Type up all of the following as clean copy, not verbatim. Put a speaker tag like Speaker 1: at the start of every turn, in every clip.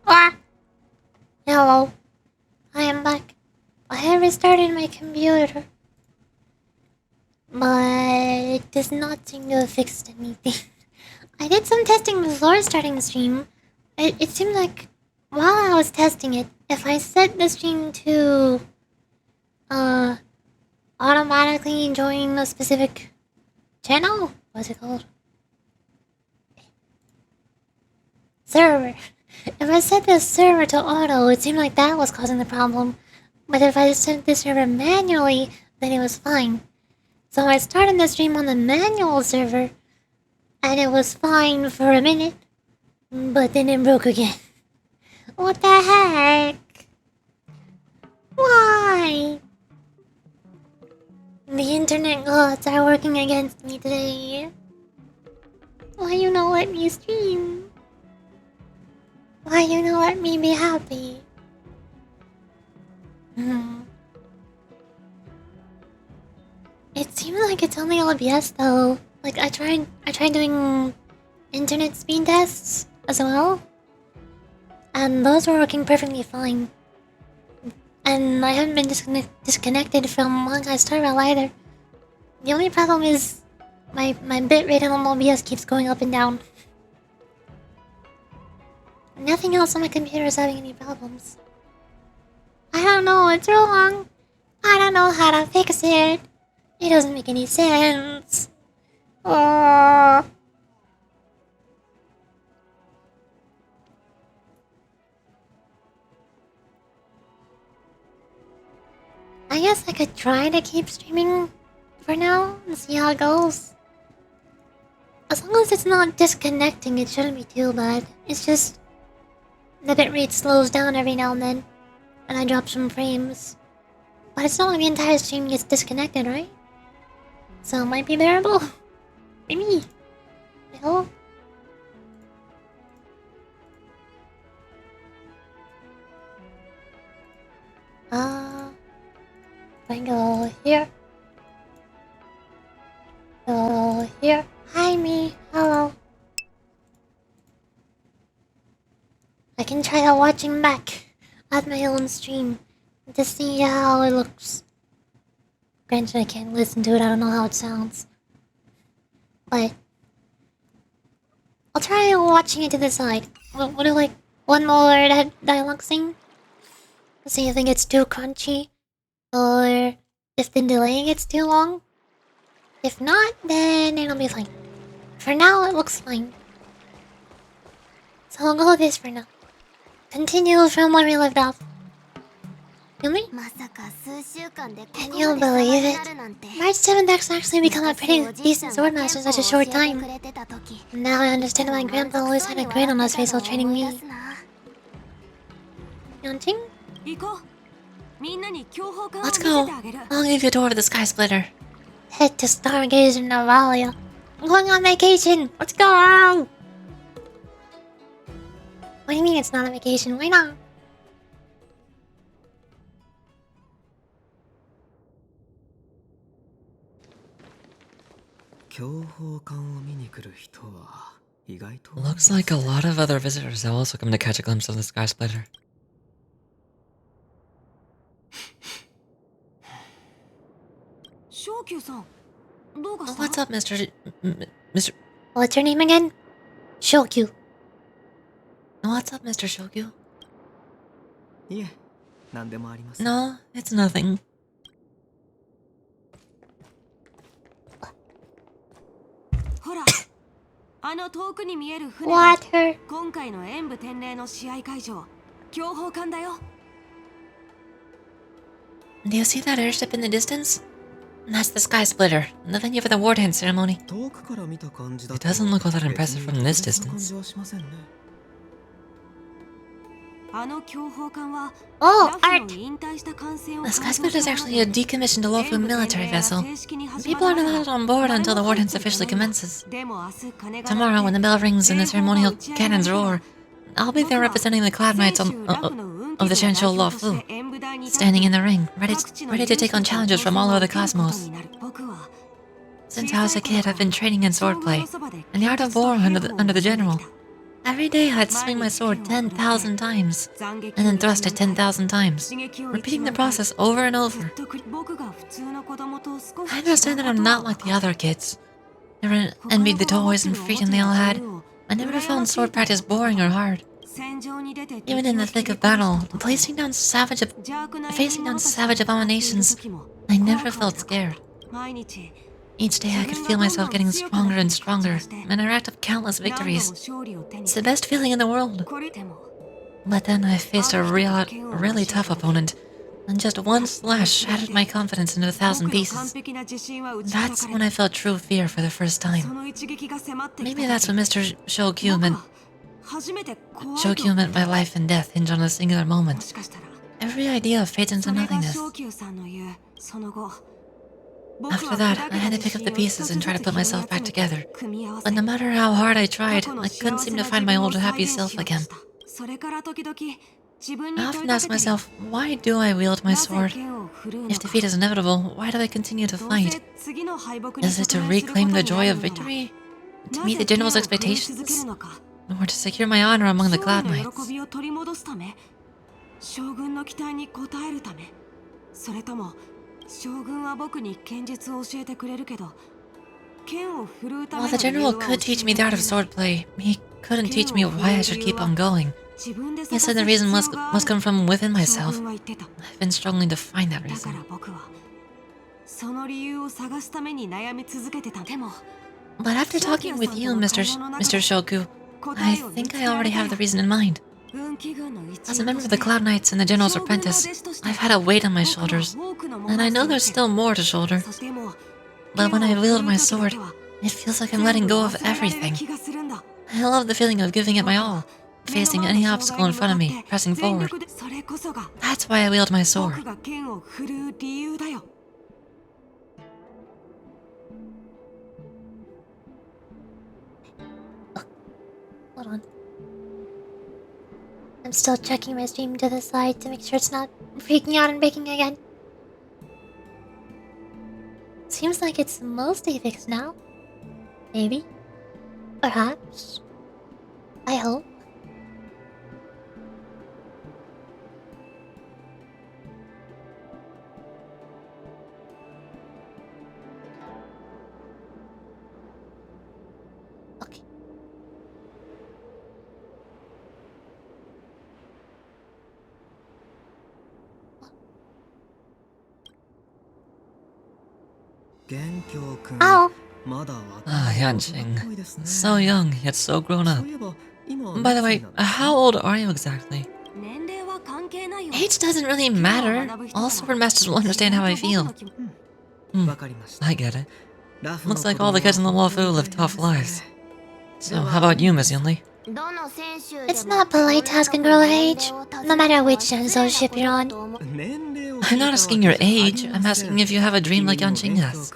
Speaker 1: Ah! Hello. I am back. I have restarted my computer. But it does not seem to have fixed anything. I did some testing before starting the stream. It seemed like while I was testing it, if I set the stream to automatically join a specific channel, what's it called? Server. If I set the server to auto, it seemed like that was causing the problem. But if I set the server manually, then it was fine. So I started the stream on the manual server, and it was fine for a minute, but then it broke again. What the heck? Why? The internet gods are working against me today. Why you not let me stream? Why you not let me be happy? It seems like it's only OBS though. Like I tried doing internet speed tests as well, and those were working perfectly fine. And I haven't been disconnected from Manga Star Rail either. The only problem is my bitrate on OBS keeps going up and down. Nothing else on my computer is having any problems. I don't know what's wrong. I don't know how to fix it. It doesn't make any sense. Oh. I guess I could try to keep streaming for now and see how it goes. As long as it's not disconnecting, it shouldn't be too bad. It's just the bitrate slows down every now and then, and I drop some frames. But it's not like the entire stream gets disconnected, right? So it might be bearable. Maybe. I hope. I go here. Go here. Hi, me. Hello. I can try out watching back at my own stream to see how it looks. Granted, I can't listen to it. I don't know how it sounds. But I'll try watching it to the side. We'll do like one more dialogue scene. See if it gets too crunchy, or if the delay gets too long. If not, then it'll be fine. For now, it looks fine. So I'll go with this for now. Continue from where we left off. Really? Can you believe it? March 7th actually become a pretty decent swordmaster in such a short time. Now I understand why Grandpa always had a grin on his face while training me. Yonching?
Speaker 2: Let's go. I'll give you a tour of the Sky Splitter.
Speaker 1: Head to Stargazer Navalia. I'm going on vacation. Let's go! What do you mean it's not a vacation? Why not?
Speaker 2: Looks like a lot of other visitors have also come to catch a glimpse of the Sky Splitter. What's up, Mr.
Speaker 1: What's your name again? Shokyu.
Speaker 2: What's up, Mr. Shokyu? No, it's nothing.
Speaker 1: Water.
Speaker 2: Do you see that airship in the distance? That's the Sky Splitter, the venue for the war dance ceremony. It doesn't look all that impressive from this distance.
Speaker 1: Oh, art!
Speaker 2: The Sky Splitter is actually a decommissioned local military vessel. People aren't allowed on board until the war dance officially commences. Tomorrow, when the bell rings and the ceremonial cannons roar, I'll be there representing the Cloud Knights of the Shansho Lofu, standing in the ring, ready to take on challenges from all over the cosmos. Since I was a kid, I've been training in swordplay and the art of war under the general. Every day I'd swing my sword 10,000 times, and then thrust it 10,000 times, repeating the process over and over. I understand that I'm not like the other kids. Never envied the toys and freedom they all had. I never found sword practice boring or hard. Even in the thick of battle, facing down savage abominations, I never felt scared. Each day I could feel myself getting stronger and stronger, and I racked up countless victories. It's the best feeling in the world. But then I faced a really tough opponent, and just one slash shattered my confidence into 1,000 pieces. That's when I felt true fear for the first time. Maybe that's what Mr. HUOHUO meant. HUOHUO meant my life and death hinge on a singular moment. Every idea fades into nothingness. After that, I had to pick up the pieces and try to put myself back together. But no matter how hard I tried, I couldn't seem to find my old happy self again. I often ask myself, why do I wield my sword? If defeat is inevitable, why do I continue to fight? Is it to reclaim the joy of victory? To meet the general's expectations? Or to secure my honor among the Cloud Knights? While the general could teach me the art of swordplay, he couldn't teach me why I should keep on going. He said the reason must come from within myself. I've been struggling to find that reason. But after talking with you, Mr. HUOHUO, I think I already have the reason in mind. As a member of the Cloud Knights and the General's apprentice, I've had a weight on my shoulders, and I know there's still more to shoulder. But when I wield my sword, it feels like I'm letting go of everything. I love the feeling of giving it my all, facing any obstacle in front of me, pressing forward. That's why I wield my sword.
Speaker 1: Hold on. I'm still checking my stream to the side to make sure it's not freaking out and breaking again. Seems like it's mostly fixed now. Maybe. Perhaps. I hope. Okay. Ow!
Speaker 2: Ah, Yanqing. So young, yet so grown up. By the way, how old are you exactly? Age doesn't really matter. All sword masters will understand how I feel. I get it. Looks like all the kids in the YUOHUO live tough lives. So, how about you, Miss Yunli?
Speaker 1: It's not polite to ask a girl her age, no matter which Genzo ship you're on.
Speaker 2: I'm not asking your age. I'm asking if you have a dream like Yanqing has.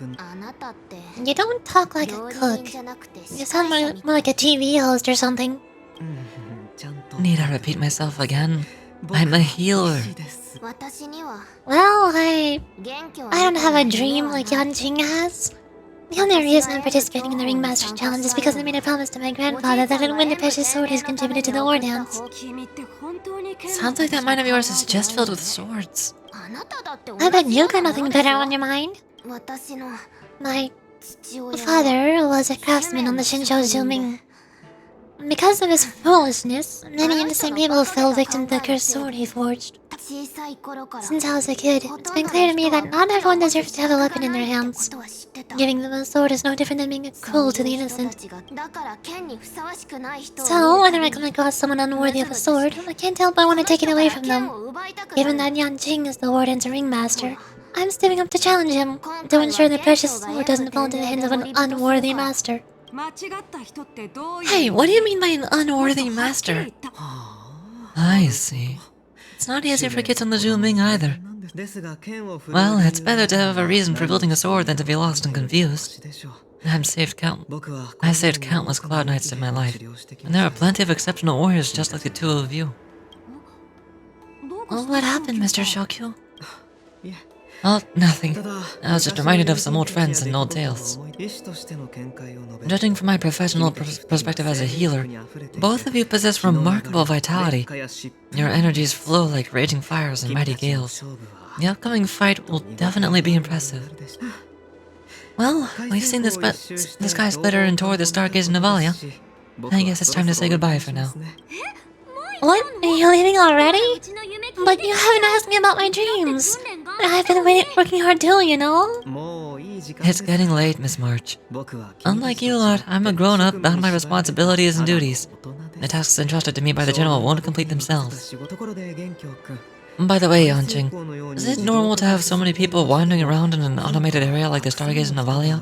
Speaker 1: You don't talk like a cook. You sound more like a TV host or something.
Speaker 2: Need I repeat myself again? I'm a healer.
Speaker 1: Well, I don't have a dream like Yanqing has. The only reason I'm participating in the Ringmaster Challenge is because I made a promise to my grandfather that I'd win the precious sword he's contributed to the war dance.
Speaker 2: Sounds like that mind of yours is just filled with swords.
Speaker 1: I bet you got nothing better on your mind. My father was a craftsman on the Shinsho Zuming. Because of his foolishness, many innocent people fell victim to the cursed sword he forged. Since I was a kid, it's been clear to me that not everyone deserves to have a weapon in their hands. Giving them a sword is no different than being cruel to the innocent. So, whenever I come across someone unworthy of a sword, I can't help but want to take it away from them. Given that Yanqing is the warden's ringmaster, I'm stepping up to challenge him, to ensure the precious sword doesn't fall into the hands of an unworthy master.
Speaker 2: Hey, what do you mean by an unworthy master? I see. It's not easy for kids on the Zuming either. Well, it's better to have a reason for building a sword than to be lost and confused. I've saved countless Cloud Knights in my life, and there are plenty of exceptional warriors just like the two of you. Well, what happened, Mr. HUOHUO? Oh, nothing. I was just reminded of some old friends and old tales. Judging from my professional perspective as a healer, both of you possess remarkable vitality. Your energies flow like raging fires and mighty gales. The upcoming fight will definitely be impressive. Well, we've seen the sky splitter and tore the stargaze in Navalia. I guess it's time to say goodbye for now.
Speaker 1: What? Are you leaving already? But you haven't asked me about my dreams. I've been working hard too, you know?
Speaker 2: It's getting late, Miss March. Unlike you lot, I'm a grown-up bound by responsibilities and duties. The tasks entrusted to me by the General won't complete themselves. By the way, Yanqing, is it normal to have so many people wandering around in an automated area like the Stargaze in Navalia?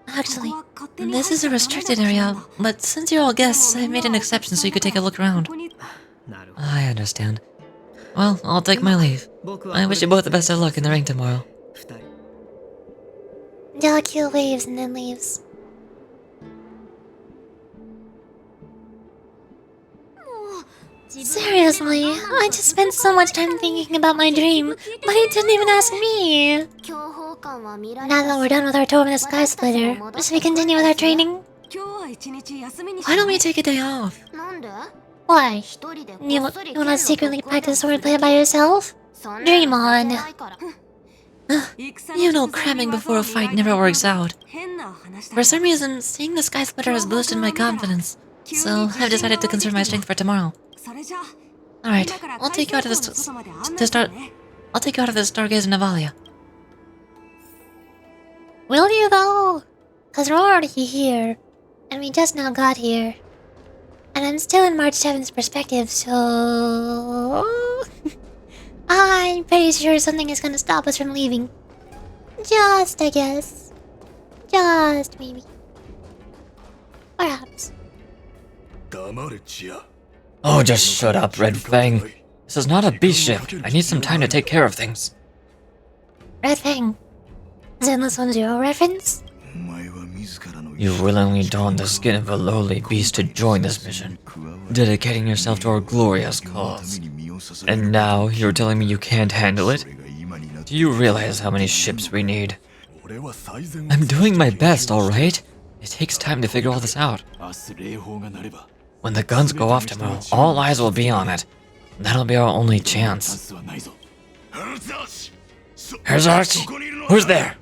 Speaker 1: Actually,
Speaker 2: This is a restricted area, but since you're all guests, I made an exception so you could take a look around. I understand. Well, I'll take my leave. I wish you both the best of luck in the ring tomorrow.
Speaker 1: Delicate waves and then leaves. Seriously, I just spent so much time thinking about my dream, but he didn't even ask me. Now that we're done with our tour of the Sky Splitter, should we continue with our training?
Speaker 2: Why don't we take a day off?
Speaker 1: Why? You wanna secretly practice swordplay by yourself? Dream on.
Speaker 2: You know cramming before a fight never works out. For some reason, seeing the Sky Splitter has boosted my confidence, so I've decided to conserve my strength for tomorrow. Alright, I'll take you out of this I'll take you out of the Stargaze in Navalia.
Speaker 1: Will you though? Cause we're already here, and we just now got here. And I'm still in March 7th's perspective, so... I'm pretty sure something is gonna stop us from leaving. Just, I guess. Just maybe. Perhaps.
Speaker 2: Oh, just shut up, Red Fang. This is not a beast ship. I need some time to take care of things.
Speaker 1: Red Fang. Zenless 10 reference?
Speaker 2: You willingly donned the skin of a lowly beast to join this mission, dedicating yourself to our glorious cause. And now you're telling me you can't handle it? Do you realize how many ships we need? I'm doing my best, alright? It takes time to figure all this out. When the guns go off tomorrow, all eyes will be on it. That'll be our only chance. Herzachi! Who's there?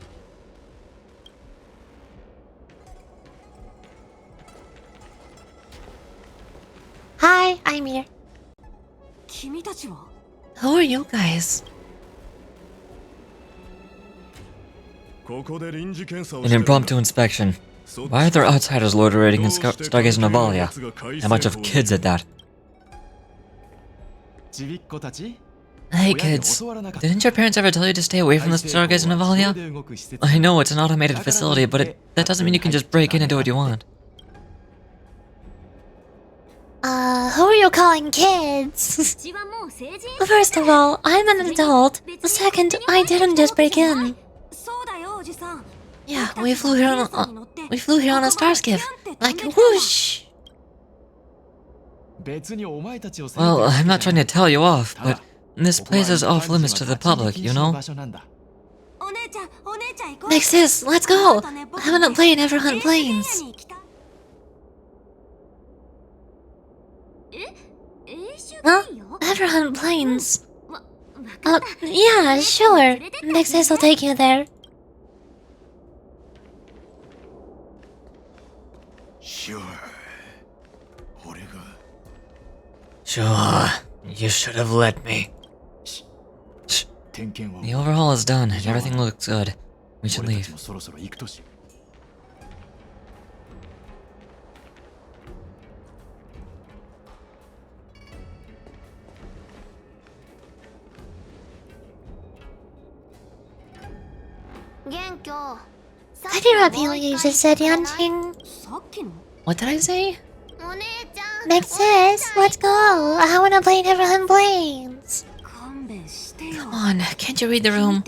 Speaker 1: Hi, I'm here.
Speaker 2: Who are you guys? An impromptu inspection. Why are there outsiders loitering in Stargaze Navalia? And a bunch of kids at that. Hey kids, didn't your parents ever tell you to stay away from the Stargaze Navalia? I know it's an automated facility, but that doesn't mean you can just break in and do what you want.
Speaker 1: Who are you calling kids? First of all, I'm an adult. Second, I didn't just break in.
Speaker 2: Yeah, we flew here on a starskip. Like whoosh! Well, I'm not trying to tell you off, but this place is off limits to the public, you know?
Speaker 1: Make sis, let's go! I wanna play in Everhunt Plains. Huh? Everhunt Plains? Yeah, sure. Make sis will take you there.
Speaker 2: Sure, you should have let me. Shh. The overhaul is done and everything looks good. We should leave.
Speaker 1: Could you repeat what you just said, Yanqing?
Speaker 2: What did I say?
Speaker 1: Make sis, let's go. I wanna play in Everhunt Plains.
Speaker 2: Come on, can't you read the room?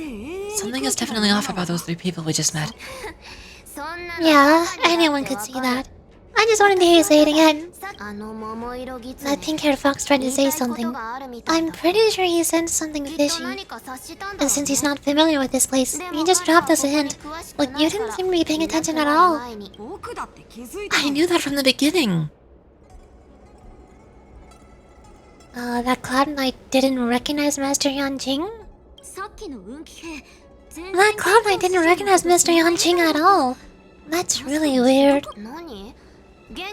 Speaker 2: Something is definitely off about those 3 people we just met.
Speaker 1: Yeah, anyone could see that. I just wanted to hear you say it again. That pink-haired fox tried to say something. I'm pretty sure he sensed something fishy. And since he's not familiar with this place, he just dropped us a hint. Look, you didn't seem to be paying attention at all.
Speaker 2: I knew that from the beginning.
Speaker 1: That Cloud Knight didn't recognize Master Yanqing? That Cloud Knight didn't recognize Mr. Yanqing at all. That's really weird.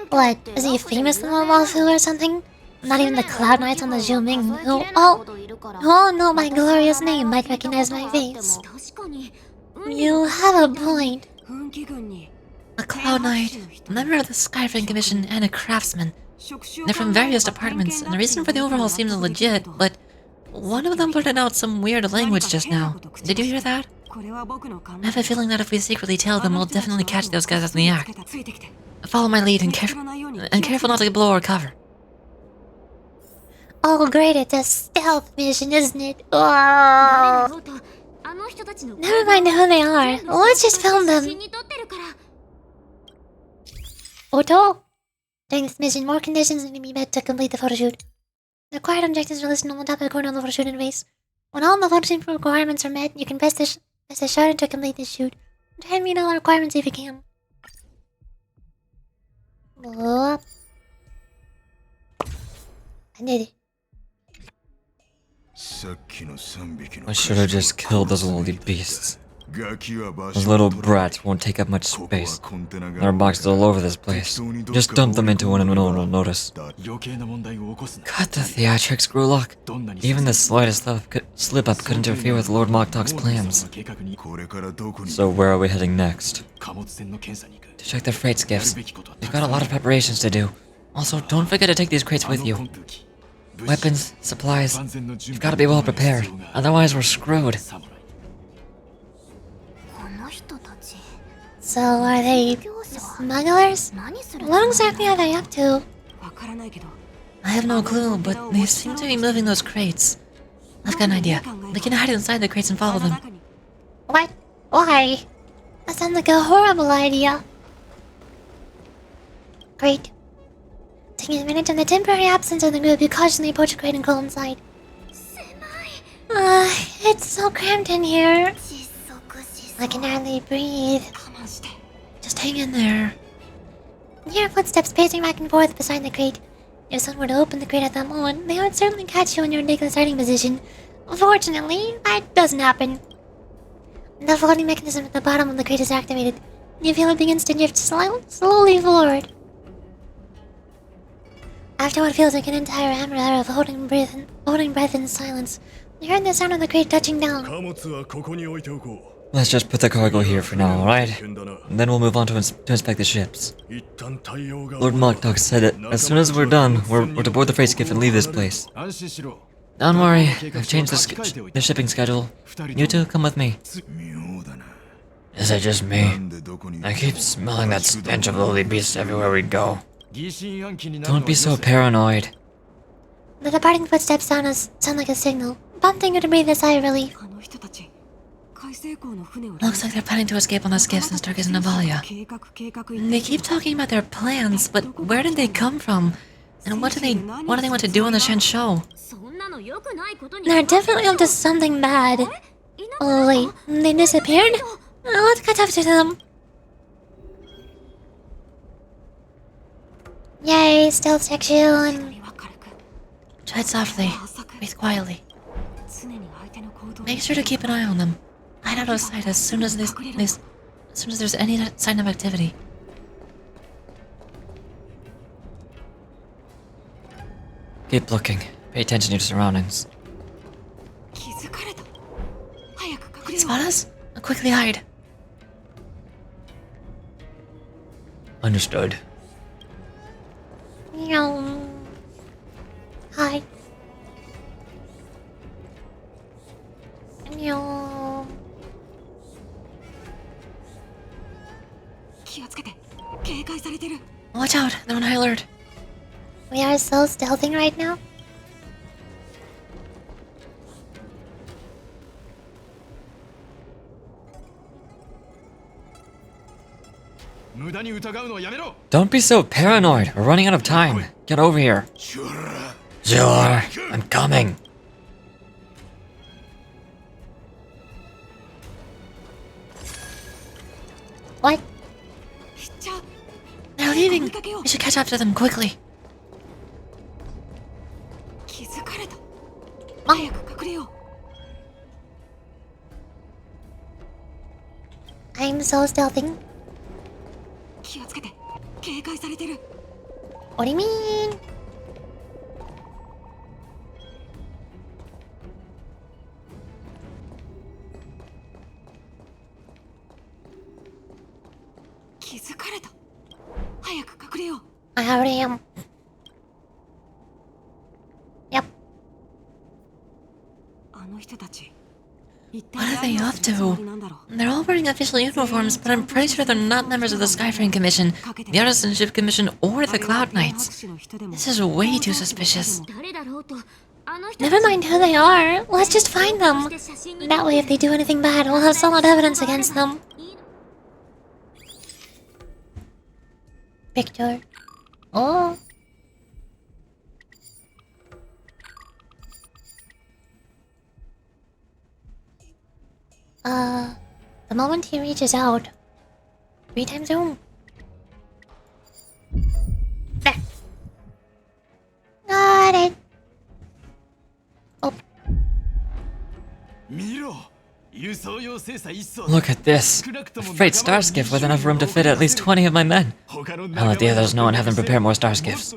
Speaker 1: What, is he famous in the Wafu or something? Not even the Cloud Knights on the Zhuming who all know my glorious name might recognize my face. You have a point.
Speaker 2: A Cloud Knight, a member of the Skyfang Commission, and a craftsman. They're from various departments, and the reason for the overhaul seems legit, but one of them blurted out some weird language just now. Did you hear that? I have a feeling that if we secretly tell them, we'll definitely catch those guys in the act. Follow my lead and careful not to blow our cover.
Speaker 1: Oh great, it's a stealth mission, isn't it? Oh. Never mind who they are. Let's just film them. Otto? During this mission, more conditions need to be met to complete the photoshoot. The required objectives are listed on the top of the corner on the photoshoot interface. When all the photoshoot requirements are met, you can press the shutter to complete the shoot. Try and meet all the requirements if you can. Oh. I did it.
Speaker 3: I should have just killed those lowly beasts. Those little brats won't take up much space. There are boxes all over this place. Just dump them into one and no one will notice. Cut the theatrics, Grulok. Even the slightest slip-up could interfere with Lord Mokdok's plans. So where are we heading next? To check the freight skiffs. We've got a lot of preparations to do. Also, don't forget to take these crates with you. Weapons, supplies. You've got to be well prepared. Otherwise, we're screwed.
Speaker 1: So are they smugglers? What exactly are they up to?
Speaker 2: I have no clue, but they seem to be moving those crates. I've got an idea. We can hide inside the crates and follow them.
Speaker 1: What? Why? That sounds like a horrible idea. Great. Taking advantage of the temporary absence of the group, you cautiously approach a crate and crawl inside. It's so cramped in here. I can hardly breathe.
Speaker 2: Just hang in there.
Speaker 1: You hear footsteps pacing back and forth beside the crate. If someone were to open the crate at that moment, they would certainly catch you in your ridiculous hiding position. Fortunately, that doesn't happen. The floating mechanism at the bottom of the crate is activated. You feel it begins to drift slowly forward. After what feels like an entire hour of holding breath in silence, you heard the sound of the crate touching down.
Speaker 3: Let's just put the cargo here for now, alright? And then we'll move on to inspect the ships. Lord Mokdok said that as soon as we're done, we're to board the freight skiff and leave this place. Don't worry, I've changed the shipping schedule. You two, come with me. Is it just me? I keep smelling that stench of lowly beasts everywhere we go. Don't be so paranoid.
Speaker 1: The departing footsteps sound like a signal, prompting you to breathe a sigh of relief.
Speaker 2: Looks like they're planning to escape on the skiffs and start getting Navalia. They keep talking about their plans, but where did they come from? And what do they want to do on the Shensho?
Speaker 1: They're definitely up to something bad. Oh wait, they disappeared? Let's catch up to them. Yay, stealth section.
Speaker 2: Tread softly, breathe quietly. Make sure to keep an eye on them. Hide out of sight as soon as there's any sign of activity.
Speaker 3: Keep looking. Pay attention to your surroundings.
Speaker 2: Spot us? Quickly hide.
Speaker 3: Understood.
Speaker 1: Hi.
Speaker 2: Watch out, they're on high alert.
Speaker 1: We are so stealthing right now.
Speaker 3: Don't be so paranoid. We're running out of time. Get over here. Sure, I'm coming.
Speaker 1: What?
Speaker 2: They're leaving. We should catch up to them quickly.
Speaker 1: I'm so stealthy. What do you mean? I already am. Yep.
Speaker 2: What are they up to? They're all wearing official uniforms, but I'm pretty sure they're not members of the Skyframe Commission, the Artisanship Commission, or the Cloud Knights. This is way too suspicious.
Speaker 1: Never mind who they are. Let's just find them. That way, if they do anything bad, we'll have solid evidence against them. Picture. Oh. The moment he reaches out. 3 times zoom. There. Got it. Oh.
Speaker 3: Look at this. A freight star skiff with enough room to fit at least 20 of my men. I'll let the others know and have them prepare more star skiffs.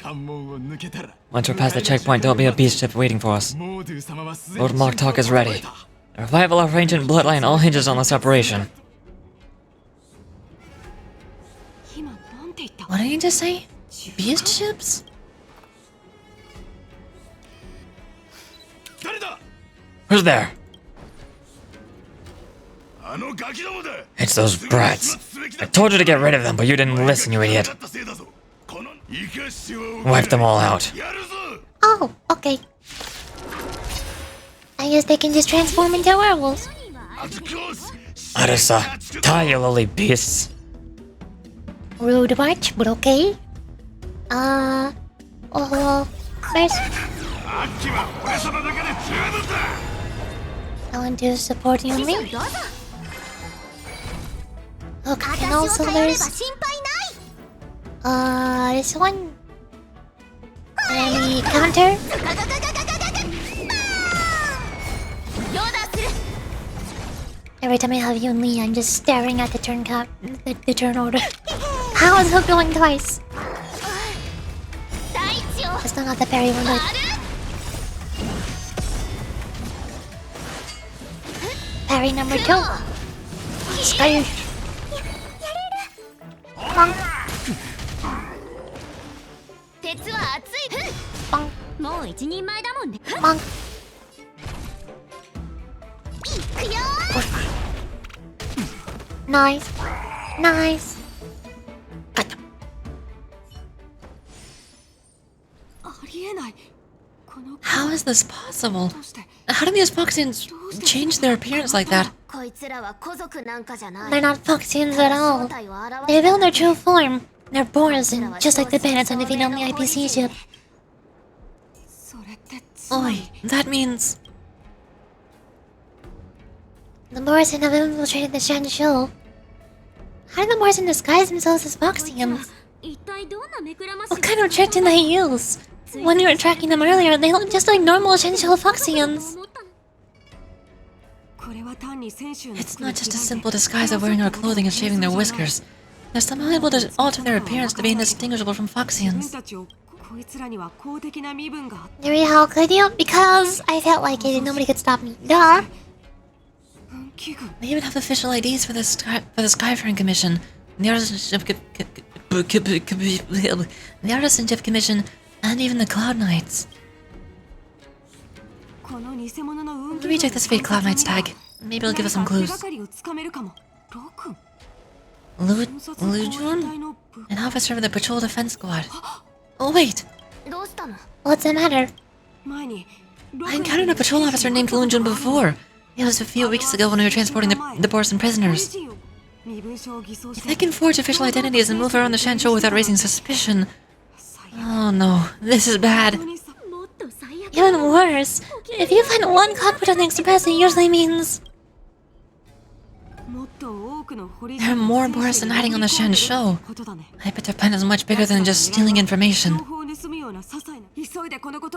Speaker 3: Once we're past the checkpoint, there'll be a beast ship waiting for us. Lord Moktok is ready. The revival of our ancient bloodline all hinges on this operation.
Speaker 2: What did he just say? Beast ships?
Speaker 3: Who's there? It's those brats. I told you to get rid of them, but you didn't listen, you idiot. Wipe them all out.
Speaker 1: Oh, okay. I guess they can just transform into werewolves.
Speaker 3: Arisa, die, you lowly beasts.
Speaker 1: Rude much, but okay. Oh, where's... I want to support YUNLI. Okay, and also there's... this one. Enemy counter. Every time I have YUNLI, I'm just staring at the turn count, the turn order. How is Hook going twice? I still got the parry one, but... Parry number 2. Sky. Bonk. Bonk. Bonk. Nice. Nice. Got them.
Speaker 2: How is this possible? How do these Foxians change their appearance like that?
Speaker 1: They're not Foxians at all. They reveal their true form. They're Borazin, just like the bandits on the Vtuber IPC ship.
Speaker 2: Oi, that means...
Speaker 1: The Borazin have infiltrated the Shanshou. How do the Borazin disguise themselves as Foxians? What kind of trick did they use? When we were tracking them earlier, they looked just like normal Shanshou Foxians.
Speaker 2: It's not just a simple disguise of wearing our clothing and shaving their whiskers. They're somehow able to alter their appearance to be indistinguishable from Foxians.
Speaker 1: Yuri, how could you? Because I felt like it and nobody could stop me. Duh!
Speaker 2: They even have official IDs for the Skyframe Commission, the Artisanship Commission, and even the Cloud Knights. Let me check this fake Cloud Knights tag. Maybe it'll give us some clues. Lujun? An officer of the Patrol Defense Squad. Oh wait!
Speaker 1: What's the matter?
Speaker 2: I encountered a patrol officer named Lujun before. It was a few weeks ago when we were transporting the Borazin prisoners. If they can forge official identities and move around the Shansho without raising suspicion... Oh no, this is bad.
Speaker 1: Even worse, if you find one cockpit on the Express, it usually means...
Speaker 2: There are more Borison hiding on the Shansho. I bet their plan is much bigger than just stealing information.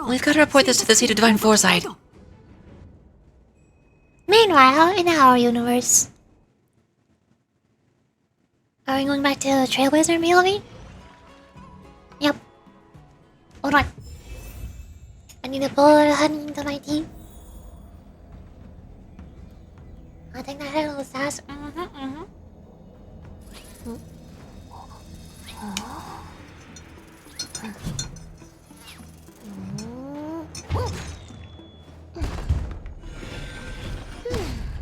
Speaker 2: We've got to report this to the Seat of Divine Foresight.
Speaker 1: Meanwhile, in our universe... Are we going back to Trailblazer POV? Yep. Hold on. I need to pour honey into my tea. I think that had a little sass.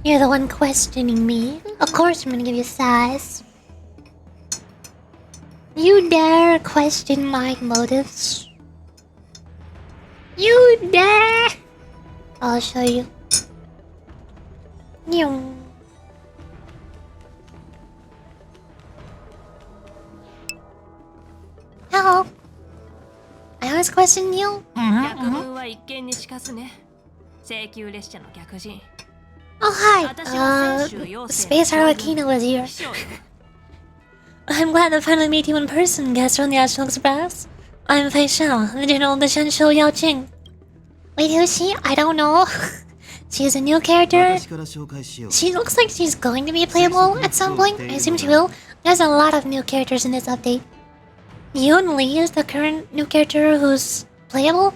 Speaker 1: You're the one questioning me. Of course I'm gonna give you sass. You dare question my motives? You dare? I'll show you. Nyong. Hello. I always question you. Oh hi. Space Harlequina was here. I'm glad to finally meet you in person, guest from the Astral Express. I'm Fei Xiao, the general of the Shensho Yao Qing. Wait, who's she? I don't know. She's a new character. She looks like she's going to be playable at some point. I assume she will. There's a lot of new characters in this update. YUNLI is the current new character who's playable.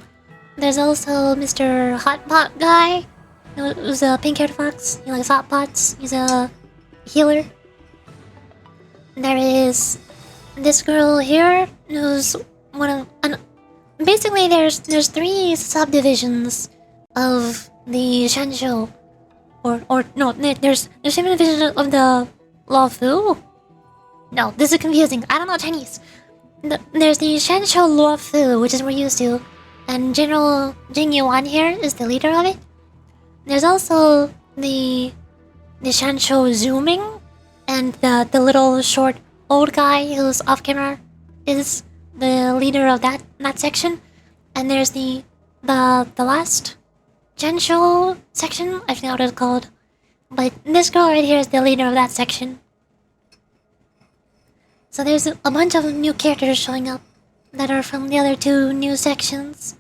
Speaker 1: There's also Mr. Hotpot guy, who's a pink-haired fox. He likes hot pots. He's a healer. There is this girl here who's one of... basically, there's 3 subdivisions of the Shansho. Or no, there's 7 divisions of the Luofu. No, this is confusing. I don't know Chinese. There's the Shansho Luofu, which is we're used to. And General Jing Yuan here is the leader of it. There's also the Shansho Zooming. And the little short old guy who's off camera is the leader of that section. And there's the last Gensho section, I forgot what it's called. But this girl right here is the leader of that section. So there's a bunch of new characters showing up that are from the other 2 new sections.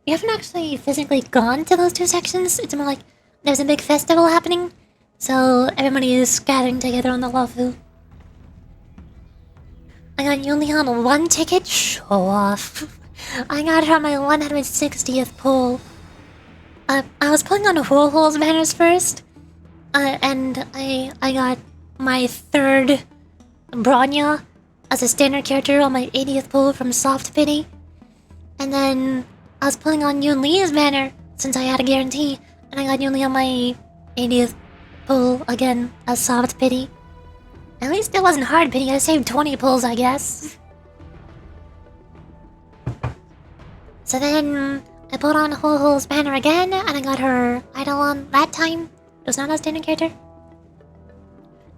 Speaker 1: We haven't actually physically gone to those 2 sections. It's more like there's a big festival happening. So everybody is gathering together on the Luofu. I got Yunli on 1 ticket. Show off. I got her on my 160th pull. I was pulling on HUOHUO's banners first. And I got my 3rd Bronya as a standard character on my 80th pull from Soft Pity. And then I was pulling on Yunli's banner since I had a guarantee. And I got Yunli on my 80th pull again as Soft Pity. At least it wasn't hard pity. I saved 20 pulls, I guess. So then I pulled on HUOHUO's banner again, and I got her idol on that time. It was not a standard character.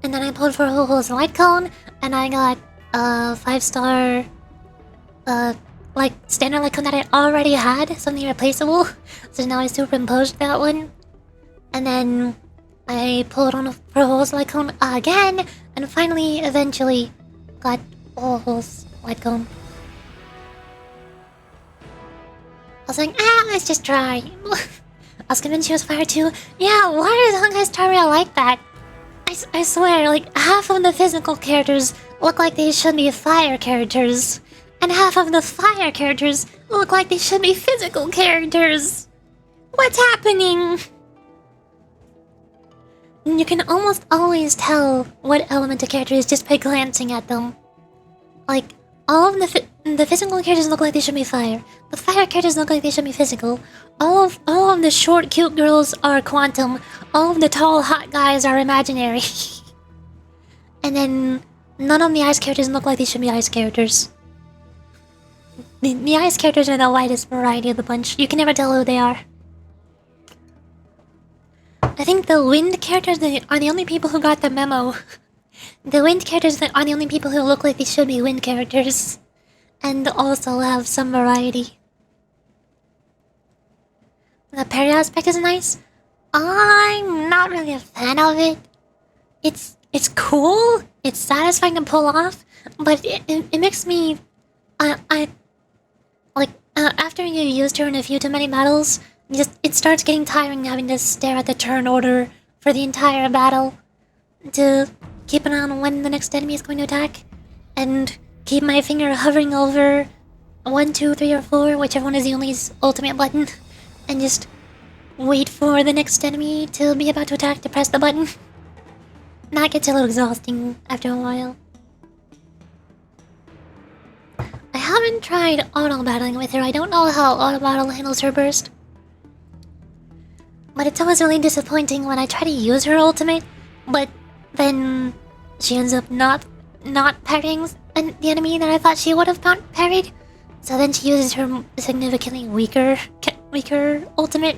Speaker 1: And then I pulled for HUOHUO's light cone, and I got a 5-star, like standard light cone that I already had, something replaceable. So now I superimposed that one, and then I pulled on for HUOHUO's light cone again, and finally, eventually, got HUOHUO's light cone. I was like, let's just try. I was convinced she was fire too. Yeah, why is Honkai Star Rail like that? I swear, like, half of the physical characters look like they should be fire characters. And half of the fire characters look like they should be physical characters. What's happening? You can almost always tell what element a character is just by glancing at them. Like, all of the physical characters look like they should be fire. The fire characters look like they should be physical. All of the short, cute girls are quantum. All of the tall, hot guys are imaginary. And then none of the ice characters look like they should be ice characters. The ice characters are the widest variety of the bunch. You can never tell who they are. I think the wind characters are the only people who got the memo. The wind characters are the only people who look like they should be wind characters. And also have some variety. The parry aspect is nice. I'm not really a fan of it. It's cool. It's satisfying to pull off, but it makes me, after you used her in a few too many battles, it starts getting tiring having to stare at the turn order for the entire battle to keep an eye on when the next enemy is going to attack, and keep my finger hovering over 1, 2, 3, or 4, whichever one is Yunli's ultimate button, and just wait for the next enemy to be about to attack to press the button. That gets a little exhausting after a while. I haven't tried auto battling with her. I don't know how auto battle handles her burst. But it's always really disappointing when I try to use her ultimate, but then she ends up not parrying the enemy that I thought she would have parried. So then she uses her significantly weaker ultimate.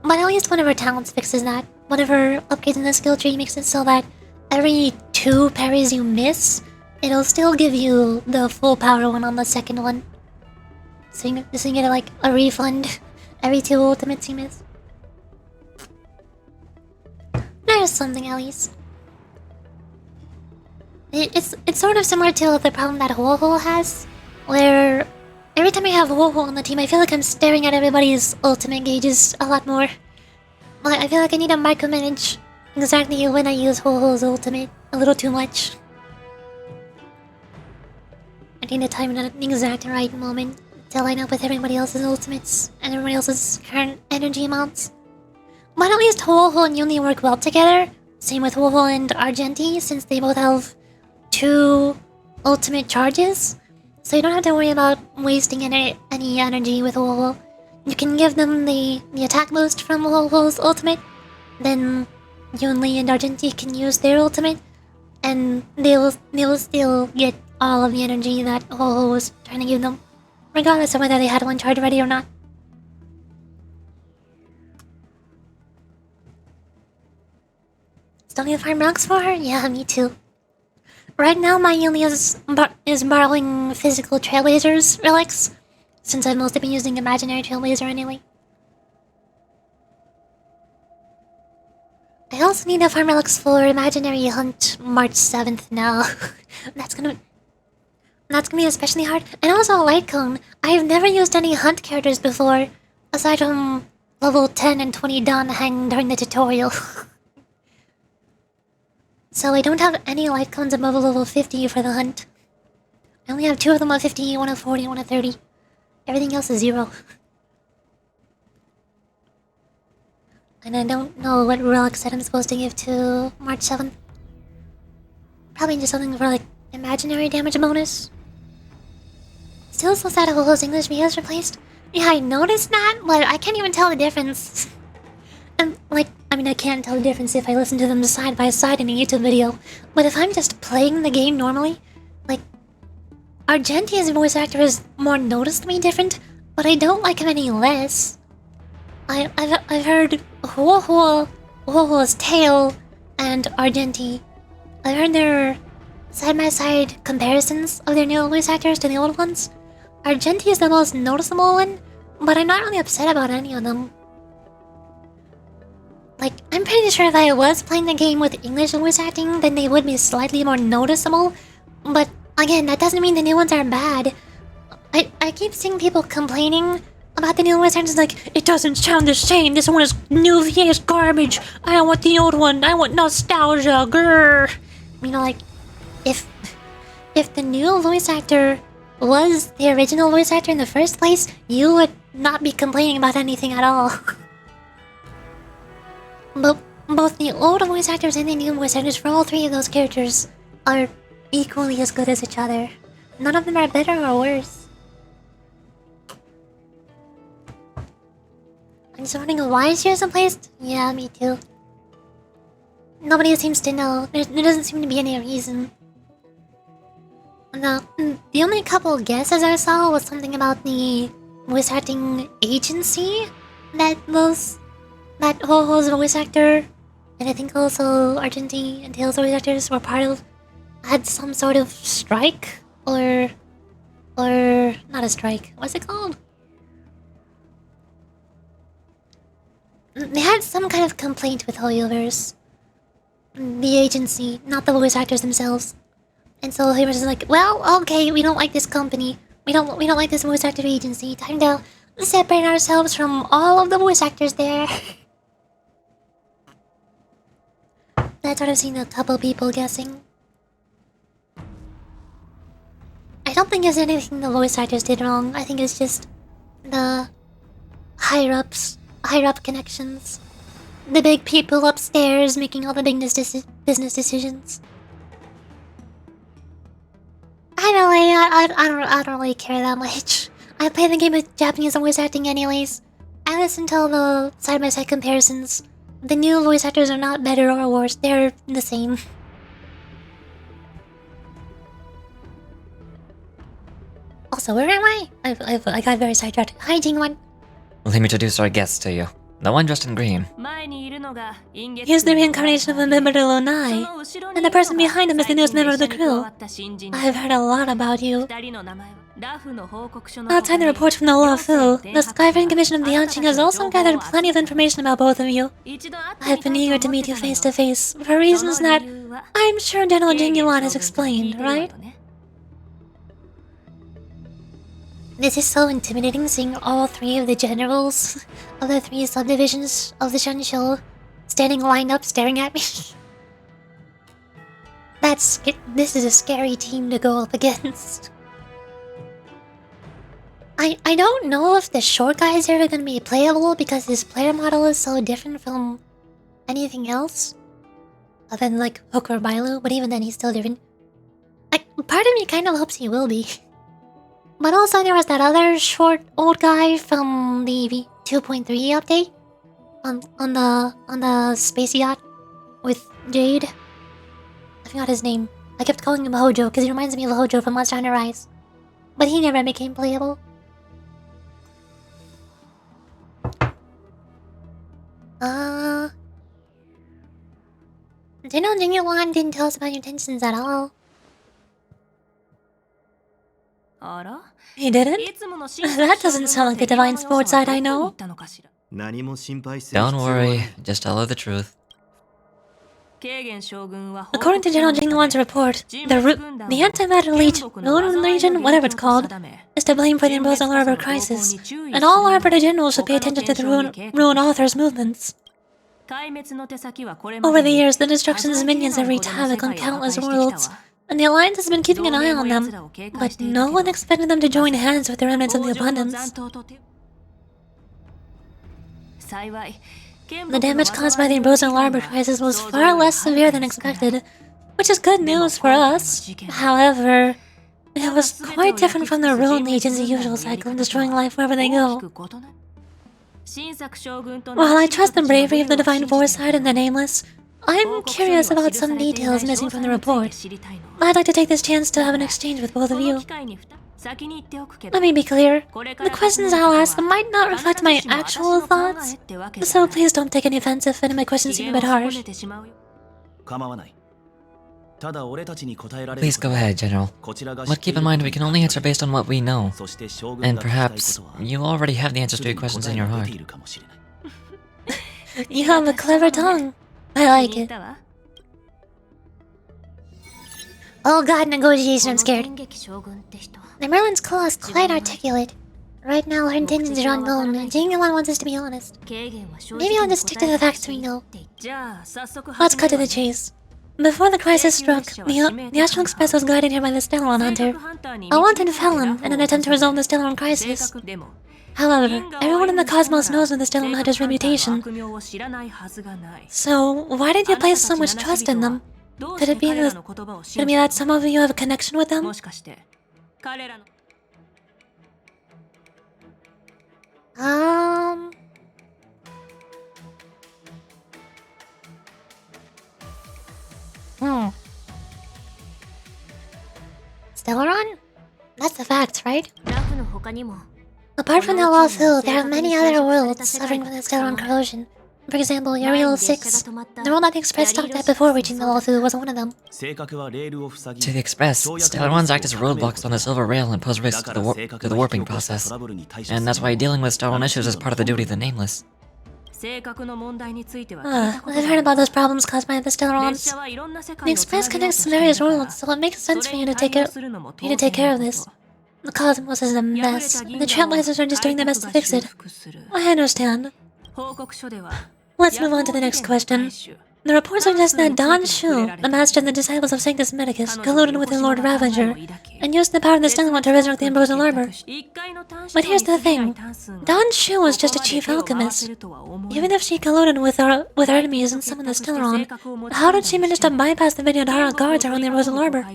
Speaker 1: But at least one of her talents fixes that. One of her upgrades in the skill tree makes it so that every 2 parries you miss, it'll still give you the full power one on the second one. So you get like a refund every 2 ultimates you miss. There's something at least. It's sort of similar to the problem that HUOHUO has, where every time I have HUOHUO on the team, I feel like I'm staring at everybody's ultimate gauges a lot more. Like, I feel like I need to micromanage exactly when I use HUOHUO's ultimate a little too much. I need to time it at the exact right moment to line up with everybody else's ultimates and everybody else's current energy amounts. But at least HUOHUO and YUNLI work well together. Same with HUOHUO and Argenti, since they both have 2 ultimate charges. So you don't have to worry about wasting any energy with HUOHUO. You can give them the attack boost from HUOHUO's ultimate, then YUNLI and Argenti can use their ultimate, and they'll still get all of the energy that HUOHUO was trying to give them, regardless of whether they had one charge ready or not. Still need to find relics for her? Yeah, me too. Right now, my YUNLI is borrowing physical Trailblazers relics, since I've mostly been using imaginary Trailblazer anyway. I also need to farm relics for imaginary hunt March 7th now. That's gonna be especially hard. And also light cone. I've never used any hunt characters before, aside from level 10 and 20 Dawn hang during the tutorial. So I don't have any light cones above level 50 for the hunt. I only have 2 of them at 50, 1 at 40, 1 at 30. Everything else is 0. And I don't know what relic set I'm supposed to give to March 7th. Probably just something for like imaginary damage bonus. Still so sad HUOHUO's English video is replaced. Yeah, I noticed that, but I can't even tell the difference. I can't tell the difference if I listen to them side by side in a YouTube video. But if I'm just playing the game normally, like, Argentia's voice actor is more noticeably different, but I don't like him any less. I've heard HUOHUO's Tail and Argenti. I've heard their side-by-side comparisons of their new voice actors to the old ones. Argenti is the most noticeable one, but I'm not really upset about any of them. Like, I'm pretty sure if I was playing the game with English voice acting, then they would be slightly more noticeable. But again, that doesn't mean the new ones are bad. I keep seeing people complaining about the new voice actors, like, it doesn't sound the same, this one is new VA is garbage, I don't want the old one, I want nostalgia, grrr. You know, like, if the new voice actor was the original voice actor in the first place, you would not be complaining about anything at all. But both the old voice actors and the new voice actors for all 3 of those characters are equally as good as each other. None of them are better or worse. I'm just wondering why she isn't placed? Yeah, me too. Nobody seems to know. There doesn't seem to be any reason. No, the only couple guesses I saw was something about the voice acting agency that HUOHUO's voice actor And I think also Argentine and Tales voice actors were had some sort of strike or not a strike. What's it called? They had some kind of complaint with HUOHUverse. The agency, not the voice actors themselves. And so HUOHUverse is like, well, okay, we don't like this company. We don't like this voice actor agency. Time to separate ourselves from all of the voice actors there. That's what I've seen a couple people guessing. I don't think it's anything the voice actors did wrong. I think it's just the higher up connections. The big people upstairs making all the business decisions. I don't really care that much. I play the game with Japanese voice acting anyways. I listen to all the side-by-side comparisons. The new voice actors are not better or worse, they're the same. Also, where am I? I got very sidetracked. Hi, Jingwan.
Speaker 3: Let me introduce our guest to you. The one dressed in green.
Speaker 1: He's the reincarnation of a member of Lonai, and the person behind him is the newest member of the crew. I've heard a lot about you. Outside the reports from the YUOHUO, the Skyframe Commission of the Yanqing has also gathered plenty of information about both of you. I've been eager to meet you face to face, for reasons that I'm sure General Jingyuan has explained, right? This is so intimidating, seeing all three of the generals of the three subdivisions of the Shenshou standing lined up staring at me. This is a scary team to go up against. I don't know if the short guy is ever gonna be playable because his player model is so different from anything else. Other than like Hook or Bailu, but even then he's still different. Part of me kind of hopes he will be. But also there was that other short old guy from the 2.3 update on the space yacht with Jade. I forgot his name. I kept calling him Hojo because he reminds me of Hojo from Monster Hunter Rise. But he never became playable. General Jingyuan didn't tell us about your intentions at all. He didn't? That doesn't sound like the divine sports side I know.
Speaker 3: Don't worry, just tell her the truth.
Speaker 1: According to General Jingyuan's report, the Antimatter Legion, whatever it's called, is to blame for the Imperial Arbor crisis, and all Arbor generals should pay attention to the Ruin Author's movements. Over the years, the Destruction's minions have wreaked havoc on countless worlds, and the Alliance has been keeping an eye on them, but no one expected them to join hands with the remnants of the Abundance. The damage caused by the Imperial Arbor crisis was far less severe than expected, which is good news for us. However, it was quite different from the Ruin Legion's usual cycle of destroying life wherever they go. While I trust the bravery of the Divine Foresight and the Nameless, I'm curious about some details missing from the report. I'd like to take this chance to have an exchange with both of you. Let me be clear, the questions I'll ask might not reflect my actual thoughts, so please don't take any offense if any of my questions seem a bit harsh.
Speaker 3: Please go ahead, General. But keep in mind we can only answer based on what we know. And perhaps you already have the answers to your questions in your heart.
Speaker 1: You have a clever tongue. I like it. Oh god, negotiation, I'm scared. The Merlin's Claw is quite articulate. Right now, her intentions are unknown, and Jingyuan wants us to be honest. Maybe I'll just stick to the facts we know. Let's cut to the chase. Before the crisis struck, the Astral Express was guided here by the Stellon Hunter, a wanted felon in an attempt to resolve the Stellon crisis. However, everyone in the cosmos knows of the Stellon Hunter's reputation. So, why did you place so much trust in them? Could it be that some of you have a connection with them? Stellaron? That's the facts, right? Apart from the YUOHUO, there are many other worlds suffering from the Stellaron corrosion. For example, Uriel 6. The role that the Express stopped at before reaching the Lawfu was one of them.
Speaker 3: To the Express, Stellar Ones act as roadblocks on the Silver Rail and pose risks to the warping process. And that's why dealing with Star One issues is part of the duty of the Nameless.
Speaker 1: I've heard about those problems caused by the Stellarons. The Express connects to various worlds, so it makes sense for you to take care of this. The cosmos is a mess, and the Trailblazers are just doing their best to fix it. I understand. Let's move on to the next question. The report suggests that Don Shu, the master of the disciples of Sanctus Medicus, colluded with the Lord Ravager, and used the power of the Stellar One to resurrect the Ambrosial Arbor. But here's the thing. Don Shu was just a chief alchemist. Even if she colluded with her enemies and summoned the Stellaron, how did she manage to bypass the Vidyadhara guards around the Ambrosial Arbor?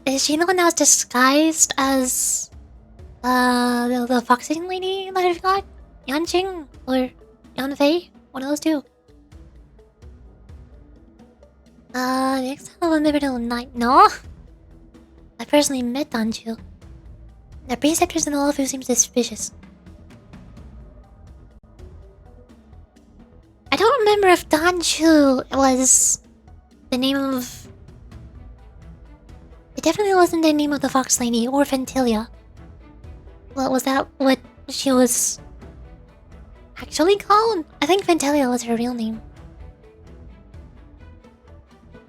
Speaker 1: Is she the one that was disguised as... the foxing lady that I forgot? Yanqing? Or Yanfei? One of those two. The exile of Miberdal Night. No? I personally met Danju. The preceptors in the Lawfu seem suspicious. I don't remember if Danju was the name of... It definitely wasn't the name of the Fox Lady or Fentilia. Well, was that what she was actually called? I think Fentilia was her real name.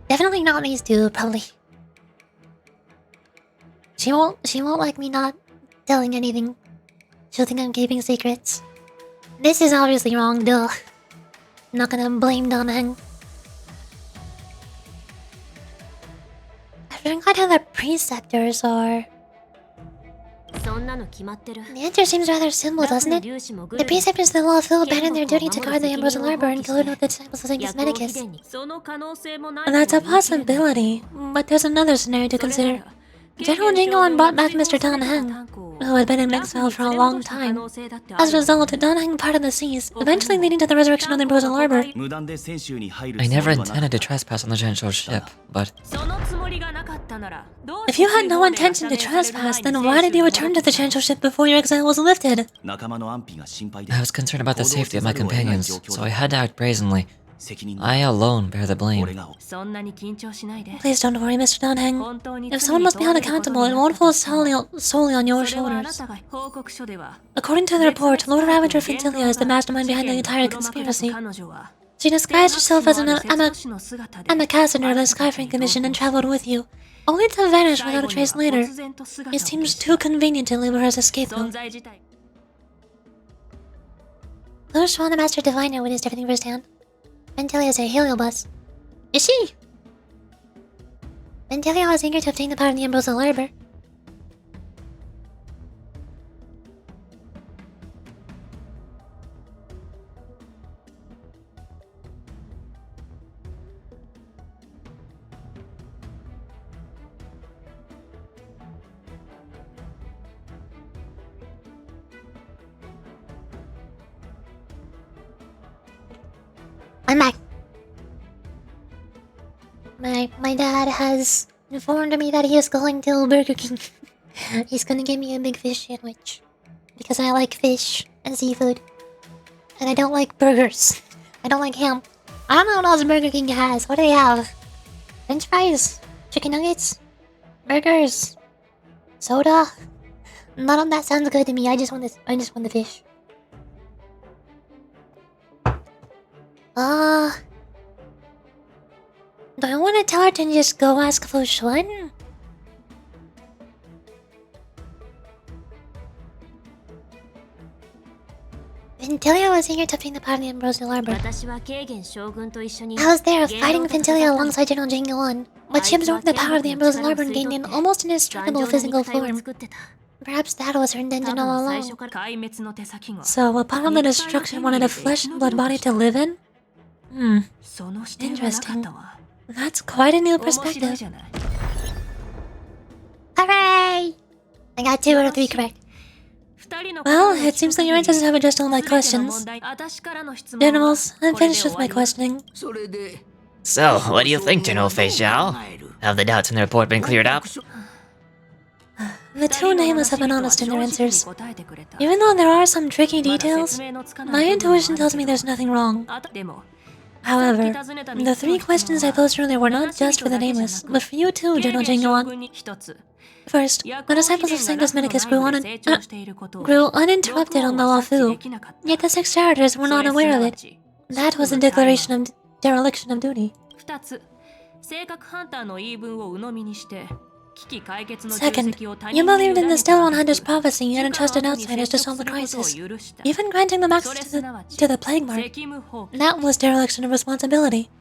Speaker 1: Definitely not these two, probably. She won't like me not telling anything. She'll think I'm keeping secrets. This is obviously wrong, duh. I'm not gonna blame Donaheng. I forgot how the preceptors are. The answer seems rather simple, doesn't it? The preceptors of the Lawfu abandoned their duty to guard the Ambrosial Arbor and colluded with the disciples of Sanctus Medicus. And that's a possibility, but there's another scenario to consider. General Jingoan brought back Mr. Donaheng, who had been in exile for a long time. As a result, Donaheng parted the seas, eventually leading to the resurrection of the Ambrosial Arbor.
Speaker 3: I never intended to trespass on the Gensho's ship, but...
Speaker 1: If you had no intention to trespass, then why did you return to the Gensho ship before your exile was lifted?
Speaker 3: I was concerned about the safety of my companions, so I had to act brazenly. I alone bear the blame.
Speaker 1: Please don't worry, Mr. Donaheng. If someone must be held accountable, it won't fall solely on your shoulders. According to the report, Lord Ravager Fentilia is the mastermind behind the entire conspiracy. She disguised herself as an ambassador of the Skyframe Commission and traveled with you, only to vanish without a trace later. It seems too convenient to leave her as a scapegoat. Lord Swan, the Master Diviner, witnessed everything firsthand. Fentilia is a heliobus. Is she? Fentilia was eager to obtain the power of the Ambrosial Arbor. I'm back. My dad has informed me that he is going to Burger King. He's gonna give me a big fish sandwich. Because I like fish and seafood. And I don't like burgers. I don't like ham. I don't know what else Burger King has. What do they have? French fries? Chicken nuggets? Burgers? Soda? None of that sounds good to me. I just want the fish. Do I want to tell her to just go ask Fu Xuan? Fentilia was eager to obtain the power of the Ambrosial Arbor. I was there, fighting Fentilia alongside General Jingyuan, but she absorbed the power of the Ambrosial Arbor and gained an almost indestructible physical form. Perhaps that was her intention all along. So, a part of the destruction wanted a flesh and blood body to live in? Interesting. That's quite a new perspective. Hooray! I got 2 out of 3 correct. Well, it seems that your answers have addressed all my questions. Generals, I'm finished with my questioning.
Speaker 4: So, what do you think, General Fei Xiao? Have the doubts in the report been cleared up?
Speaker 1: The two nameless have been honest in their answers. Even though there are some tricky details, my intuition tells me there's nothing wrong. However, the three questions I posed earlier were not just for the nameless, but for you too, General Jingyuan. First, the disciples of Sengo's Medicus grew uninterrupted on the Luofu, yet the 6 characters were not aware of it. That was a declaration of dereliction of duty. Second, you believed in the Still 100's prophecy and entrusted outsiders to solve the crisis, even granting them access to the plague mark. That was dereliction of responsibility.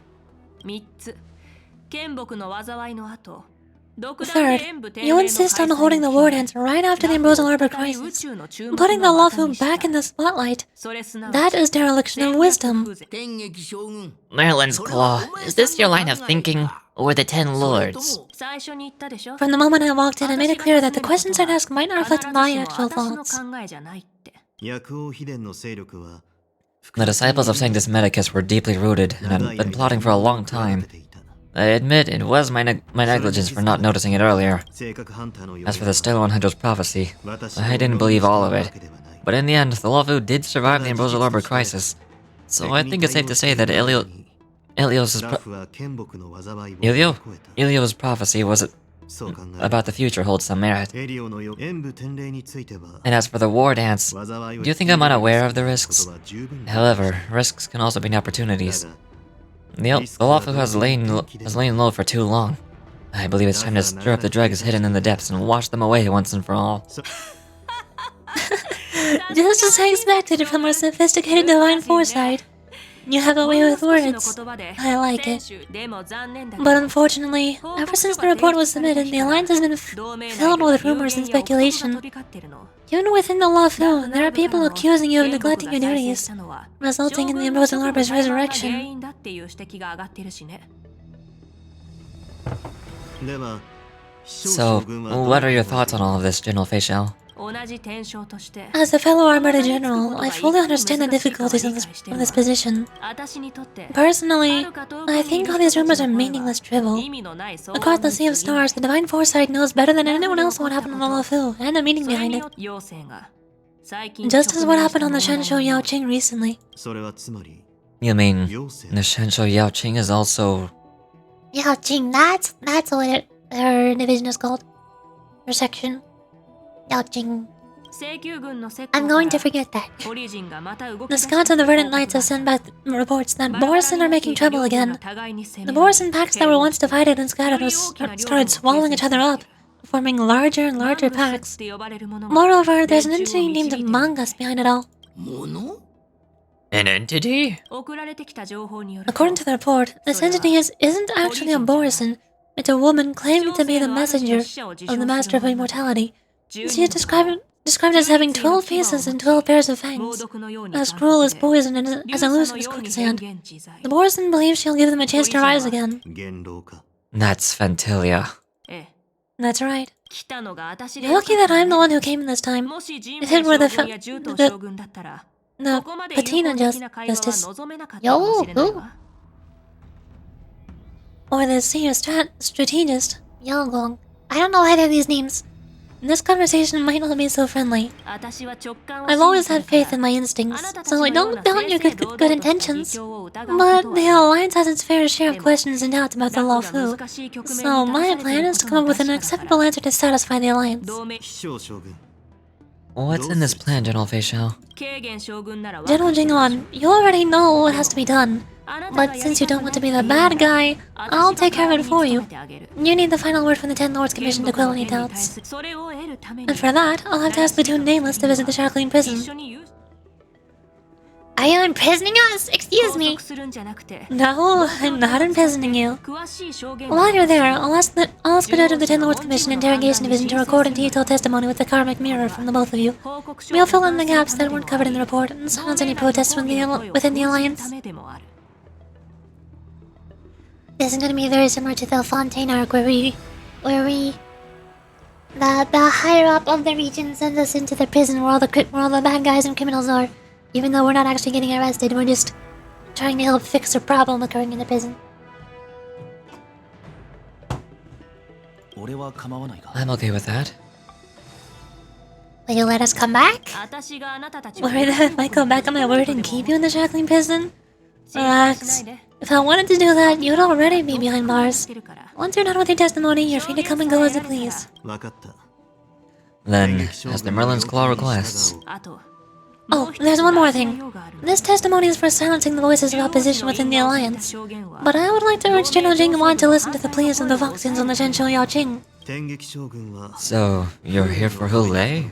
Speaker 1: Third, you insist on holding the war dance right after the Ambrosial Arbor crisis, putting the Luofu back in the spotlight. That is dereliction of wisdom.
Speaker 2: Merlin's Claw, is this your line of thinking? Or the 10 Lords?
Speaker 1: From the moment I walked in, I made it clear that the questions I'd ask might not reflect my actual thoughts.
Speaker 3: The disciples of Sanctus Medicus were deeply rooted and had been plotting for a long time. I admit it was my negligence for not noticing it earlier. As for the Still 100's prophecy, I didn't believe all of it. But in the end, the Luofu did survive the Ambrosial Arbor crisis. So I think it's safe to say that Ilio's prophecy was about the future holds some merit. And as for the war dance, do you think I'm unaware of the risks? However, risks can also be opportunities. The Luofu has lain low for too long. I believe it's time to stir up the dregs hidden in the depths and wash them away once and for all.
Speaker 1: Just as I expected from our sophisticated divine foresight. You have a way with words. I like it. But unfortunately, ever since the report was submitted, the Alliance has been filled with rumors and speculation. Even within the Luofu, there are people accusing you of neglecting your duties, resulting in the Ambrosial Arbor's resurrection.
Speaker 3: So, what are your thoughts on all of this, General Feixiao?
Speaker 1: As a fellow Armada General, I fully understand the difficulties of this position. Personally, I think all these rumors are meaningless drivel. Across the Sea of Stars, the Divine Foresight knows better than anyone else what happened on the Luofu, and the meaning behind it. Just as what happened on the Shensho Yaoqing recently.
Speaker 3: You mean, the Shensho Yaoqing is also...
Speaker 1: Yaoqing, that's what her division is called. Her section. Yaoqing. I'm going to forget that. The scouts of the Verdant Knights have sent back reports that Borison are making trouble again. The Borison packs that were once divided and scattered started swallowing each other up, forming larger and larger packs. Moreover, there's an entity named Mangas behind it all.
Speaker 2: An entity?
Speaker 1: According to the report, this entity isn't actually a Borison. It's a woman claiming to be the messenger of the Master of Immortality. She is described as having 12 faces and 12 pairs of fangs, as cruel as poison and as elusive as quicksand. The Borison believes she'll give them a chance to rise again.
Speaker 3: That's Fantilia.
Speaker 1: That's right. You're lucky that I'm the one who came in this time. If it were the Patina Justice, or the Senior Strategist, Yangong. I don't know either of these names. This conversation might not be so friendly. I've always had faith in my instincts, so I don't doubt your good intentions. But the Alliance has its fair share of questions and doubts about the Luofu, so my plan is to come up with an acceptable answer to satisfy the Alliance.
Speaker 3: What's in this plan, General Feixiao?
Speaker 1: General Jingyuan, you already know what has to be done. But since you don't want to be the bad guy, I'll take care of it for you. You need the final word from the 10 Lords Commission to quell any doubts. And for that, I'll have to ask the two nameless to visit the Shackling prison. Are you imprisoning us? Excuse me. No, I'm not imprisoning you. While you're there, I'll ask the head of the 10 Lords Commission Interrogation Division to record and detail testimony with the karmic mirror from the both of you. We'll fill in the gaps that weren't covered in the report and silence any protests within the Alliance. This is going to be very similar to the Fontaine arc where the higher up of the region sends us into the prison where all the bad guys and criminals are. Even though we're not actually getting arrested, we're just trying to help fix a problem occurring in the prison.
Speaker 3: I'm okay with that.
Speaker 1: Will you let us come back?
Speaker 2: Worried that if I go back on my word and keep you in the shackling prison? Relax. If I wanted to do that, you'd already be behind bars. Once you're done with your testimony, you're free to come and go as you please.
Speaker 3: Then, as the Merlin's Claw requests,
Speaker 2: Oh, there's one more thing. This testimony is for silencing the voices of opposition within the Alliance. But I would like to urge General Jingwan to listen to the pleas of the Voxians on the Zhenshou Yaoqing.
Speaker 3: so you're here for HUOHUO?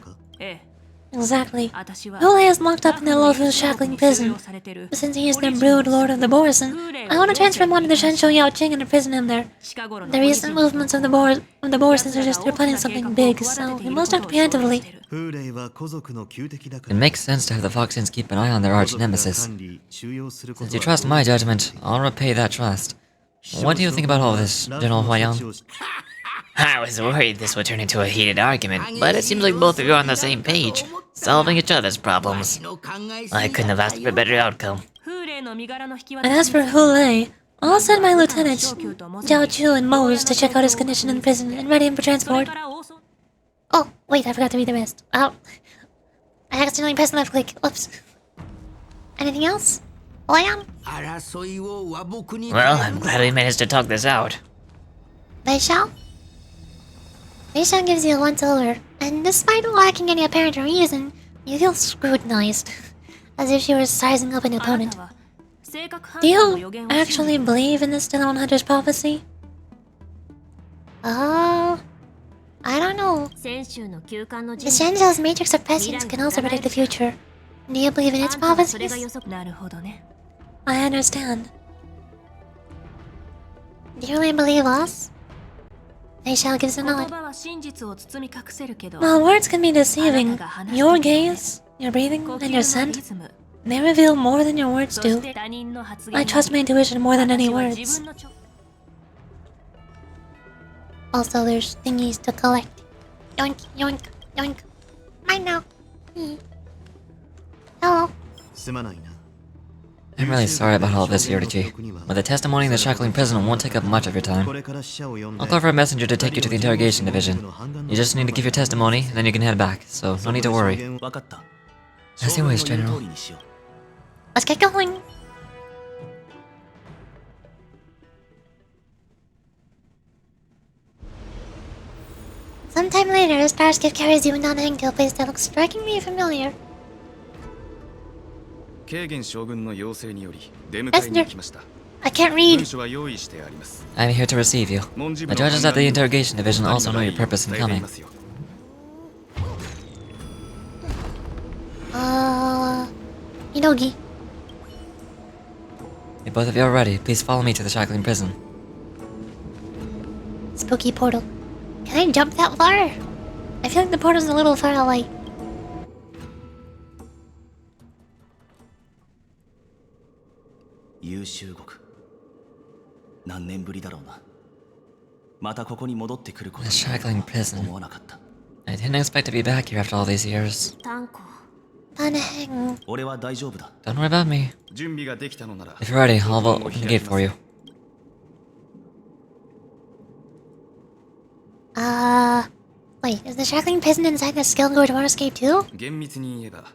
Speaker 2: Exactly. HUOHUO is locked up in the Luofu shackling prison. Since he is the brood lord of the Boars, and I want to transfer him onto the Zhenshou Yaoqing and imprison him there. The recent movements of the Boars suggest they're planning something big, so we must act preemptively.
Speaker 3: It makes sense to have the Voxians keep an eye on their arch nemesis. Since you trust my judgment, I'll repay that trust. What do you think about all this, General Huayang?
Speaker 4: I was worried this would turn into a heated argument, but it seems like both of you are on the same page, solving each other's problems. I couldn't have asked for a better outcome.
Speaker 2: And as for HUOHUO, I'll send my lieutenants, Jiao Chu and Mose, to check out his condition in prison and ready him for transport.
Speaker 1: Oh, wait, I forgot to read the rest. Oh. I accidentally pressed the left click. Whoops. Anything else? Oyan?
Speaker 4: Well, I'm glad we managed to talk this out.
Speaker 1: Beishao? Beishao gives you a once-over, and despite lacking any apparent reason, you feel scrutinized, as if she were sizing up an opponent.
Speaker 2: Do you actually believe in the Stone Hunter's prophecy?
Speaker 1: Oh, I don't know. The Shenzhou's matrix of prescience can also predict the future. Do you believe in its prophecies?
Speaker 2: I understand.
Speaker 1: Do you really believe us? Beishao gives a nod.
Speaker 2: While words can be deceiving, your gaze, your breathing, and your scent, they reveal more than your words do. I trust my intuition more than any words.
Speaker 1: Also, there's thingies to collect. Yoink, yoink, yoink. Mine now. Hello.
Speaker 3: I'm really sorry about all this, Yorichi, but the testimony in the shackling prison won't take up much of your time. I'll call for a messenger to take you to the interrogation division. You just need to give your testimony, then you can head back, so no need to worry. As you wish, General.
Speaker 1: Let's get going. Sometime later, a starship carries you down to a place that looks strikingly familiar. Messenger, I can't read.
Speaker 3: I'm here to receive you. The judges at the interrogation division also know your purpose in coming.
Speaker 1: Inogi.
Speaker 3: If both of you are ready, please follow me to the shackling prison.
Speaker 1: Spooky portal. Can I jump that far? I feel like the portal's a little far away.
Speaker 3: The shackling prison. I didn't expect to be back here after all these years.
Speaker 1: Taneheng.
Speaker 3: Don't worry about me. If you're ready, I'll open the gate for you.
Speaker 1: Wait, is the shackling prison inside the Skill Gorge Waterscape too?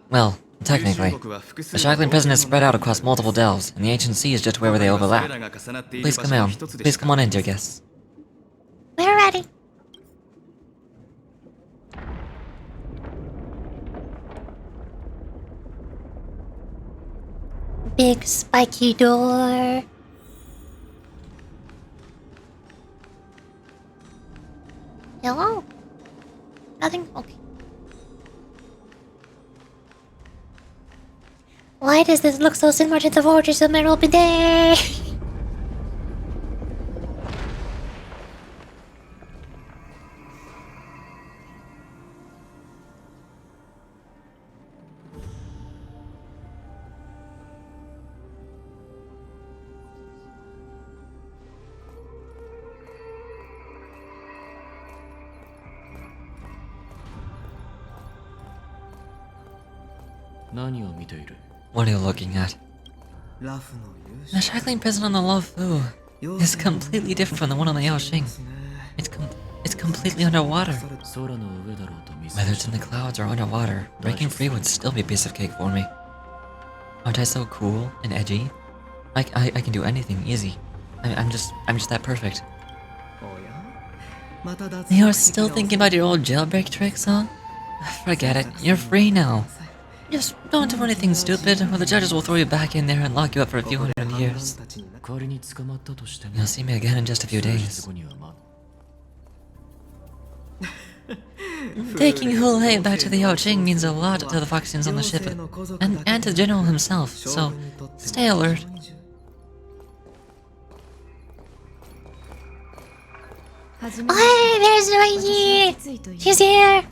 Speaker 3: Well, technically, the shackling prison is spread out across multiple delves, and the ancient sea is just where they overlap. Please come in. Please come on in, dear guests.
Speaker 1: We're ready. Big spiky door. Hello? Nothing? Okay. Why does this look so similar to the Fortress of Meryl Bidet?
Speaker 3: What are you looking at? The shackling prison on the Luofu is completely different from the one on the Yaoxing. It's
Speaker 2: completely underwater.
Speaker 3: Whether it's in the clouds or underwater, breaking free would still be a piece of cake for me. Aren't I so cool and edgy? I can do anything easy. I'm just that perfect.
Speaker 2: You're still thinking about your old jailbreak tricks, huh? Forget it, you're free now. Just don't do anything stupid, or the judges will throw you back in there and lock you up for a few hundred years.
Speaker 3: You'll see me again in just a few days.
Speaker 2: Taking HUOHUO back to the Yao Ching means a lot to the Foxians on the ship, and to the General himself, so stay alert.
Speaker 1: Hey, there's Wei. She's here.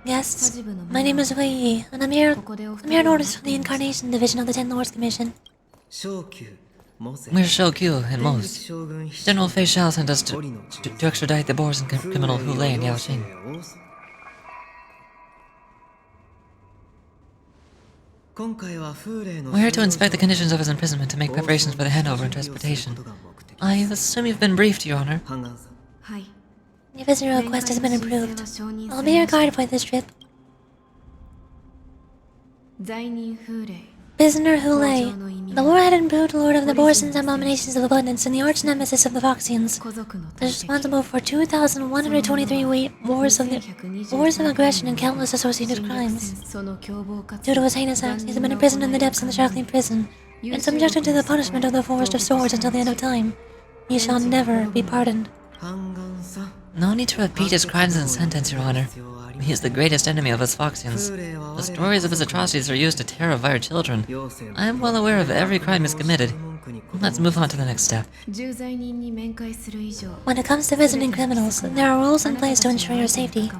Speaker 2: Yes, my name is Wei, and I'm here in orders for the Incarnation Division of the Ten Lords Commission. We're Shokyu and Mos. General Fei Xiao sent us to extradite the Borson criminal HUOHUO and Yao Ching. We're here to inspect the conditions of his imprisonment to make preparations for the handover and transportation. I assume you've been briefed, Your Honor.
Speaker 1: Your visitor request has been approved. I'll be your guide for this trip. Prisoner HUOHUO, the war-head and brute lord of the Borsons Abominations of Abundance and the arch-nemesis of the Foxians, is responsible for 2,123 wars of aggression and countless associated crimes. Due to his heinous acts, he has been imprisoned in the depths of the Shackling prison and subjected to the punishment of the Forest of Swords until the end of time. He shall never be pardoned.
Speaker 2: No need to repeat his crimes and sentence, Your Honor. He is the greatest enemy of us Foxians. The stories of his atrocities are used to terrify our children. I am well aware of every crime he's committed. Let's move on to the next step.
Speaker 1: When it comes to visiting criminals, there are rules in place to ensure your safety.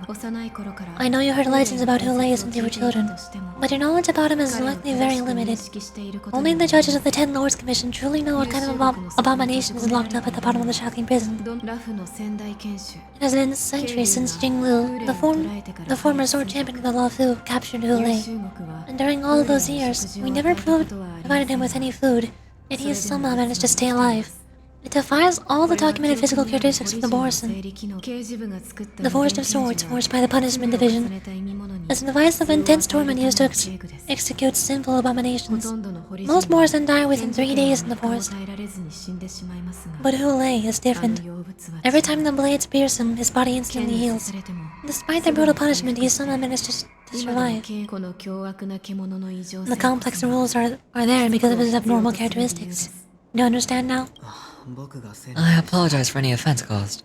Speaker 1: I know you heard legends about HUOHUO since you were children, but your knowledge about him is likely very limited. Only the judges of the Ten Lords Commission truly know what kind of abomination is locked up at the bottom of the Shackling prison. It has been centuries since Jing Liu, the former sword champion of the Law Fu, captured HUOHUO. And during all those years, we never provided him with any food, yet he has somehow managed to stay alive. It defies all the documented physical characteristics of the Borson. The Forest of Swords, forged by the Punishment Division, is a device of intense torment used to execute sinful abominations. Most Borson die within 3 days in the forest. But HUOHUO is different. Every time the blades pierce him, his body instantly heals. Despite their brutal punishment, he somehow managed to survive. The complex rules are there because of his abnormal characteristics. Do you understand now?
Speaker 2: I apologize for any offense caused.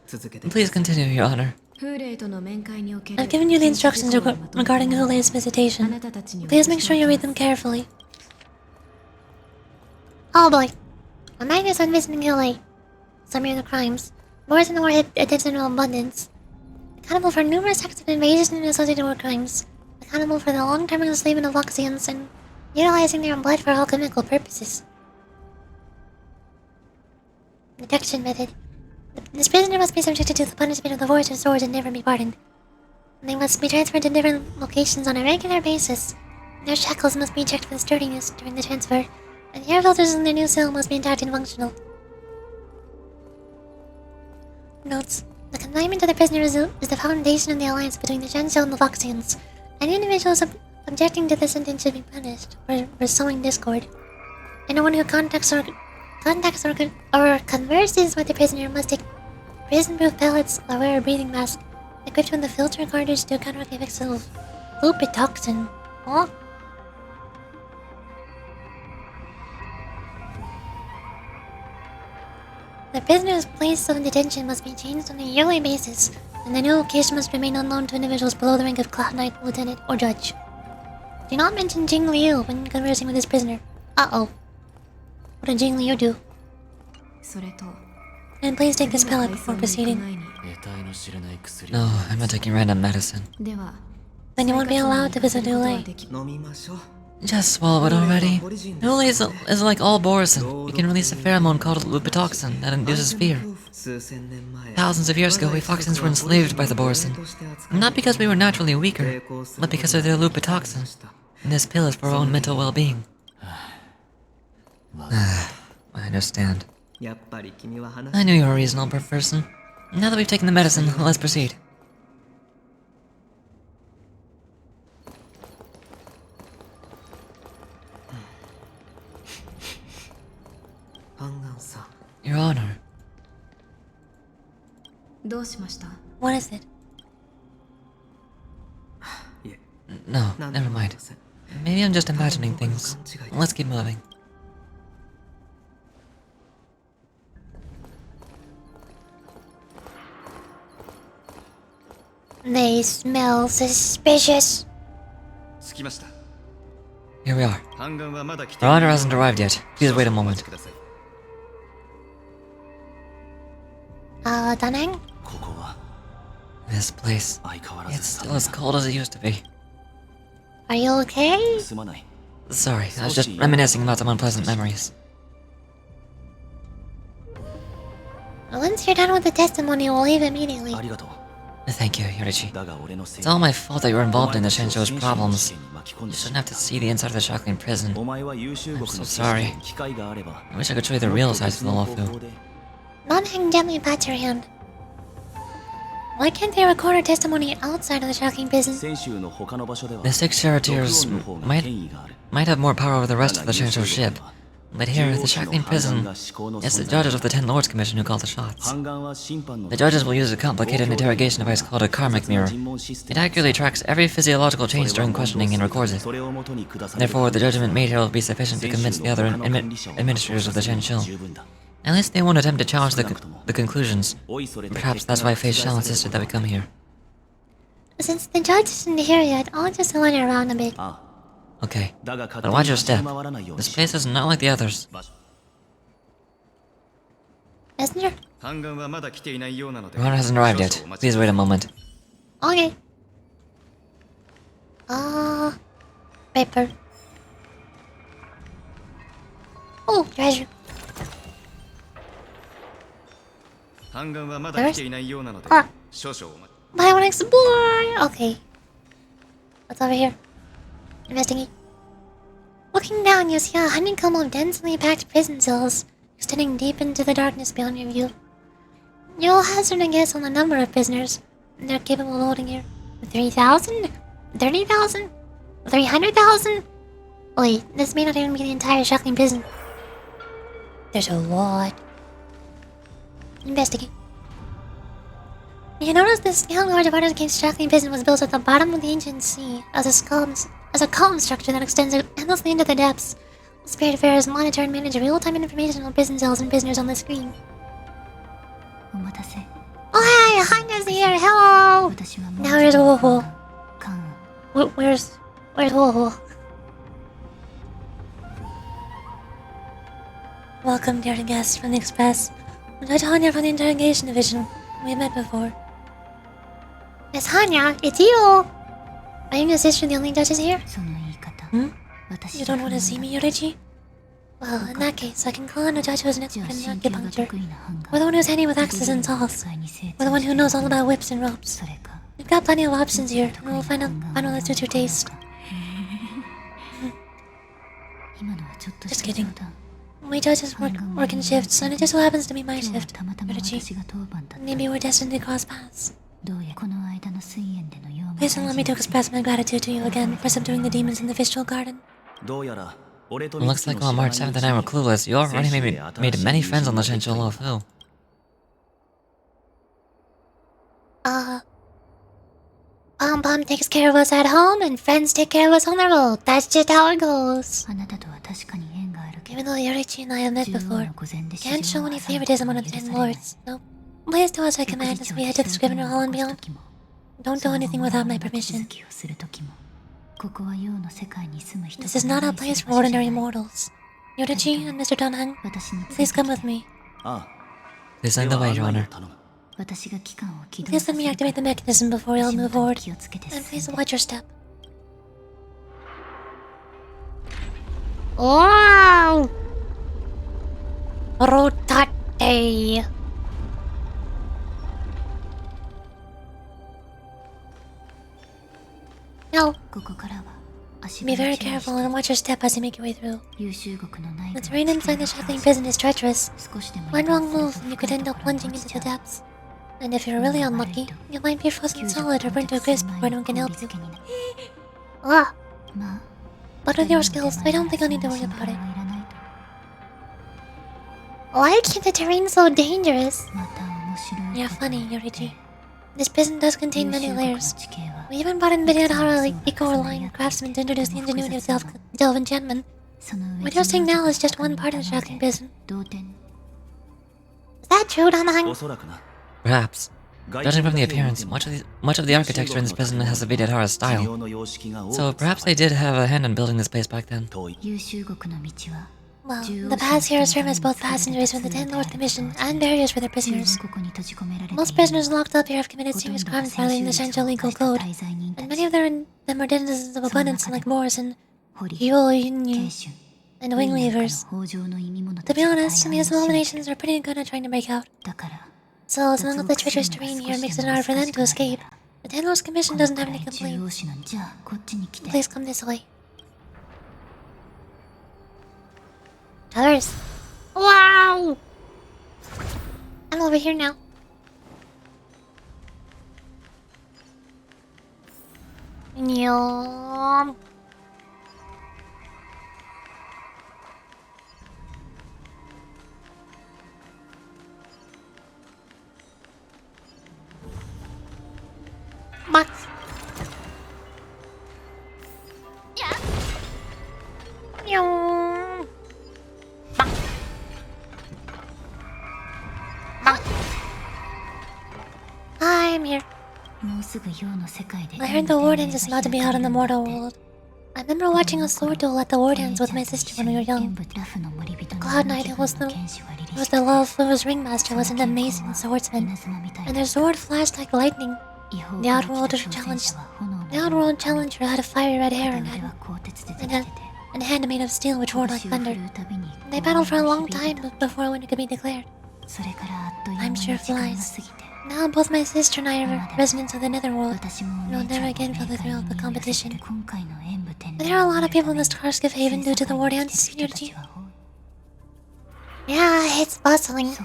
Speaker 2: Please continue, Your Honor.
Speaker 1: I've given you the instructions regarding HUOHUO's visitation. Please make sure you read them carefully. Oh boy. A man is on visiting HUOHUO. Some of the crimes. Wars in the war attempts in abundance. Accountable for numerous acts of invasion and associated war crimes. Accountable for the long-term enslavement of Foxians and utilizing their blood for alchemical purposes. Detection method. This prisoner must be subjected to the punishment of the Forest of Swords and never be pardoned. They must be transferred to different locations on a regular basis. Their shackles must be checked for sturdiness during the transfer, and the air filters in their new cell must be intact and functional. Notes. The confinement of the prisoner is the foundation of the alliance between the Zhenxiao and the Foxians. Any individuals objecting to the sentence should be punished for sowing discord. Anyone who contacts or converses with the prisoner must take prison-proof pellets or wear a breathing mask equipped with a filter cartridge to counteract the effects of lupitoxin. Oh. The prisoner's place of detention must be changed on a yearly basis, and the new location must remain unknown to individuals below the rank of Cloud Knight, Lieutenant, or Judge. Do not mention Jing Liu when conversing with this prisoner. Uh-oh. What did Jing Liu do? And please take this pellet before proceeding.
Speaker 3: No, I'm not taking random medicine.
Speaker 1: Then you won't be allowed to visit HUOHUO.
Speaker 2: Just swallow it already. HUOHUO is like all Borson. You can release a pheromone called lupitoxin that induces fear. Thousands of years ago, we Foxians were enslaved by the Borson. Not because we were naturally weaker, but because of their lupitoxin. And this pill is for our own mental well-being.
Speaker 3: I understand.
Speaker 2: I knew you were a reasonable person. Now that we've taken the medicine, let's proceed. Your Honor.
Speaker 1: What is it?
Speaker 2: No, never mind. Maybe I'm just imagining things. Let's keep moving.
Speaker 1: They smell suspicious.
Speaker 2: Here we are. Our Honor hasn't arrived yet. Please wait a moment.
Speaker 1: Danang?
Speaker 2: This place, it's still as cold as it used to be.
Speaker 1: Are you okay?
Speaker 2: Sorry, I was just reminiscing about some unpleasant memories.
Speaker 1: Once you're done with the testimony, we'll leave immediately.
Speaker 2: Thank you, Yorichi. It's all my fault that you were involved in the Shenshou's problems. You shouldn't have to see the inside of the Shackling prison. I'm so sorry. I wish I could show you the real size of the Lofu.
Speaker 1: Danang gently pats her hand. Why can't they record her testimony outside of the Shackling prison?
Speaker 2: The 6 charioteers might have more power over the rest of the Shenshou ship. But here, the Shackling prison, it's the judges of the 10 Lords Commission who call the shots. The judges will use a complicated interrogation device called a karmic mirror. It accurately tracks every physiological change during questioning and records it. Therefore, the judgment made here will be sufficient to convince the other administrators of the Shenshou. At least they won't attempt to challenge the conclusions. Perhaps that's why Fei Shao insisted that we come here.
Speaker 1: Since the judge isn't here yet, I'll just wander around a bit.
Speaker 2: Okay, but watch your step. This place is not like the others.
Speaker 1: Messenger?
Speaker 2: Your Honor hasn't arrived yet. Please wait a moment.
Speaker 1: Okay. Paper. Oh, treasure. But I want to explore! Okay. What's over here? Investigate. Looking down, you see a honeycomb of densely packed prison cells, extending deep into the darkness beyond your view. You'll hazard a guess on the number of prisoners they're capable of holding here. 3,000? 30,000? 300,000? Wait, this may not even be the entire Shackling prison. There's a lot. Investigate. You notice the scale large of Artist Cave's Shackling prison was built at the bottom of the ancient sea as a column structure that extends endlessly into the depths. Spirit Affairs monitor and manage real-time information on prison cells and prisoners on the screen. Oh hey, Hanya's here, hello! Now where's HUOHUO? Where's HUOHUO? Welcome, dear guests from the Express. I'm Judge Hanya from the Interrogation Division. We've met before. Miss Hanya, it's you! Are you and your sister the only judges here? You don't want to see me, Yorichi? Well, in that case, I can call on a judge who's an expert in acupuncture, or the one who's handy with axes and saws, or the one who knows all about whips and ropes. We've got plenty of options here, and we'll find one that suits your taste. Just kidding. We judges work in shifts, and it just so happens to be my shift, Yorichi. Maybe we're destined to cross paths. Please allow me to express my gratitude to you again for subduing the demons in the Fistral Garden.
Speaker 2: Looks like while March 7th and I were clueless, you already made many friends on the Shenshou Lofu.
Speaker 1: Pom takes care of us at home, and friends take care of us on the road. That's just how it goes. Even though Yorichi and I have met before, can't show any favoritism on the 10 Lords. Nope. Please do as I command as we head to the Scrivener Hall and beyond. Don't do anything without my permission. This is not a place for ordinary mortals. Yorichi and Mr. Donhang, please come with me.
Speaker 2: Please lead the way, Your Honor.
Speaker 1: Please let me activate the mechanism before we all move forward. And please watch your step. Wow! Rotate! No. Be very careful and watch your step as you make your way through. The terrain inside the Shackling prison is treacherous. One wrong move and you could end up plunging into the depths. And if you're really unlucky, you might be frozen solid or burnt to a crisp before anyone can help you. Ah! But with your skills, I don't think I'll need to worry about it. Why keep the terrain so dangerous? You're funny, Yorichi. This prison does contain many layers. We even brought in Vidyanhara like eco-reliant craftsmen to introduce the ingenuity of delve enchantment. What you're saying now is just one part of the shocking prison. Is that true, Danang?
Speaker 3: Perhaps. Judging from the appearance, much of the architecture in this prison has a Vidyadhara style. So perhaps they did have a hand in building this place back then.
Speaker 1: Well, the paths here serve as both passageways for the Ten Lords Commission and barriers for their prisoners. Most prisoners locked up here have committed serious crimes violating the Shenzhou legal code, and many of them are denizens of abundance like Moors and HUOHUO and wing weavers. To be honest, these abominations are pretty good at trying to break out. So, as long as the treacherous terrain here makes it hard for them to escape, the Ten Lords Commission doesn't have any complaints. Please come this way. Towers. Wow! I'm over here now. Nyom. Max. Yeah. Nyom. Hi, I'm here. I heard the Wardens is about to be out in the mortal world. I remember watching a sword duel at the Wardens with my sister when we were young. Cloud Knight was the love who was ringmaster, was an amazing swordsman, and their sword flashed like lightning. The Outworld challenger had a fiery red hair and a hand made of steel which roared like thunder. They battled for a long time before winner could be declared. Time sure flies. Now both my sister and I are residents of the Netherworld, and will never again feel the thrill of the competition. But there are a lot of people in the Starscape Haven due to the war dance, Yurji. Yeah, it's bustling.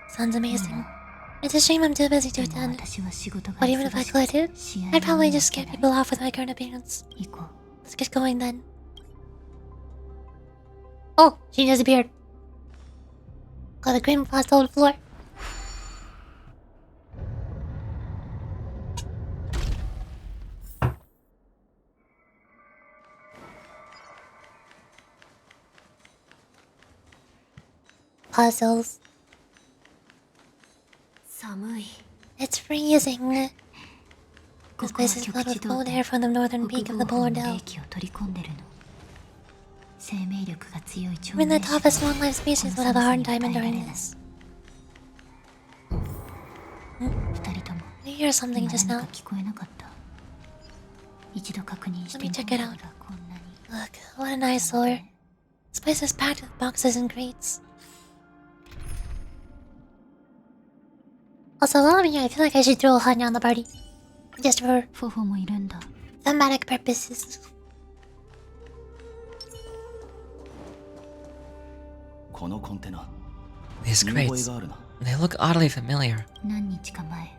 Speaker 1: Sounds amazing. It's a shame I'm too busy to attend. But even if I could, I'd probably just scare people off with my current appearance. Let's get going then. Oh, she disappeared. Got a cream frost on the floor. Puzzles. It's freezing. This place is filled with cold air from the northern peak of the polar dell. Even the toughest non-life species would have a hard time enduring this. I hear something just now. Let me check it out. Look, what an eyesore. This place is packed with boxes and crates. Also, while I'm here, I feel like I should throw a Hanya on the party. Just for thematic purposes.
Speaker 3: These crates, they look oddly familiar.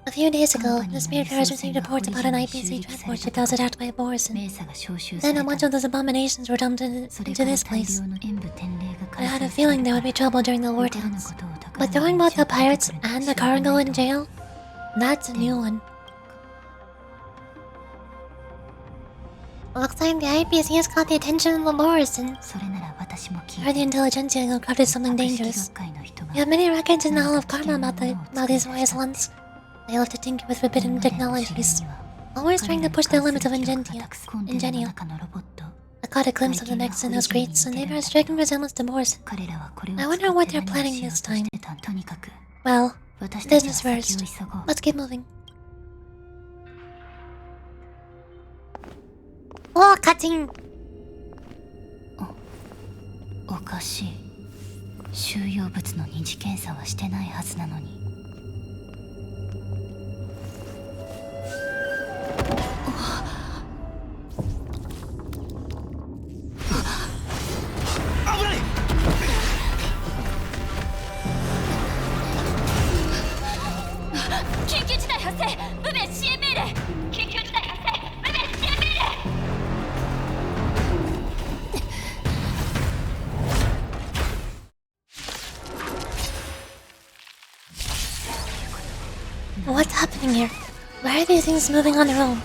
Speaker 1: A few days ago, the Spiritfarers received reports about an IPC transport ship that was attacked by boars, and then a bunch of those abominations were dumped into this place. I had a feeling there would be trouble during the war dance. But throwing both the pirates and the cargo in jail, that's a new one. Looks like the IPC has caught the attention of the boars, and or the intelligentsia concocted something dangerous. We have many records in the Hall of Karma about these wise ones. They love to tinker with forbidden technologies, always trying to push the limits of ingenio. I caught a glimpse of the necks in those crates, and they bear a striking resemblance to boars. I wonder what they're planning this time. Well, business first. Let's keep moving. Oh, cutting!
Speaker 5: おかしい。収容物の二次検査はしてないはずなのに。
Speaker 1: What's happening here? Why are these things moving on their own?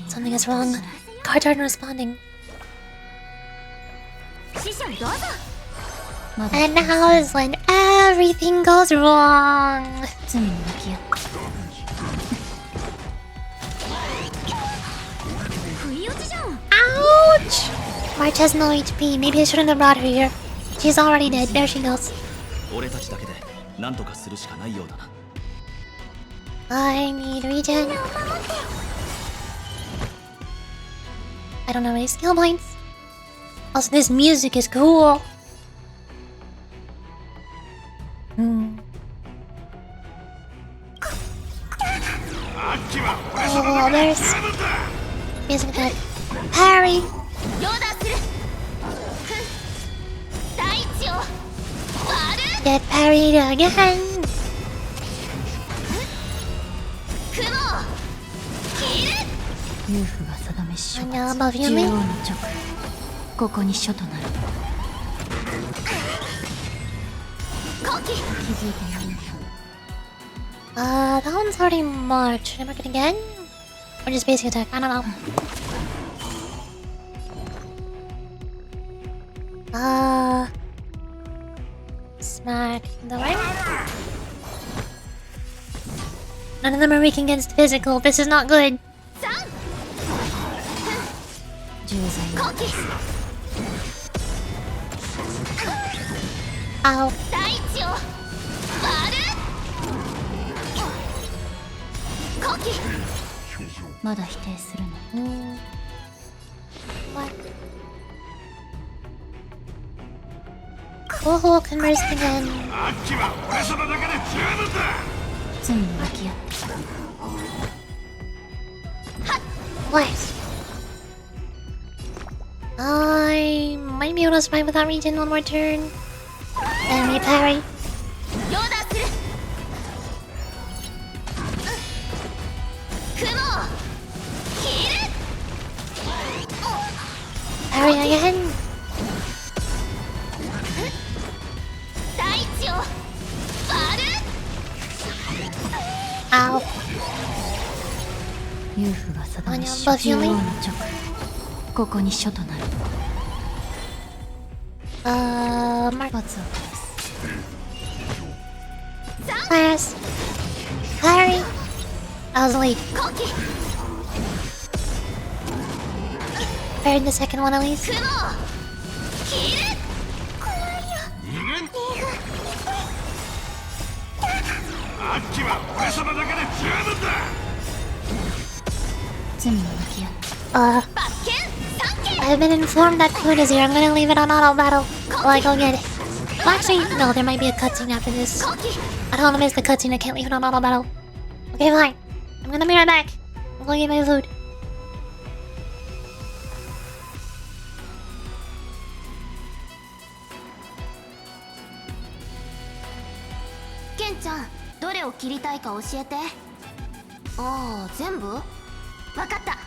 Speaker 1: Something is wrong. Cards aren't responding. And now is when everything goes wrong. Ouch! March has no HP. Maybe I shouldn't have brought her here. She's already dead. There she goes. I need regen. I don't have any skill points. Also, this music is cool. Oh, there's music attack. Parry! Get parried again! I'm now above Yunli. That one's already marked. Should I mark it again? Or just basic attack? I don't know. Smack the right. None of them are weak against physical. This is not good. Ow. What? HUOHUO conversed again. What? I might be able to survive without regen one more turn. Enemy parry. Parry again. Ow. Anya above Yunli. Mark. Fires. Parry. I was late. Parried the second one at least. I've been informed that food is here. I'm gonna leave it on auto battle while I go get it. Well, actually, no, there might be a cutscene after this. I don't want to miss the cutscene. I can't leave it on auto battle. Okay, fine. I'm gonna be right back. I'm gonna get my food.
Speaker 5: Ken-chan, どれを切りたいか教えて。ああ、全部？わかった。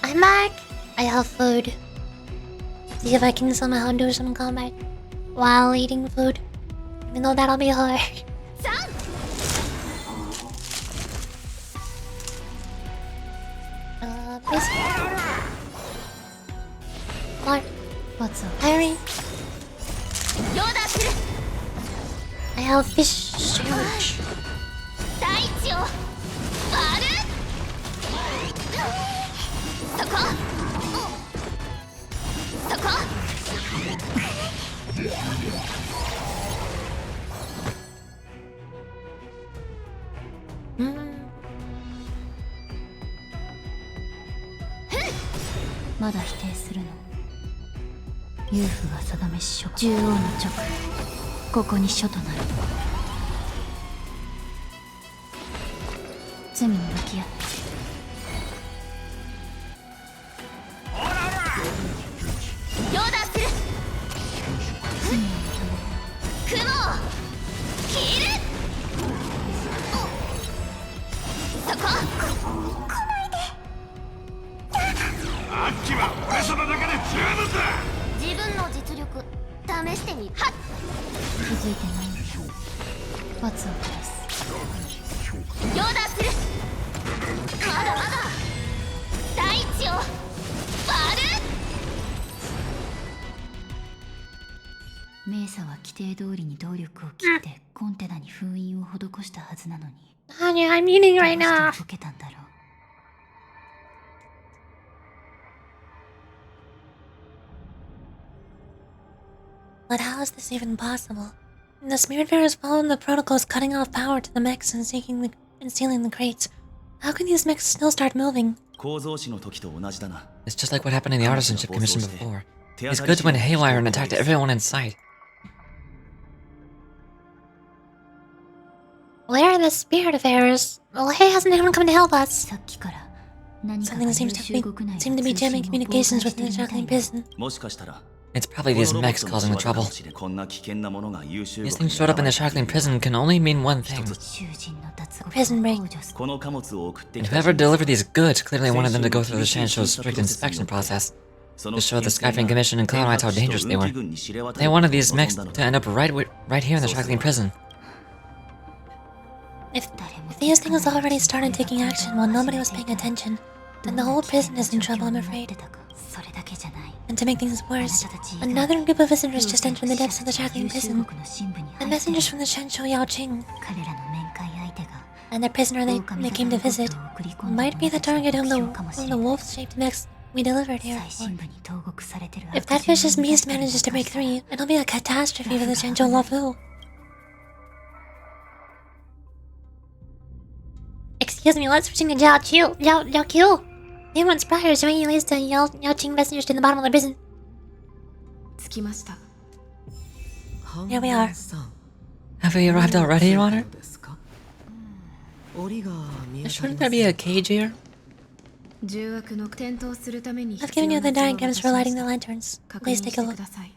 Speaker 1: I'm back. I have food. See if I can somehow do some combat while eating food. Even though that'll be hard. What?
Speaker 5: 罰を
Speaker 1: Irene? I have fish sandwich.
Speaker 5: 大地を割るそこそこ まだ否定するのユーフが定めし書獣王の直ここに書となる罪に向き合って両断する罪を認め雲を切るそこ来ないで
Speaker 6: あっきは俺様だけで十分だ。
Speaker 5: 自分の実力試してみはっ気づいてないんでしょ罰を下す両断するまだまだ大地を割るメイサは規定通りに動力を切ってコンテナに封印を施したはずなのに
Speaker 1: Honey, I'm eating
Speaker 5: どう
Speaker 1: right
Speaker 5: して
Speaker 1: now.
Speaker 5: 解けたんだろう
Speaker 2: But how is this even possible? The Spiritfarers followed the protocols cutting off power to the mechs and stealing the crates. How can these mechs still start moving?
Speaker 3: It's just like what happened in the artisanship commission before. These goods went haywire and attacked everyone in sight.
Speaker 1: Where are the Spiritfarers? Well, hey, hasn't anyone come to help us?
Speaker 5: さっきから何かが
Speaker 2: Something
Speaker 5: 優秀国内の
Speaker 2: seemed to be
Speaker 5: 通信
Speaker 2: jamming
Speaker 5: を妨害
Speaker 2: communications
Speaker 5: して
Speaker 2: within
Speaker 5: い
Speaker 2: the
Speaker 5: るみたい
Speaker 2: Shackling
Speaker 5: だ
Speaker 2: prison.
Speaker 3: It's probably these mechs causing the trouble. These things showed up in the Shackling prison can only mean one thing.
Speaker 5: 囚人の脱獄を
Speaker 2: Prison break.
Speaker 5: 幇助する
Speaker 3: And whoever delivered these goods clearly wanted them to go through the Shansho's strict inspection process. To show the Skytrain Commission and Cloudmites how dangerous they were. They wanted these mechs to end up right here in the Shackling prison.
Speaker 2: If these things already started taking action while nobody was paying attention, then the whole prison is in trouble, I'm afraid.
Speaker 5: それだけじゃない
Speaker 2: And to make things worse, another group of visitors just entered the depths of the Shackling prison. The messengers from the Shansho Yaoqing
Speaker 5: 彼らの面会相手が
Speaker 2: and the prisoner they came to visit might be the target of the wolf-shaped mechs we delivered here.
Speaker 5: 最深部に投獄されてる
Speaker 2: If that vicious beast manages to break free, it'll be a catastrophe for the Shansho YUOHUO.
Speaker 1: Excuse me, let's switching to Yao Q. He wants prior, so he leads the Yao Qing messengers to the bottom of the prison.
Speaker 7: 着きました。
Speaker 2: Here we are.
Speaker 3: Have we arrived already, Your Honor?
Speaker 7: ですか？檻が見えています。
Speaker 3: Shouldn't there be a cage here?
Speaker 7: 重悪の点灯するために
Speaker 2: I've given you the diagrams for lighting the lanterns.
Speaker 7: 確
Speaker 2: Please
Speaker 7: 認
Speaker 2: take
Speaker 7: して
Speaker 2: a
Speaker 7: く
Speaker 2: look.
Speaker 7: ださい。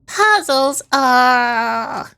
Speaker 1: Puzzles?2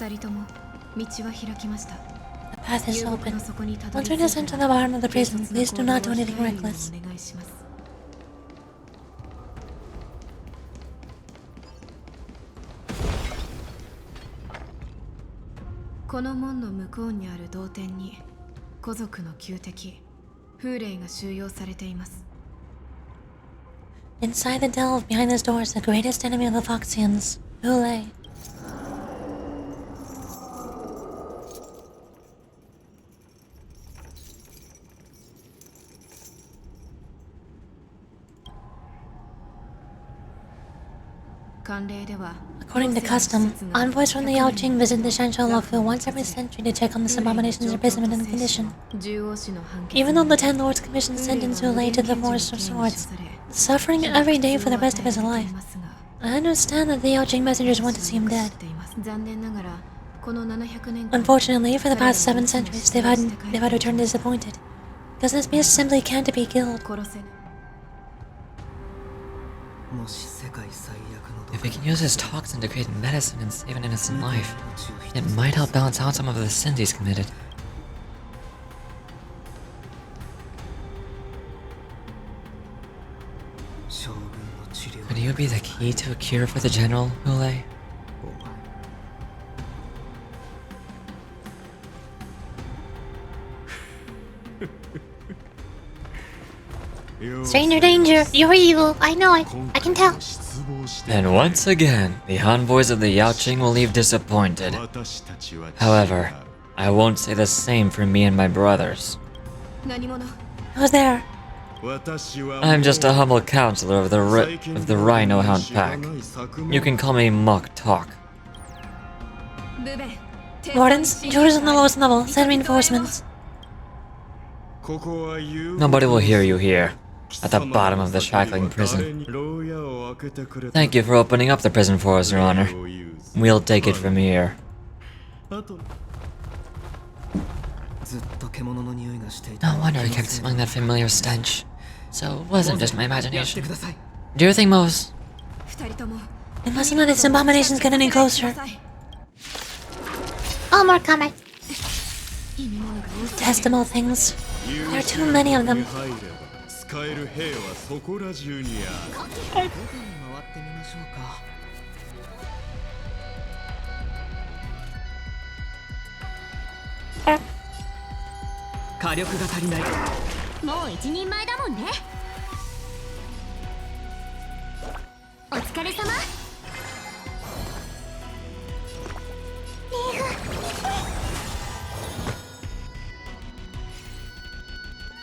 Speaker 7: 人とも道は開きました。
Speaker 2: The path is
Speaker 7: 遊牧
Speaker 2: open.
Speaker 7: の底にたど
Speaker 2: Once
Speaker 7: り
Speaker 2: we
Speaker 7: 着い
Speaker 2: descend
Speaker 7: た
Speaker 2: to
Speaker 7: ら
Speaker 2: the bottom of the
Speaker 7: 警
Speaker 2: prison,
Speaker 7: 察の
Speaker 2: please do not do
Speaker 7: 行動を
Speaker 2: anything
Speaker 7: 控えるよう
Speaker 2: reckless.
Speaker 7: お願いします。この門の向こうにある同点に古族の旧敵風霊が収容されています。
Speaker 2: Inside the delve behind this door is the greatest enemy of the Foxians, YUNLI. According to custom, envoys from the Yaojing visit the HUOHUO once every century to check on this abomination's imprisonment and condition. Even though the Ten Lords commissioned sentence YUNLI to the Forest of Swords, suffering every day for the rest of his life. I understand that the Yaojing messengers want to see him dead. Unfortunately, for the past 7 centuries, they've had returned disappointed, because this beast simply can't be killed.
Speaker 3: If we can use his toxin to create medicine and save an innocent life, it might help balance out some of the sins he's committed. Could you be the key to a cure for the General, YUNLI?
Speaker 1: Stranger danger, you're evil. I know it. I can tell.
Speaker 3: And once again, the envoys of the Yaojing will leave disappointed. However, I won't say the same for me and my brothers.
Speaker 2: Who's there?
Speaker 3: I'm just a humble counselor of the Rhino Hound Pack. You can call me Mock Talk.
Speaker 2: Wardens, George is on the lowest level. Send reinforcements.
Speaker 3: Nobody will hear you here, at the bottom of the shackling prison. Thank you for opening up the prison for us, Your Honor. We'll take it from here.
Speaker 2: No wonder I kept smelling that familiar stench. So it wasn't just my imagination. Do you think most? We mustn't let this abominations get any closer.
Speaker 1: Oh, more coming.
Speaker 2: Detestable things. There are too many of them.
Speaker 5: もう一人前だもんね。お疲れ様。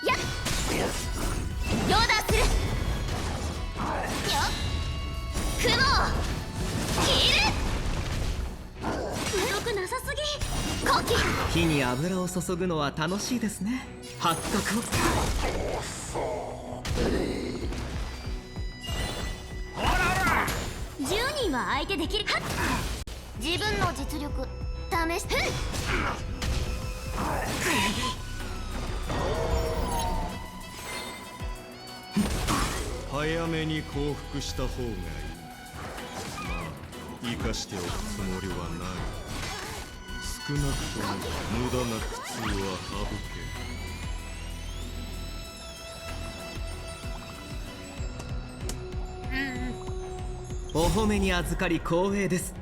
Speaker 5: やっ。ヨーダーする。よっ。雲。ヒール。強くなさすぎ。コキ。
Speaker 8: 火に油を注ぐのは楽しいですね。八角を。
Speaker 5: 10人は相手できる。自分の実力試して。
Speaker 6: 早めに降伏した方がいい。まあ生かしておくつもりはない。少なくとも無駄な苦痛は省け。
Speaker 8: お褒めに預かり光栄です。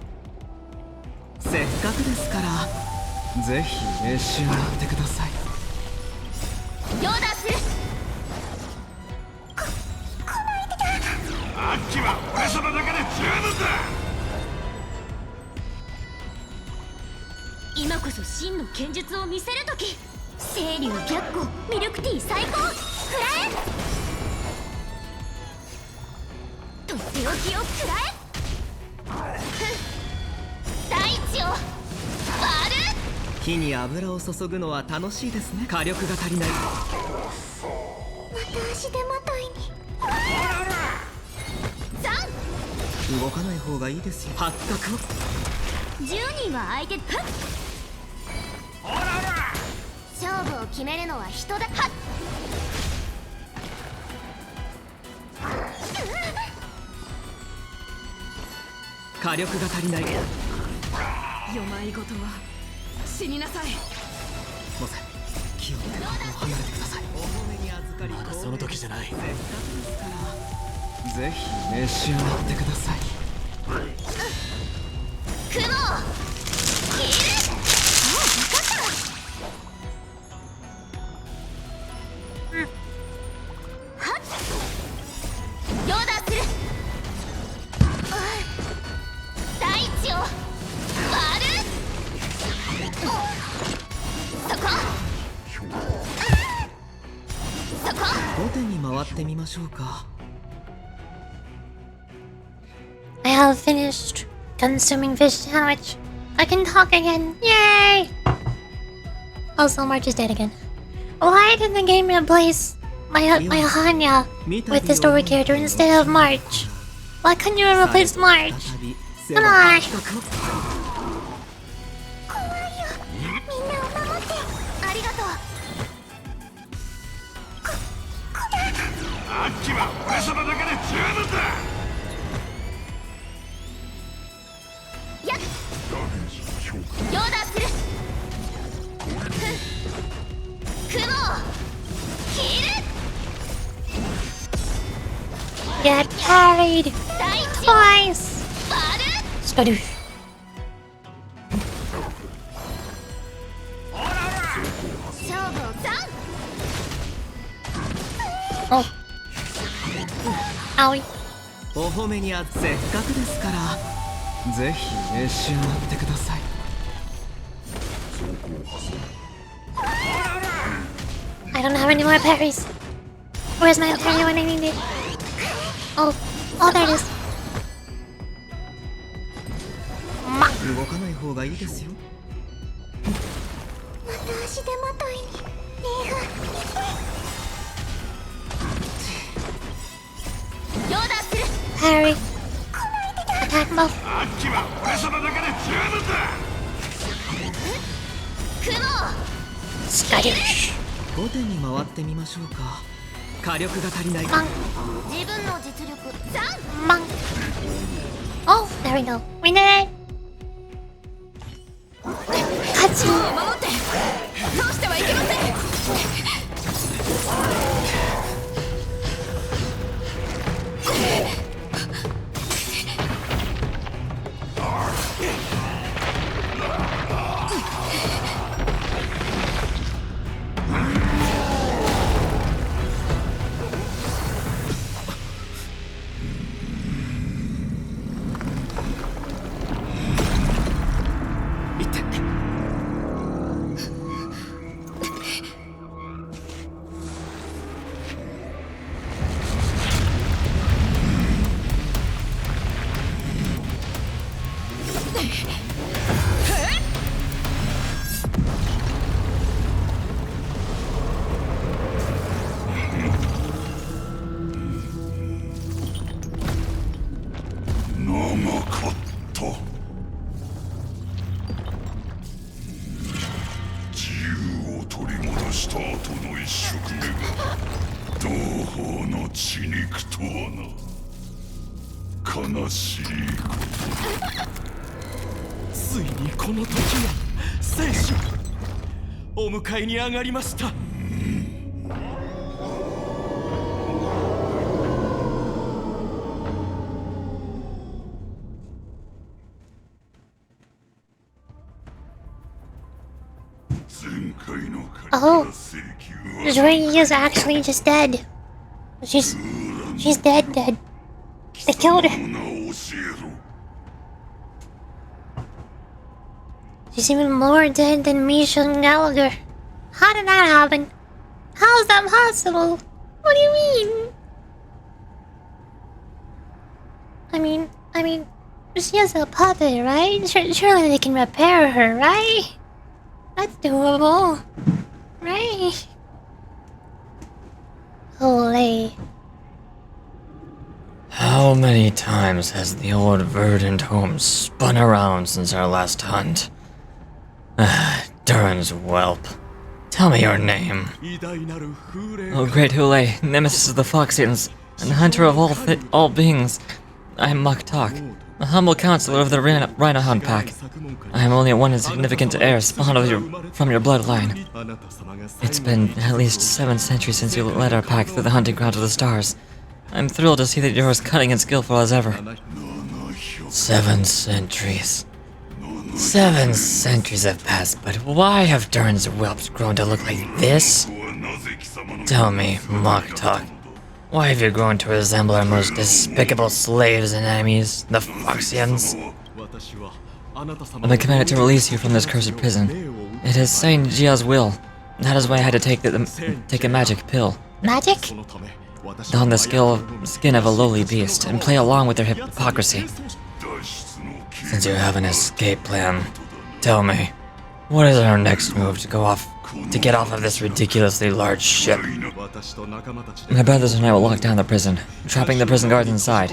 Speaker 8: せっかくですからぜひ召し上がってください。
Speaker 5: ヨーダーする。
Speaker 6: あっちは俺様だけで十分だ。
Speaker 5: 今こそ真の剣術を見せる時。清流逆光ミルクティー最高。くらえ。とっておきをくらえ。大地を割る。
Speaker 8: 火に油を注ぐのは楽しいですね。火力が足りない。
Speaker 5: また足手まといに。
Speaker 8: 動かない方がいいですよ。八角を。
Speaker 5: 10人は相手。勝負を決めるのは人だ。はっ。
Speaker 8: 火力が足りない。
Speaker 7: よまいごとは死になさい。
Speaker 8: モセ、気をつけてここを離れてください。お褒めに預かりまだその時じゃない。せっかくですからぜひ召し上がってください。
Speaker 5: 雲を切る。もう分かった。はっ。ヨーダーする。
Speaker 8: 後手に回ってみましょうか。
Speaker 1: I have finished consuming fish sandwich. I can talk again. Yay! Also, March is dead again. Why did the game replace my Hanya with the story character instead of March? Why couldn't you replace March? Come on!
Speaker 5: みんなを守ってありがとう。
Speaker 6: あっちは俺様だけで十分だ。
Speaker 5: やっヨーダする。雲を切る。
Speaker 1: Get carried twice!
Speaker 5: バル
Speaker 1: Skadoosh. Oh. Owie.
Speaker 8: お褒めにあせっかくですから、ぜひ召し上がってください。
Speaker 1: I don't have any more parries. Where's my parry when I need it? Oh, oh, there it is.
Speaker 8: 動かない方がいいですよ。
Speaker 5: また足手まといにリーフ。ヨーダする。
Speaker 1: Parry. Attack buff.
Speaker 6: あっちは俺様だけで十分だ。
Speaker 5: 雲を
Speaker 1: Skadoosh.
Speaker 8: 後手に回ってみましょうか。火力が足りない。
Speaker 1: Monk.
Speaker 5: 自分の実力3。
Speaker 1: Monk. Oh, there we go. We did it. Katsu.
Speaker 7: 守って倒してはいけません。
Speaker 6: 長かった。自由を取り戻した後の一食目が同胞の血肉とはな。悲しいことだ。
Speaker 8: ついにこの時が生死お迎えに上がりました。
Speaker 1: Oh, Zuri is actually just dead. She's dead. They killed her. She's even more dead than Misha and Gallagher. How did that happen? How is that possible? What do you mean? I mean, she has a puppet, right? Surely they can repair her, right? That's doable, right? Holy.
Speaker 3: How many times has the old verdant home spun around since our last hunt? Durin's whelp. Tell me your name. Oh, great HUOHUO, nemesis of the Foxians, and hunter of all beings. I am Mok'Tok, a humble counselor of the Rhinohound pack. I am only one insignificant heir spawned from your bloodline. It's been at least 7 centuries since you led our pack through the hunting ground of the stars. I'm thrilled to see that you're as cunning and skillful as ever. 7 centuries. 7 centuries have passed, but why have Durin's whelps grown to look like this? Tell me, Mok'Tok, why have you grown to resemble our most despicable slaves and enemies, the Foxians? I've been commanded to release you from this cursed prison. It is Saint Jia's will. That is why I had to take a magic pill.
Speaker 1: Magic?
Speaker 3: Don the skin of a lowly beast and play along with their hypocrisy. Since you have an escape plan, tell me, what is our next move to get off of this ridiculously large ship? My brothers and I will lock down the prison, trapping the prison guards inside.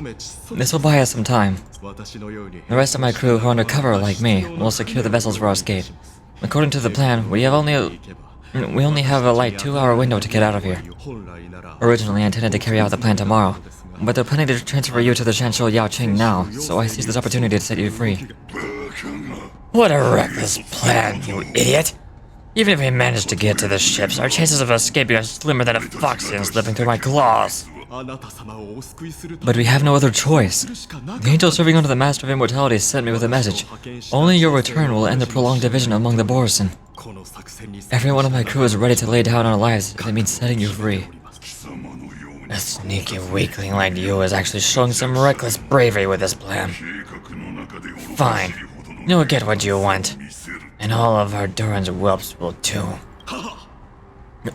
Speaker 3: This will buy us some time. The rest of my crew who are undercover like me will secure the vessels for our escape. According to the plan, we only have a light 2-hour window to get out of here. Originally, I intended to carry out the plan tomorrow, but they're planning to transfer you to the Shanshou Yaoqing now, so I seized this opportunity to set you free.
Speaker 4: What a reckless plan, you idiot! Even if we manage to get to the ships, our chances of escaping are slimmer than a foxian slipping through my claws.
Speaker 3: But we have no other choice. The angel serving under the Master of Immortality sent me with a message. Only your return will end the prolonged division among the Borison. Every one of my crew is ready to lay down our lives if it means setting you free.
Speaker 4: A sneaky weakling like you is actually showing some reckless bravery with this plan. Fine, you'll get what you want. And all of our Duran's whelps will too.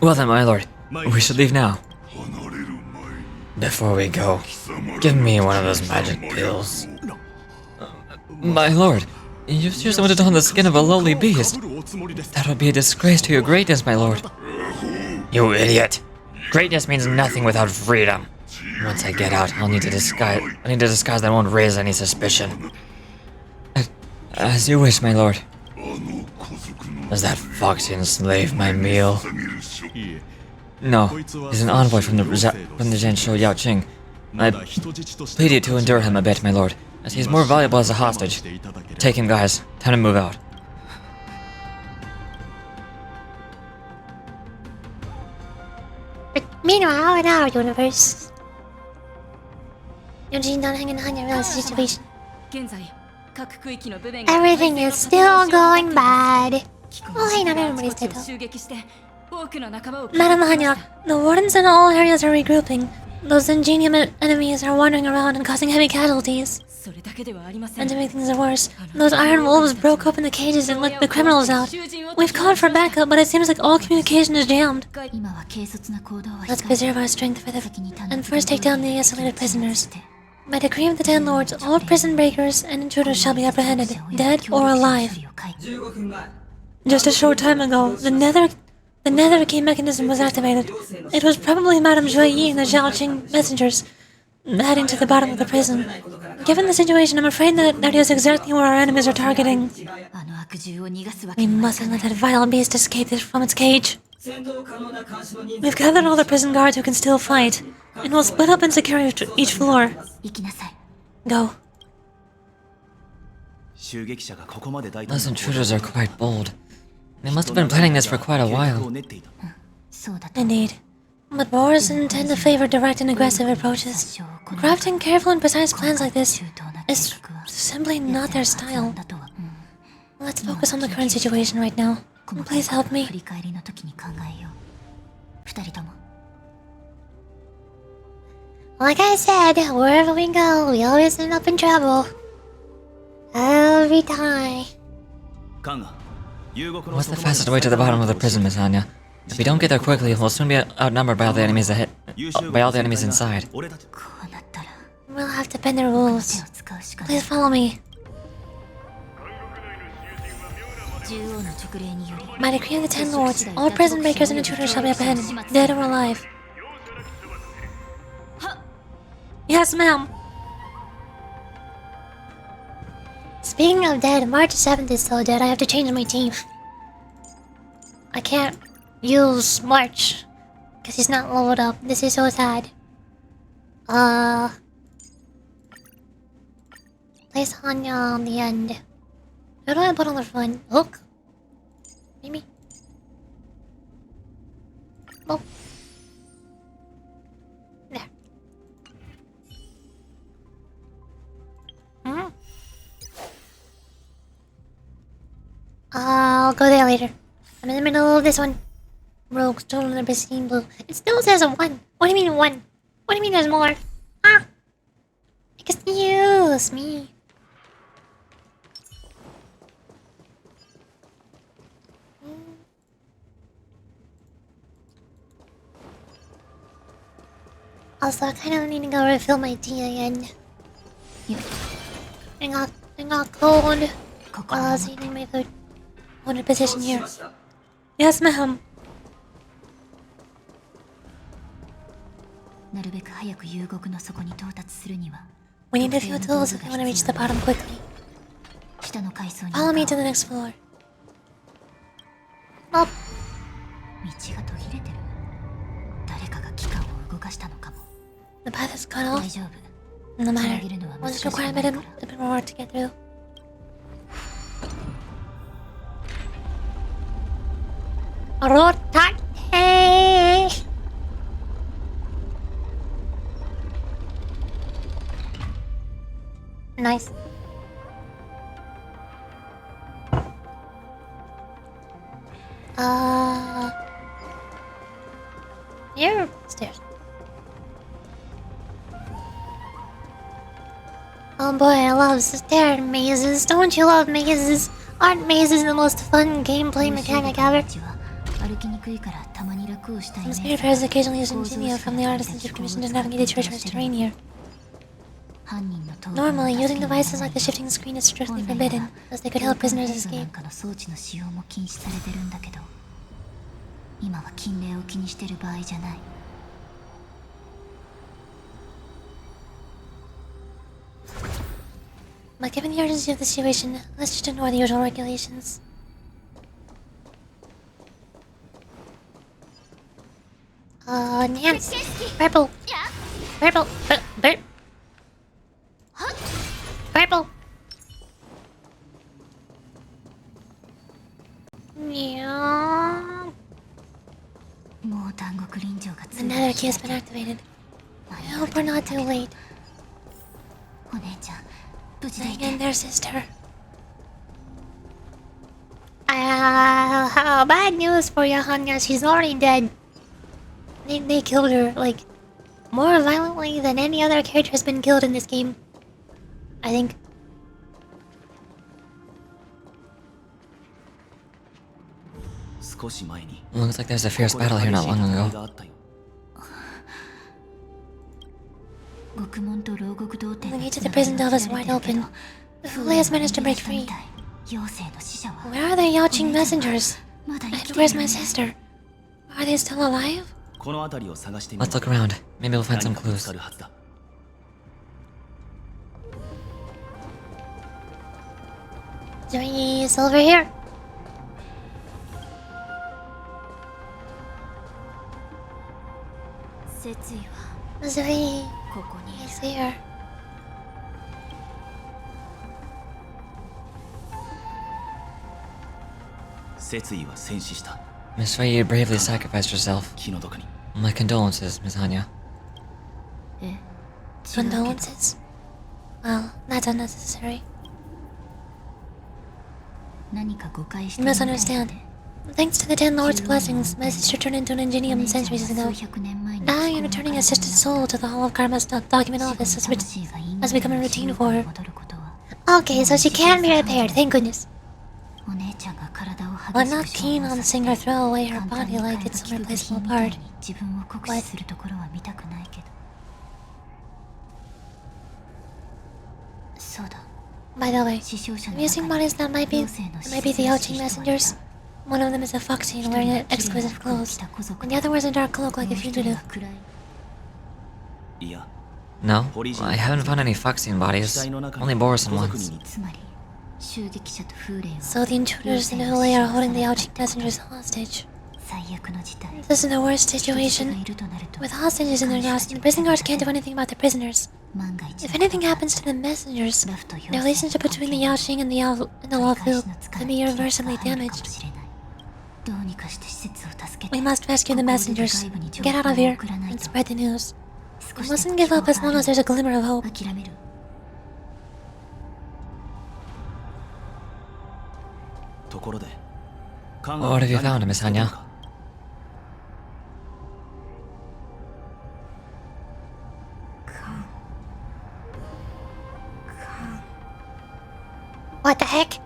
Speaker 3: Well then, my lord, we should leave now.
Speaker 4: Before we go, give me one of those magic pills.
Speaker 3: My lord, you seriously want to don the skin of a lowly beast? That would be a disgrace to your greatness, my lord.
Speaker 4: You idiot! Greatness means nothing without freedom. Once I get out, I'll need a disguise that won't raise any suspicion.
Speaker 3: As you wish, my lord.
Speaker 4: Does that foxian slave my meal?
Speaker 3: No, he's an envoy from the Zhanshou Yaoqing. I plead you to endure him a bit, my lord, as he's more valuable as a hostage. Take him, guys. Time to move out.
Speaker 1: But meanwhile, in our universe, Yunji's not hanging on your real situation. Everything is still going bad. Oh, hey, not everybody's dead though. Madam Hanyak, the wardens in all areas are regrouping. Those ingenious enemies are wandering around and causing heavy casualties. And to make things worse, those iron wolves broke open the cages and let the criminals out. We've called for backup, but it seems like all communication is jammed. Let's preserve our strength and first take down the isolated prisoners. By decree of the Ten Lords, all prison breakers and intruders shall be apprehended, dead or alive. Just a short time ago, the nether key mechanism was activated. It was probably Madame Zhuyi and the Zhaoqing messengers heading to the bottom of the prison. Given the situation, I'm afraid that is exactly where our enemies are targeting. We mustn't let that vile beast escape from its cage. We've gathered all the prison guards who can still fight, and we'll split up and secure each floor. Go.
Speaker 3: Those intruders are quite bold. They must have been planning this for quite a while.
Speaker 1: Indeed. But Borison tend to favor direct and aggressive approaches. Crafting careful and precise plans like this is simply not their style. Let's focus on the current situation right now. Please help me. Like I said, wherever we go, we always end up in trouble. Every time.
Speaker 3: What's the fastest way to the bottom of the prison, Miss Anya? If we don't get there quickly, we'll soon be outnumbered by all the enemies inside.
Speaker 1: We'll have to bend the rules. Please follow me. By decree of the Ten Lords, all prison breakers and intruders shall be apprehended, dead or alive. Yes, ma'am. Speaking of dead, March 7th is so dead I have to change my team. I can't use March because he's not leveled up. This is so sad. Place Hanya on the end. Who do I put on the front? Hook? Maybe? Oh. There. I'll go there later. I'm in the middle of this one. Rogue stolen the pristine blue. It still says a 1. What do you mean 1? What do you mean there's more? Ah! Excuse me. Also, I kind of need to go refill my tea again. I got cold while I was eating my food. Hold a position here. Yes, ma'am.
Speaker 5: なるべく早く幽獄の底に到達するには
Speaker 1: We need a few tools if we want to reach the bottom quickly.
Speaker 5: 下の階層に
Speaker 1: Follow me to the next floor. Oh,
Speaker 5: 道が途切れてる。誰かが機関を動かしたのかも。
Speaker 1: the path is cut
Speaker 5: 大
Speaker 1: off.
Speaker 5: 丈夫。
Speaker 1: No
Speaker 5: つな
Speaker 1: matter.
Speaker 5: げるのは
Speaker 1: We'll
Speaker 5: 難
Speaker 1: just
Speaker 5: しく
Speaker 1: require
Speaker 5: ない
Speaker 1: a
Speaker 5: か
Speaker 1: bit
Speaker 5: ら。
Speaker 1: more work to get through. Rotate! Nice. Here, stairs. Oh boy, I love stair mazes. Don't you love mazes? Aren't mazes the most fun gameplay mechanic ever?
Speaker 5: 歩きにくいからたまに楽をしたい
Speaker 1: Some
Speaker 5: ね。
Speaker 1: spirit fairs occasionally use insignia from the artisans you've commissioned to navigate the treacherous terrain here.
Speaker 5: 犯人の逃亡を
Speaker 1: Normally,
Speaker 5: 助け
Speaker 1: using
Speaker 5: る
Speaker 1: devices like the shifting screen is strictly
Speaker 5: 本来
Speaker 1: forbidden,
Speaker 5: は
Speaker 1: as they could help prisoners
Speaker 5: な
Speaker 1: escape.
Speaker 5: んかの装置の使用も禁止されてるんだけど、今は禁令を気にしてる場合じゃない。
Speaker 1: But given the urgency of the situation, let's just ignore the usual regulations. Nance! Purple! Purple! Purple! Yeah.
Speaker 5: もう断獄臨場が
Speaker 1: The nether key has been activated. I hope we're not too late.
Speaker 5: お姉ちゃん、無事でい
Speaker 1: Hang
Speaker 5: て。
Speaker 1: in there, sister. Bad news for you, Hanya. She's already dead. They killed her, like, more violently than any other character has been killed in this game. I think.
Speaker 8: 少し前に
Speaker 3: Looks like there's a fierce battle here not long
Speaker 8: ここで激しい戦い
Speaker 3: ago.
Speaker 8: があったよ。
Speaker 5: 獄門と牢獄童貞
Speaker 1: The
Speaker 5: が
Speaker 1: gate to
Speaker 5: 繋
Speaker 1: the
Speaker 5: がり
Speaker 1: prison
Speaker 5: 分
Speaker 1: delve
Speaker 5: け
Speaker 1: is
Speaker 5: られ
Speaker 1: wide
Speaker 5: てるけど
Speaker 1: open. The Fule has managed to break free.
Speaker 5: 妖精の使者は
Speaker 1: Where are the Yaching messengers?
Speaker 5: まだ
Speaker 1: And
Speaker 5: 生きてる
Speaker 1: where's
Speaker 5: よ
Speaker 1: my
Speaker 5: ね。
Speaker 1: sister? Are they still alive?
Speaker 8: この辺りを探してみ
Speaker 3: Let's look around. Maybe we'll find some
Speaker 8: 何か見
Speaker 3: clues.
Speaker 8: つかるはずだ。
Speaker 1: Joey is over here. Zoe
Speaker 5: ここにいる
Speaker 1: is here.
Speaker 8: 説意は戦死した。
Speaker 3: Miss Fei, you bravely sacrificed yourself.
Speaker 8: 気の毒に。
Speaker 3: My condolences, Miss Hanya.
Speaker 5: え、違うけど
Speaker 1: Condolences. Well, that's unnecessary.
Speaker 5: 何か誤解して
Speaker 1: You
Speaker 5: るみたいだ
Speaker 1: misunderstand.
Speaker 5: ね。
Speaker 1: Thanks to the Ten Lords' blessings, my sister turned into an
Speaker 5: お
Speaker 1: ingenium
Speaker 5: 姉ちゃん
Speaker 1: centuries
Speaker 5: は
Speaker 1: ago,
Speaker 5: 数百年前に
Speaker 1: dying and returning a sister's soul to the Hall of Karma's document office has become a routine for her. Okay, so she can be repaired, thank goodness.
Speaker 5: お姉ちゃんが体を
Speaker 1: I'm
Speaker 5: 激
Speaker 1: not
Speaker 5: しく
Speaker 1: keen
Speaker 5: 消耗
Speaker 1: on
Speaker 5: させ
Speaker 1: seeing
Speaker 5: て
Speaker 1: her throw away her
Speaker 5: 簡単
Speaker 1: body
Speaker 5: に
Speaker 1: like
Speaker 5: 怪
Speaker 1: it's
Speaker 5: 物
Speaker 1: some
Speaker 5: 貴婦
Speaker 1: replaceable
Speaker 5: 人みたい
Speaker 1: part.
Speaker 5: に自分を酷使するところは見たくないけど。そうだ。
Speaker 1: By the way,
Speaker 5: 死傷者
Speaker 1: I'm
Speaker 5: の
Speaker 1: using
Speaker 5: 中に
Speaker 1: bodies that might be
Speaker 5: 妖精の
Speaker 1: that might be the
Speaker 5: 子
Speaker 1: Yaching
Speaker 5: 孫らしい人がい
Speaker 1: messengers.
Speaker 5: た。
Speaker 1: One of them is a foxy and wearing exquisite clothes, and the other wears a dark cloak like a fugitive.
Speaker 8: いや、
Speaker 3: No, I haven't found any Foxian bodies. Only Borison ones.
Speaker 5: つまり襲撃者と風霊は
Speaker 1: So the intruders in Hule are holding the Yaching messengers hostage.
Speaker 5: 最悪の事態。
Speaker 1: This is the worst
Speaker 5: 人質が
Speaker 1: situation.
Speaker 5: いるとなると
Speaker 1: With hostages in their grasp, the prison guards can't do anything about the prisoners.
Speaker 5: 万が一
Speaker 1: If anything happens to the messengers,
Speaker 5: ラフと
Speaker 1: the
Speaker 5: 妖精
Speaker 1: relationship between the Yaoxing and the Luofu
Speaker 5: 取り返しのつか
Speaker 1: could
Speaker 5: ない
Speaker 1: be
Speaker 5: 危険
Speaker 1: irreversibly
Speaker 5: が入るかも
Speaker 1: damaged.
Speaker 5: しれない。どうにかして施設を助けて
Speaker 1: We must rescue the messengers, get out of here, and spread the news. We
Speaker 5: 少しで
Speaker 1: mustn't
Speaker 5: も
Speaker 1: give up
Speaker 5: 希
Speaker 1: as
Speaker 5: 望
Speaker 1: long
Speaker 5: があ
Speaker 1: as
Speaker 5: る
Speaker 1: there's a glimmer of hope.
Speaker 5: 諦める。
Speaker 8: ところで。
Speaker 3: What have you found, Miss Hanya?
Speaker 1: What the heck?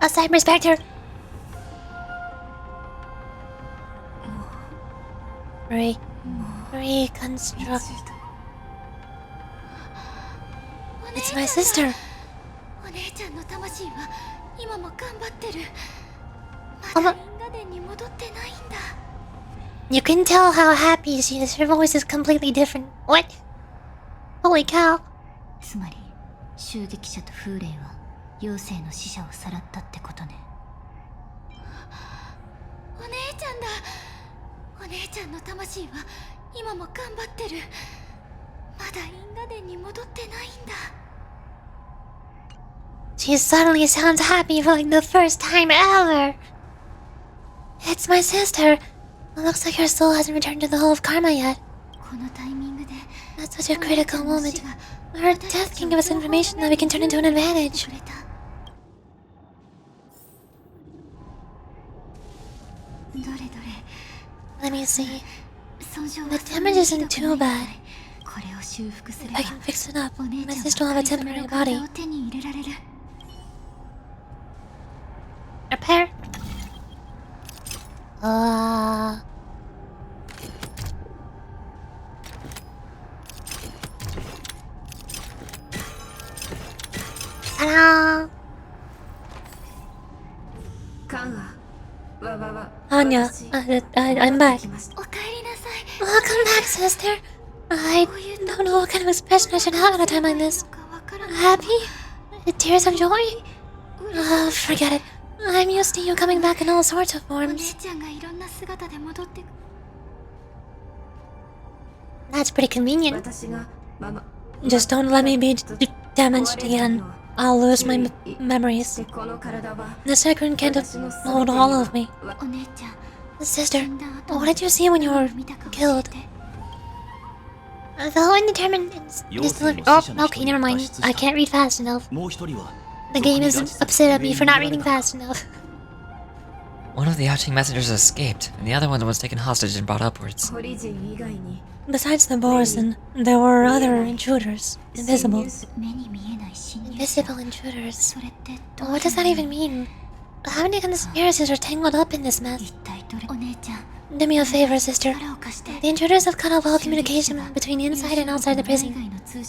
Speaker 1: A cyber specter! Reconstruct. It's my sister.
Speaker 5: お姉ちゃんの魂は今も頑張ってる。
Speaker 1: Oh,
Speaker 5: まだ
Speaker 1: but
Speaker 5: 因果伝に戻ってないんだ。
Speaker 1: you can tell how happy she is. Her voice is completely different. What? Holy cow.
Speaker 5: つまり襲撃者と風霊は妖精の死者をさらったってことね。お姉ちゃんだ。お姉ちゃんの魂は今も頑張ってる。まだ因果伝に戻ってないんだ。
Speaker 1: She suddenly sounds happy for like the first time ever. It's my sister. It looks like her soul hasn't returned to the Hall of Karma yet.
Speaker 5: このタイミングで
Speaker 1: That's such a critical moment. Her death can give us information that we can turn into an advantage.
Speaker 5: くれた。どれどれ。
Speaker 1: Let me see.
Speaker 5: 損傷
Speaker 1: The
Speaker 5: はそんな
Speaker 1: damage
Speaker 5: に
Speaker 1: isn't
Speaker 5: ひど
Speaker 1: too
Speaker 5: くない
Speaker 1: bad.
Speaker 5: これを修復すれ
Speaker 1: If
Speaker 5: ば
Speaker 1: I can fix it up,
Speaker 5: お姉
Speaker 1: my
Speaker 5: ちゃん
Speaker 1: sister will have
Speaker 5: は
Speaker 1: a
Speaker 5: カリスマ
Speaker 1: temporary
Speaker 5: の体
Speaker 1: body.
Speaker 5: を手に入れられる。
Speaker 1: Repair. Hello.
Speaker 7: カンアわ
Speaker 1: Anya, I'm back.
Speaker 5: おかえりなさい。
Speaker 1: Welcome back, sister. I don't know what kind of expression I should have at a time like this.
Speaker 5: わからない。
Speaker 1: Happy? Tears of joy? Forget it. I'm used to you coming back in all sorts of
Speaker 5: お姉
Speaker 1: forms.
Speaker 5: ちゃんがいろんな姿で戻ってく。
Speaker 1: That's pretty convenient.
Speaker 7: 私がママ
Speaker 1: Just don't let me be damaged again. I'll lose my memories.
Speaker 7: この体は
Speaker 1: The sacred can't hold all of me.
Speaker 5: お姉ちゃん、
Speaker 1: Sister,
Speaker 5: 死んだ後
Speaker 1: what did you see when you were
Speaker 5: 見たか教え
Speaker 1: killed?
Speaker 5: て。
Speaker 1: The whole indeterminate is delivered. Oh, okay, never mind. I can't read fast enough.
Speaker 6: もう一人は
Speaker 1: The game is upset at me for not reading fast enough.
Speaker 3: One of the outing messengers escaped, and the other one was taken hostage and brought upwards.
Speaker 7: コリジン以外に
Speaker 1: Besides the Borson, there were other intruders. Invisible.
Speaker 5: 目に見えない侵入者。
Speaker 1: Invisible intruders.
Speaker 5: それってどう
Speaker 1: What does that even mean? How many conspiracies are tangled up in this mess?
Speaker 5: 一体どれ。お姉ちゃん、
Speaker 1: Do me a favor, sister.
Speaker 5: 力を貸して。
Speaker 1: The intruders have cut off all communication between inside and outside the prison.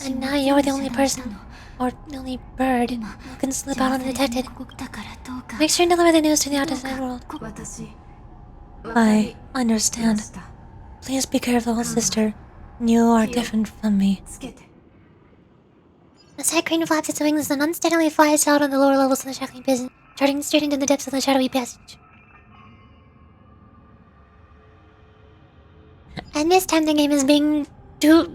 Speaker 1: And now you're the only person, or the only bird, who can slip out undetected.
Speaker 5: だからどうか。
Speaker 1: Make sure and deliver the news to the outside world.
Speaker 7: 私
Speaker 1: I understand.
Speaker 7: した
Speaker 1: Please be careful, sister. You are different from me.
Speaker 7: つけて
Speaker 1: The side crane flaps its wings and unsteadily flies out on the lower levels of the shackling prison, charting straight into the depths of the shadowy passage. And this time the game is being too...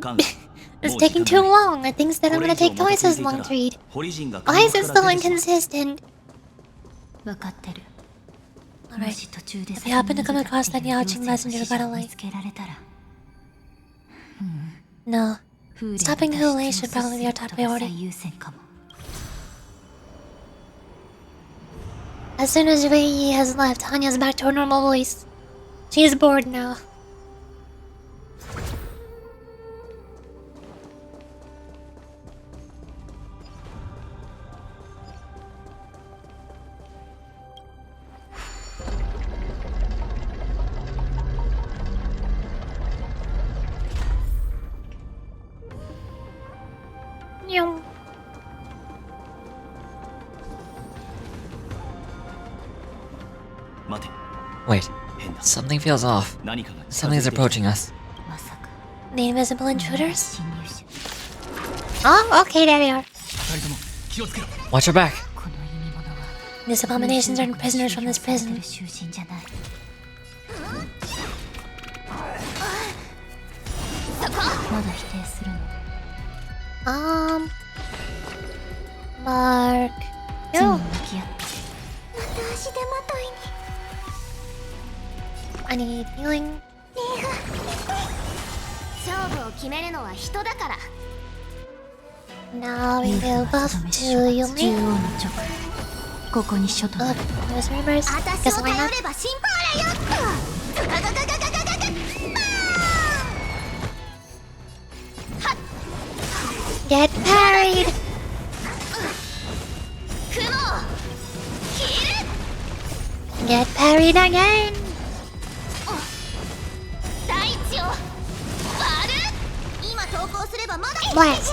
Speaker 1: it's taking too long. The things that I'm gonna take twice as long to read. Why is it so inconsistent?
Speaker 5: わかってる。も
Speaker 1: Alright.
Speaker 5: し途中で
Speaker 1: If you happen to come across that Yao-Ching messenger you gotta
Speaker 5: 見
Speaker 1: like...
Speaker 5: つけられたら、
Speaker 1: No.
Speaker 5: 風霊
Speaker 1: Stopping
Speaker 5: の
Speaker 1: HUOHUO
Speaker 5: 脱
Speaker 1: should
Speaker 5: 出を
Speaker 1: probably be our
Speaker 5: 阻
Speaker 1: top
Speaker 5: 止することが
Speaker 1: priority.
Speaker 5: 最優先かも。
Speaker 1: As soon as Wei has left, Hanya's back to her normal voice. She's bored now. Meow.
Speaker 3: Wait, something feels off. Something's approaching us.
Speaker 5: まさか
Speaker 1: The invisible intruders?
Speaker 5: 侵入者。
Speaker 1: Oh, okay, there they are.
Speaker 3: Watch your back!
Speaker 5: この意味物は
Speaker 1: These abominations are prisoners from this
Speaker 5: されて
Speaker 1: prison.
Speaker 5: る囚人じゃない。 まだ否定するの。
Speaker 1: Mark.
Speaker 5: 罪に
Speaker 1: Yo,
Speaker 5: 向き合って。また足手まといに。
Speaker 1: I need healing.
Speaker 5: 勝負を決めるのは人だから。
Speaker 1: Now we will buff to
Speaker 5: 中央
Speaker 1: Yunli.
Speaker 5: の直。ここに書と
Speaker 1: Oh,
Speaker 5: なる。
Speaker 1: there's rumors.
Speaker 5: 私
Speaker 1: Guess
Speaker 5: を
Speaker 1: why
Speaker 5: 頼
Speaker 1: not?
Speaker 5: れば心配あれよっと。ガガガガガガガガガ。
Speaker 1: Get parried!
Speaker 5: 雲。切る。
Speaker 1: Get parried again!
Speaker 5: 大地を割る。今投稿すればまだ。
Speaker 1: Blast!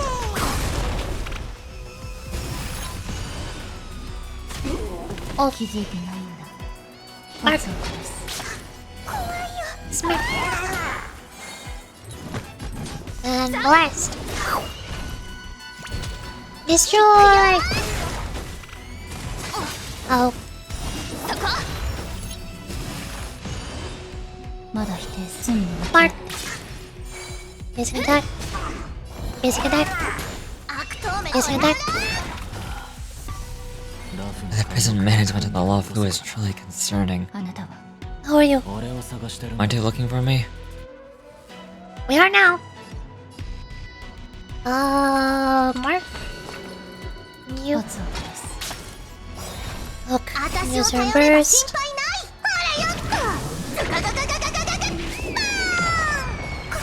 Speaker 1: Oh.
Speaker 5: 気づいてないんだ
Speaker 1: Mark.
Speaker 5: 罰を下す
Speaker 1: Smart. And blast. Destroy. Oh.
Speaker 5: まだ否定す罪に向き合
Speaker 1: Mark.
Speaker 5: って
Speaker 1: Basic attack. Basic attack. Basic attack.
Speaker 3: The prison management of the Lawfu is truly concerning.
Speaker 5: あなたは
Speaker 1: How are you?
Speaker 8: 俺を探してる
Speaker 3: Aren't you looking for me?
Speaker 1: We are now. Mark. You
Speaker 5: 罰を下す
Speaker 1: look. User burst.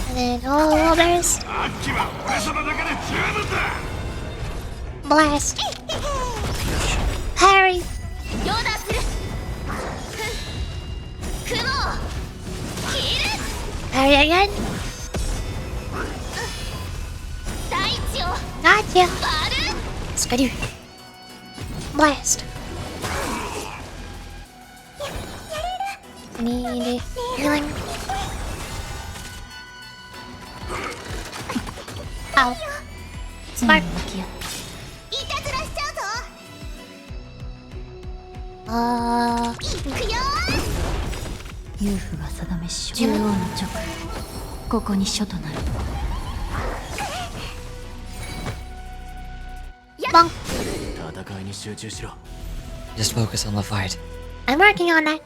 Speaker 1: And then all burst. Blast. Parry. Parry again. Gotcha. Skadoo. Blast. I need healing. Ow.
Speaker 5: 罪に向き合って 遊夫が定めし中央の直ここに書となる
Speaker 1: Bonk.
Speaker 8: 戦いに集中しろ
Speaker 3: Just focus on the fight.
Speaker 1: I'm working on that.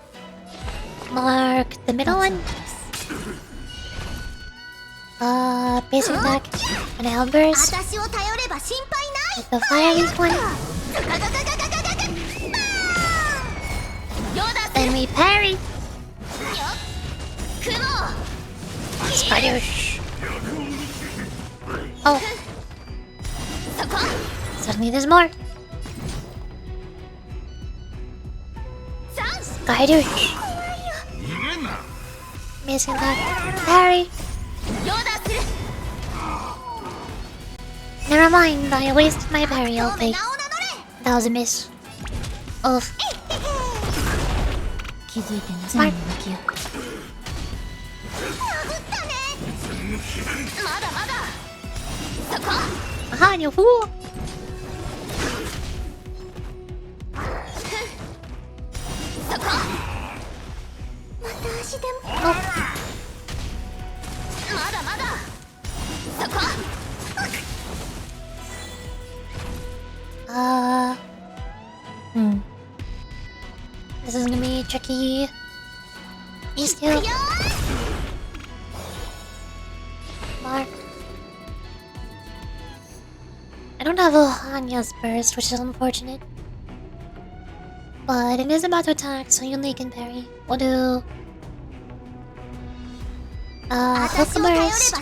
Speaker 1: Mark the middle one. Basic attack. And outburst.
Speaker 5: 私を頼れば心配ない
Speaker 1: With the fire leaf one. Then we parry. Skadoosh. Oh. Suddenly there's more. Skadoosh. Basic attack. Parry. Never mind, I wasted my parry, okay. That was a miss. Oof.
Speaker 5: 気づいてない罪に向き合って
Speaker 1: Aha, you fool! This is gonna be tricky. You still. Mark. I don't have a Hanya's burst, which is unfortunate. But it is about to attack, so Yunli can parry. We'll do. Hook burst.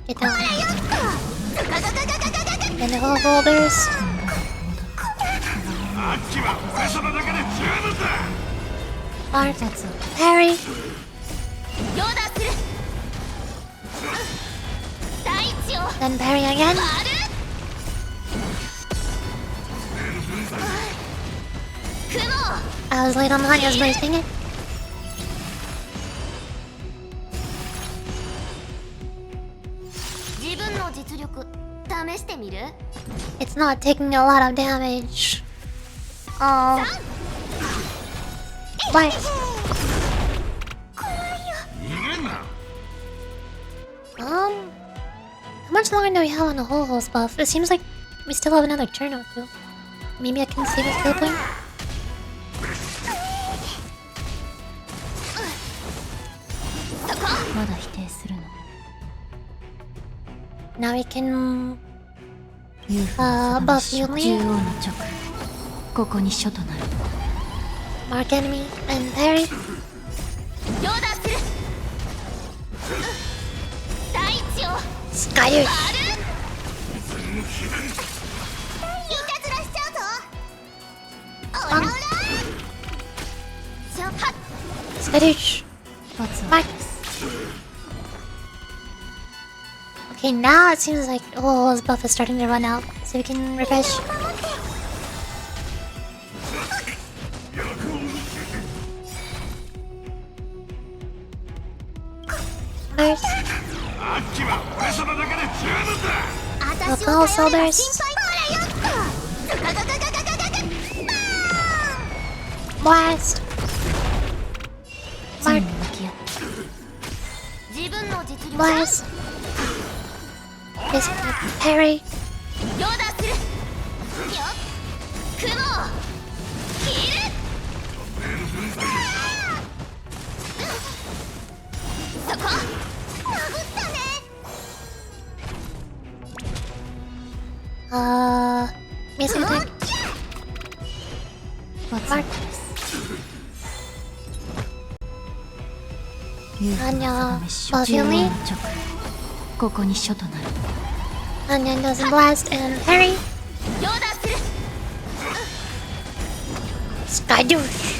Speaker 1: Get down. Then the whole burst. Mark. Parry. Then parry again. I was late on Hanya's bursting it. It's not taking a lot of damage. Oh. What? How much longer do we have on the HUOHUO's buff? It seems like we still have another turn or two. Maybe I can save a skill point? Now we can buff Yunli, mark enemy, and parry. Skydoosh! Skydoosh! Mark! Okay, now it seems like HUOHUO's buff is starting to run out, so we can refresh. The ball shoulders. Blast. Mark. Blast. Parry. Missing attack. Mark. Anya. YUNLI. Anya does blast and parry. Skydouche.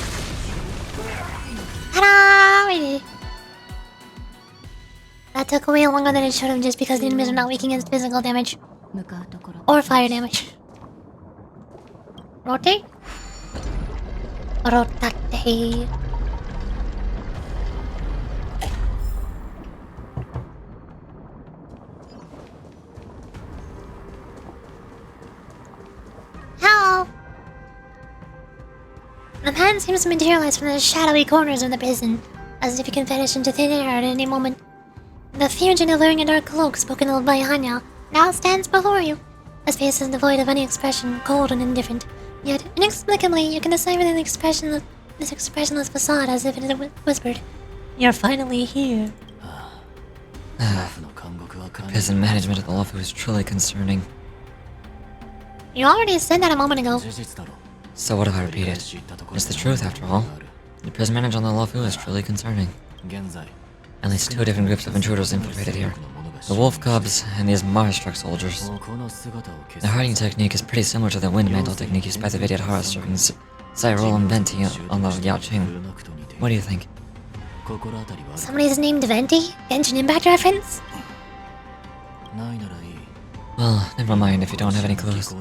Speaker 1: Ta-da! That took way longer than it should have just because the enemies are not weak against physical damage. Or fire damage. Rotate? Rotate. Hello! The man seems to materialize from the shadowy corners of the prison, as if he can vanish into thin air at any moment. The fugitive wearing a dark cloak spoken of by Hanya now stands before you. His face is devoid of any expression, cold and indifferent. Yet, inexplicably, you can decipher this expressionless facade as if it is whispered. You're finally here.
Speaker 3: Prison management at the Lofu is truly concerning.
Speaker 1: You already said that a moment ago.
Speaker 3: So what if I repeat it? It's the truth, after all. The prison manager on the Lofu is truly concerning. At least 2 different groups of intruders infiltrated here. The wolf cubs and these Mars-struck soldiers. Their hiding technique is pretty similar to the wind mantle technique used by the Vidyadhara serving Cyril and Venti on the Yaoqing. What do you think?
Speaker 1: Somebody's named Venti? Genshin Impact reference?
Speaker 3: Well, never mind if you don't have any clues.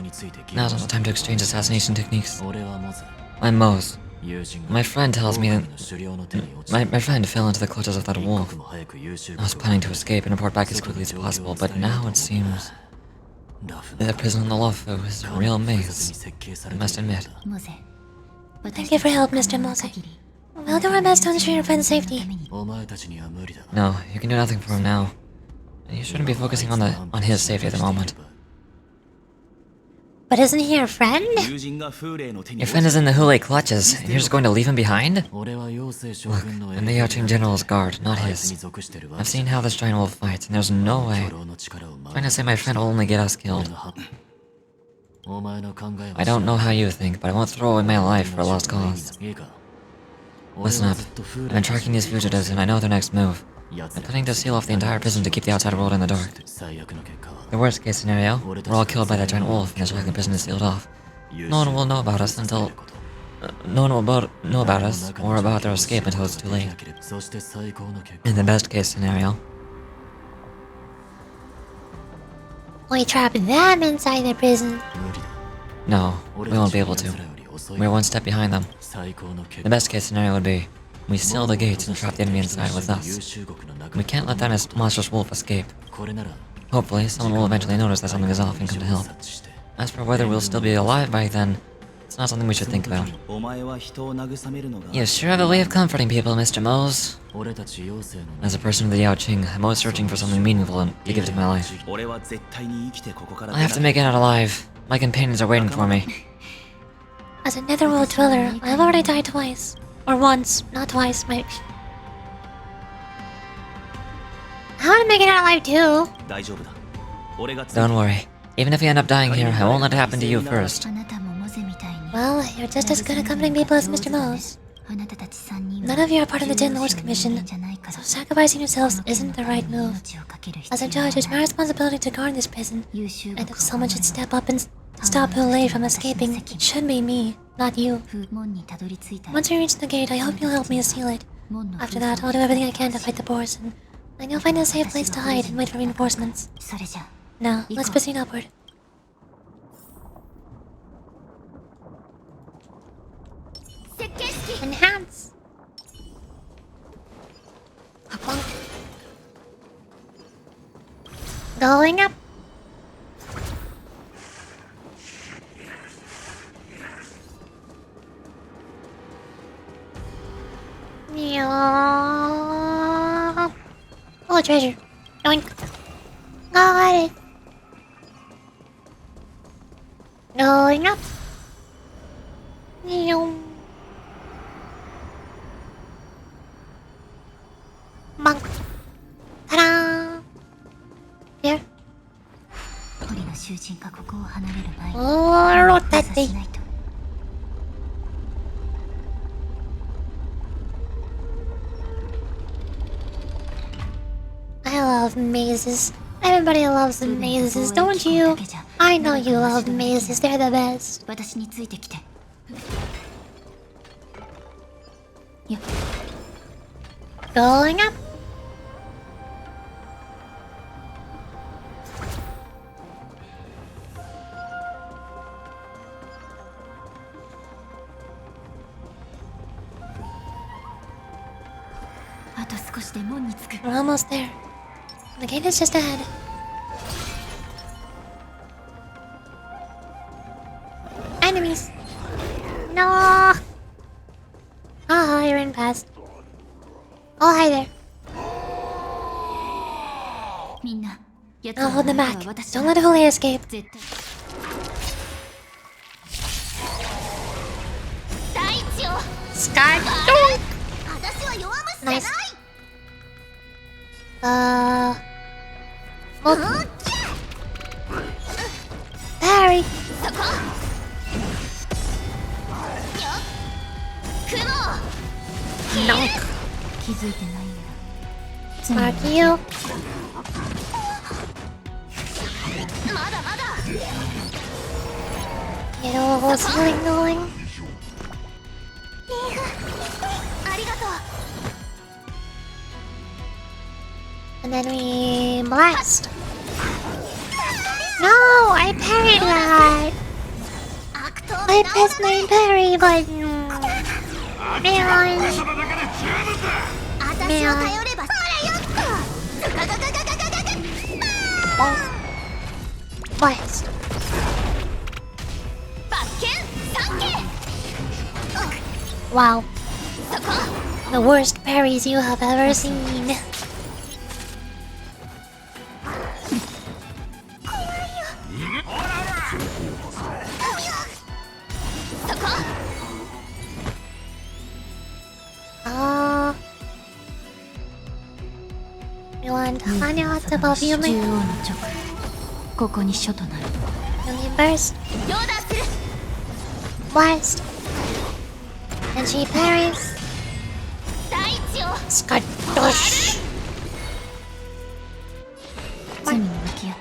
Speaker 3: Now's not the time to exchange assassination techniques. I'm Mose. My friend tells me that my friend fell into the clutches of that wolf. I was planning to escape and report back as quickly as possible, but now it seems that prison on the Lofu is a real maze, I must admit.
Speaker 1: Thank you for your help, Mr. Mose. We'll do our best to ensure your friend's safety.
Speaker 3: No, you can do nothing for him now. You shouldn't be focusing on his safety at the moment.
Speaker 1: But isn't he your friend?
Speaker 3: Your friend is in the HUOHUO clutches, and you're just going to leave him behind? Look, I'm the Yaoqing General's guard, not his. I've seen how this giant wolf fights, and there's no way. Trying to say my friend will only get us killed. I don't know how you think, but I won't throw away my life for a lost cause. Listen up. I've been tracking these fugitives, and I know their next move. I'm planning to seal off the entire prison to keep the outside world in the dark. The worst case scenario, we're all killed by that giant wolf and the Shackling prison is sealed off. No one will know about us until... no one will know about us, or about their escape until it's too late. In the best case scenario...
Speaker 1: We trap them inside the prison.
Speaker 3: No, we won't be able to. We're one step behind them. The best case scenario would be... we seal the gates and trap the enemy inside with us. We can't let that monstrous wolf escape. Hopefully, someone will eventually notice that something is off and come to help. As for whether we'll still be alive by then, it's not something we should think about. You sure have a way of comforting people, Mr. Mose. As a person of the Yaoqing, I'm always searching for something meaningful to give to my life. I have to make it out alive. My companions are waiting for me.
Speaker 1: As a netherworld dweller, I've already died twice. Or once, not twice, maybe. I want to make it out alive too.
Speaker 3: Don't worry. Even if you end up dying here, I won't let it happen to you first.
Speaker 1: Well, you're just as good at comforting people as Mr. Mose. None of you are part of the Ten Lords Commission, so sacrificing yourselves isn't the right move. As a judge, it's my responsibility to guard this prison, and if someone should step up and stop HUOHUO from escaping, it should be me, not you. Once we reach the gate, I hope you'll help me seal it. After that, I'll do everything I can to fight the boars, and then you'll find a safe place to hide and wait for reinforcements. Now, let's proceed upward. Enhance! Going up. Yeah. Oh, treasure. Yoink. Got it. Going up. Meow. Bonk. Ta-da! Here.
Speaker 5: 鳥の囚人がここを離れる前に
Speaker 1: Oh, rotate.
Speaker 5: しないと
Speaker 1: I love mazes. Everybody loves the mazes, don't you? I know you love mazes, they're the best.
Speaker 5: 私についてきていや
Speaker 1: Going up. We're almost there. The gate is just ahead. Enemies! No! Oh, you ran past. Oh, hi there.
Speaker 5: みんな
Speaker 1: I'll hold them back. Don't let Huli escape.
Speaker 5: 絶対大地を
Speaker 1: Sky!
Speaker 5: 私は弱虫じゃない
Speaker 1: Nice. Well, Barry!
Speaker 5: そこよっ雲
Speaker 1: Knock.
Speaker 5: 気づいてないや
Speaker 1: Mark you.
Speaker 5: まだまだ
Speaker 1: Get all those healing going.
Speaker 5: ありがとう
Speaker 1: And then we blast. No, I parried that.
Speaker 5: 悪党
Speaker 1: I pressed my parry button. Man.
Speaker 5: 私を頼ればそれよっとガガガガガガガガ
Speaker 1: Blast.
Speaker 5: 罰剣三剣
Speaker 1: Wow.
Speaker 5: そこ
Speaker 1: The worst parries you have ever seen.
Speaker 5: そこ
Speaker 1: You want Hanya above you,
Speaker 5: 中央の直ここに書となる
Speaker 1: Yunli burst.
Speaker 5: 両断する
Speaker 1: Blast. And she parries.
Speaker 5: 大地を
Speaker 1: Skadosh.
Speaker 5: 罪に向き合って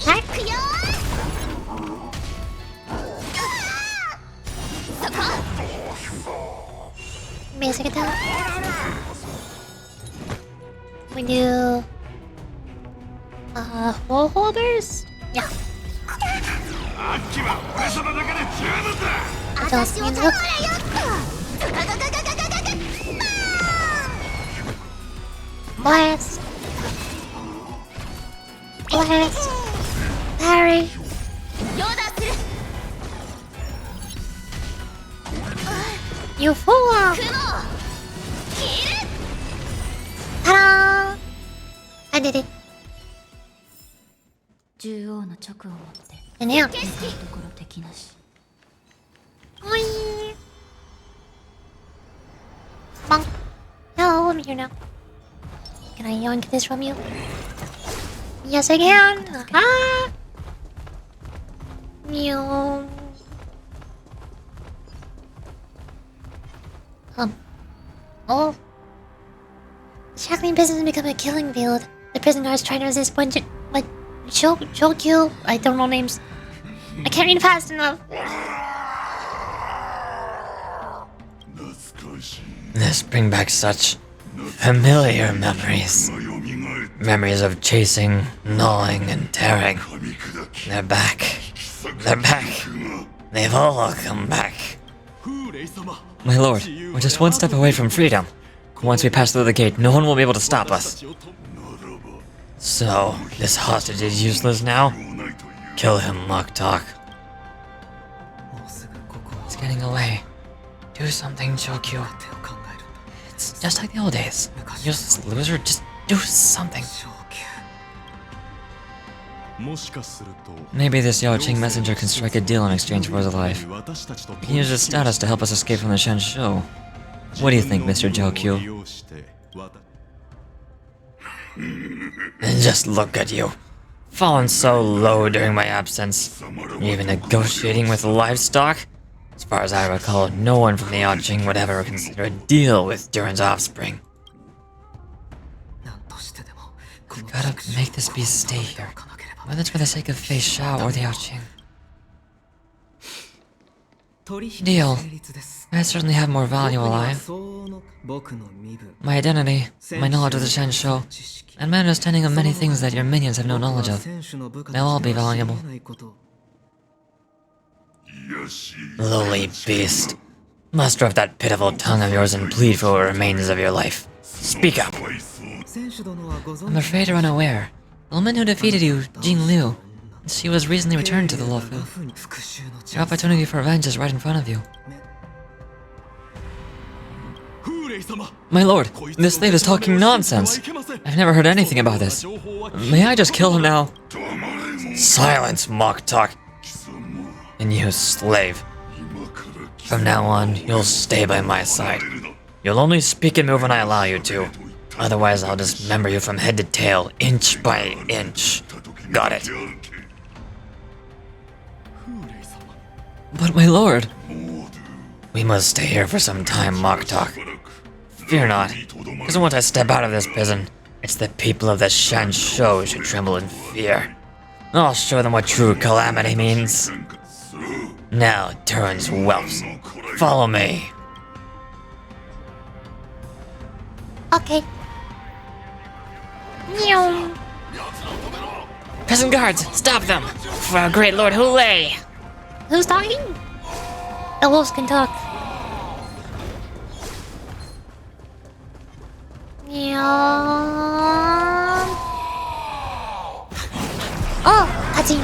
Speaker 1: Attack.
Speaker 5: くよそこ
Speaker 1: Basic attack. We do HUOHUO burst? Yeah.
Speaker 5: 私を
Speaker 1: means
Speaker 5: 頼れよっとガガガガガガガガ
Speaker 1: Blast. Blast. Parry.
Speaker 5: 両断する
Speaker 1: You fool!
Speaker 5: 雲切る
Speaker 1: Ta-da! I did it.
Speaker 5: 中央の直を持って
Speaker 1: And yeah.
Speaker 5: 景色ところ敵なし
Speaker 1: Boing. Bonk. Hello, I'm here now. Can I yoink this from you? Yes, I can. Ah! Meow. Oh. Shackling prison has become a killing field. The prisoners try to resist one choke you. I don't know names. I can't read fast enough.
Speaker 4: This brings back such familiar memories. Memories of chasing, gnawing, and tearing. They're back. They're back. They've all come back.
Speaker 3: My lord,
Speaker 4: We're just one step away from freedom. Once we pass through the gate, no one will be able to stop us. So, this hostage is useless now? Kill him, Moktok. It's getting away. Do something, HUOHUO. It's just like the old days. Useless loser, just do something. Maybe this Yao Qing messenger can strike a deal in exchange for his life. He can use his status to help us escape from the Shenshu. What do you think, Mr. HUOHUO? Just look at you. Fallen so low during my absence. Even negotiating with livestock? As far as I recall, no one from the Yao Qing would ever consider a deal with Durin's offspring. We've gotta make this beast stay here. Whether it's for the sake of Fei Xiao or the Yao Qing. Deal. I certainly have more value alive. My identity, my knowledge of the Shenshu, and my understanding of many things that your minions have no knowledge of. They'll all be valuable. Lowly beast. Muster up that pitiful tongue of yours and plead for what remains of your life. Speak up! I'm afraid you're unaware. The woman who defeated you, Jing Liu, she was recently returned to the Luofu. Your opportunity for revenge is right in front of you. My lord, this slave is talking nonsense. I've never heard anything about this. May I just kill him now? Silence, Moktok. And you, slave. From now on, you'll stay by my side. You'll only speak and move when I allow you to. Otherwise, I'll dismember you from head to tail, inch by inch. Got it?
Speaker 3: But my lord...
Speaker 4: We must stay here for some time, Moktok. Fear not, because once I step out of this prison, it's the people of the Shenshu who should tremble in fear. I'll show them what true calamity means. Now, Durin's whelps, follow me.
Speaker 1: Okay. Meow.
Speaker 4: Prison guards, stop them! For our great Lord HUOHUO!
Speaker 1: Who's talking? The wolves can talk. Meow. Oh, cutscene.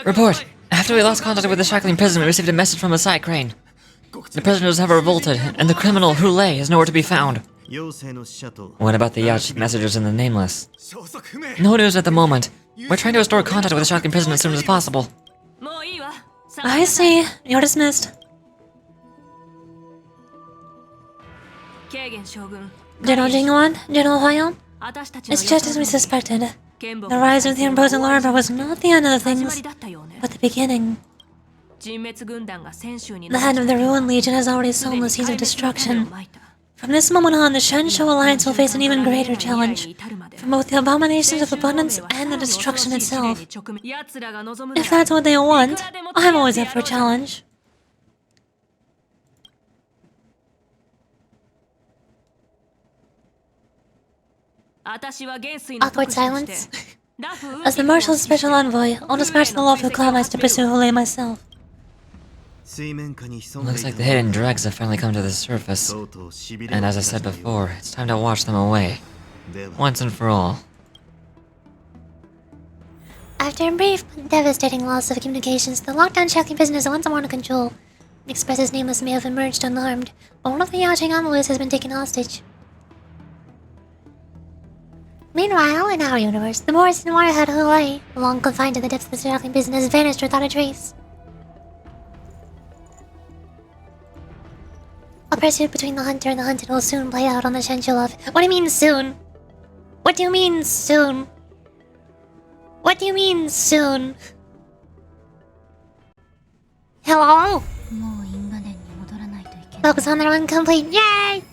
Speaker 3: Report! After we lost contact with the shackling prison, we received a message from a side crane. The prisoners have revolted, and the criminal, HUOHUO, is nowhere to be found. What about the Yao Qing messengers in the Nameless? No news at the moment. We're trying to restore contact with the shackling prison as soon as possible.
Speaker 1: I see. You're dismissed. General Jingwan, General Huayan, it's just as we suspected. The rise of the imposing larva was not the end of the things, but the beginning. The head of the Ruin Legion has already sown the seeds of destruction. From this moment on, the Shenshu Alliance will face an even greater challenge, from both the abominations of abundance and the destruction itself. If that's what they want, I'm always up for a challenge. Awkward silence. As the Marshal's special envoy, I'll dispatch the lawful clanmites to pursue HUOHUO myself.
Speaker 3: Looks like the hidden dregs have finally come to the surface. And as I said before, it's time to wash them away. Once and for all.
Speaker 1: After a brief but devastating loss of communications, the lockdown shackling prison is once more under control. The Express's Nameless may have emerged unharmed, but one of the Yao Qing envoys has been taken hostage. Meanwhile, in our universe, the Morris and Warhead HUOHUO, long confined to the depths of the shackling prison, has vanished without a trace. A pursuit between the hunter and the hunted will soon play out on the Shenshu Love. What do you mean soon? What do you mean soon? What do you mean soon? Hello? Focus on the run complete. Yay!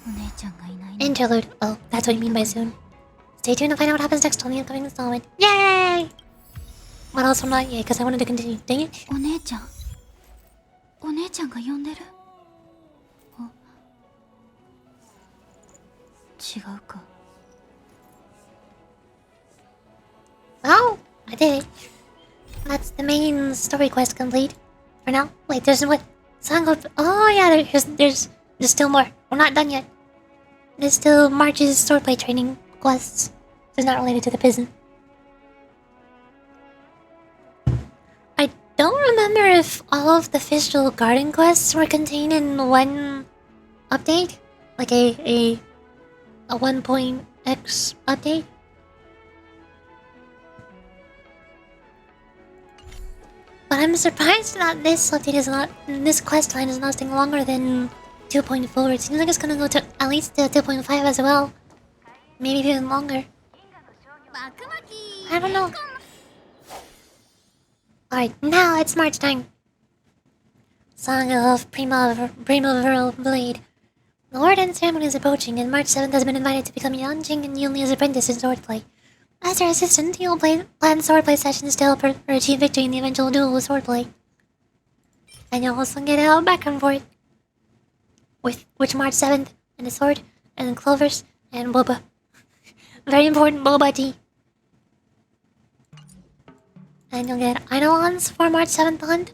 Speaker 1: Interlude. Oh, that's what you mean by soon. Stay tuned to find out what happens next on the upcoming installment. Yay! But also not yay, because I wanted to continue. Dang it.
Speaker 5: 違うか。
Speaker 1: Oh, I did it. That's the main story quest complete. For now. Wait, there's what? Song of... Oh yeah, there's still more. We're not done yet. There's still March's swordplay training quests. It's not related to the prison. I don't remember if all of the official garden quests were contained in one update. Like a 1.x update. But I'm surprised that this update is not... This quest line is lasting longer than 2.4. It seems like it's gonna go to at least to 2.5 as well. Maybe even longer. I don't know. Alright, now it's March time. Song of Primaveral Blade. The Warden ceremony is approaching, and March 7th has been invited to become Yanjing and Yunli's apprentice in swordplay. As her assistant, he will plan swordplay sessions to help her achieve victory in the eventual duel with swordplay. And you'll also get out back and forth with March 7th, and the sword, and clovers, and boba. Very important boba tea. And you'll get Eidolons for March 7th hunt.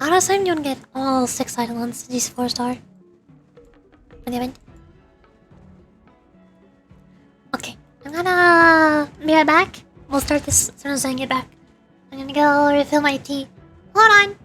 Speaker 1: I'd assume you'll get all 6 Eidolons, these 4-star. For the event. Okay, I'm gonna be right back. We'll start this as soon as I get back. I'm gonna go refill my tea. Hold on!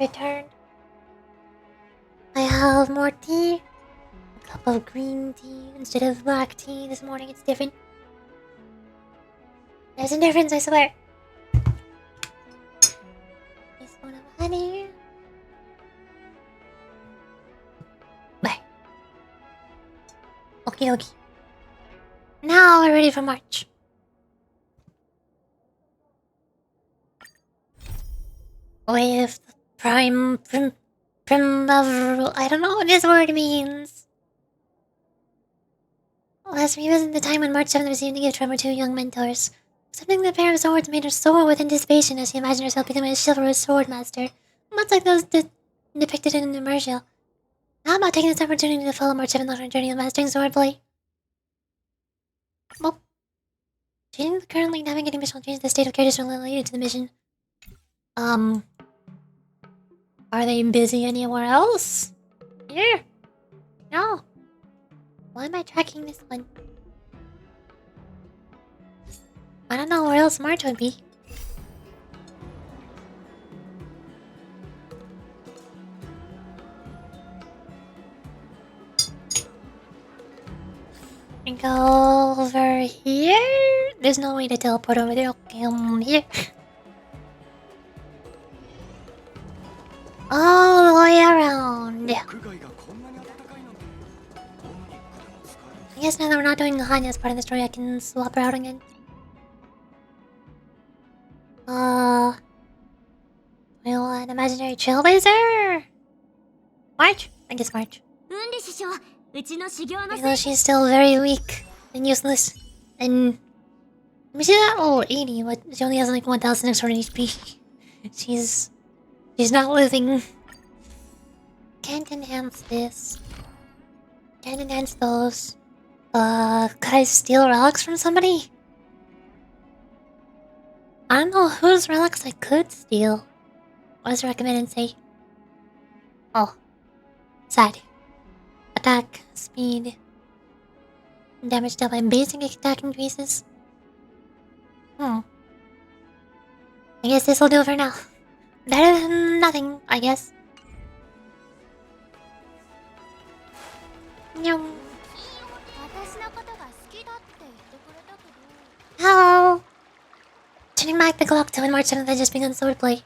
Speaker 1: returned. I have more tea. A cup of green tea instead of black tea this morning. It's different. There's a difference, I swear. Teaspoon of honey. Bye. Okie dokie. Now we're ready for March. With prime I don't know what this word means. Let's revisit the time when March 7th received a gift from her two young mentors. Something the pair of swords made her soar with anticipation as she imagined herself becoming a chivalrous sword master, much like those depicted in the commercial. How about taking this opportunity to follow March 7th on her journey of mastering swordplay? Well, changing the currently navigating mission will change the state of characters related to the mission. Are they busy anywhere else? Here? No. Why am I tracking this one? I don't know where else March would be. And go over here? There's no way to teleport over there. Okay, here. All the way around. I guess now that we're not doing Hanya as part of the story, I can swap her out again. Well, an imaginary trailblazer? March? I guess March. Even though she's still very weak and useless. And... I mean, she's not level 80, but she only has like 1000 extra HP. She's not living. Can't enhance this. Can't enhance those. Could I steal relics from somebody? I don't know whose relics I could steal. What does recommended say? Oh. Sad. Attack, speed. Damage dealt by basic attack increases. I guess this'll do for now. Better than nothing, I guess. Hello! Turning back the clock to when March 7th had just begun swordplay.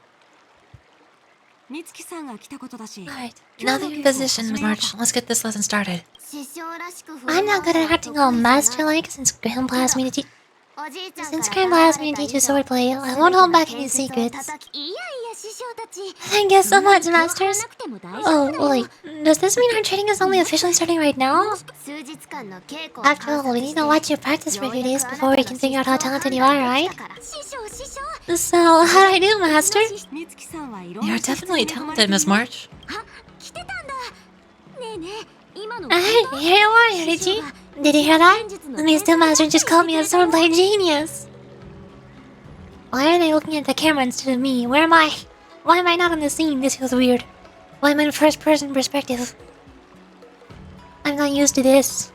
Speaker 2: Alright, now that you're in position, Miss March, let's get this lesson started.
Speaker 1: I'm not good at acting all master-like since Grandpa asked me to teach you swordplay. I won't hold back any secrets. Thank you so much, Masters. Oh, wait. Does this mean our training is only officially starting right now? After all, we need to watch you practice for a few days before we can figure out how talented you are, right? So, how do I do, Master?
Speaker 2: You're definitely talented, Miss March.
Speaker 1: Here you are, Yorichi. Did you hear that? The Mr. Master just called me a swordplay genius. Why are they looking at the camera instead of me? Where am I? Why am I not on the scene? This feels weird. Why am I in first-person perspective? I'm not used to this.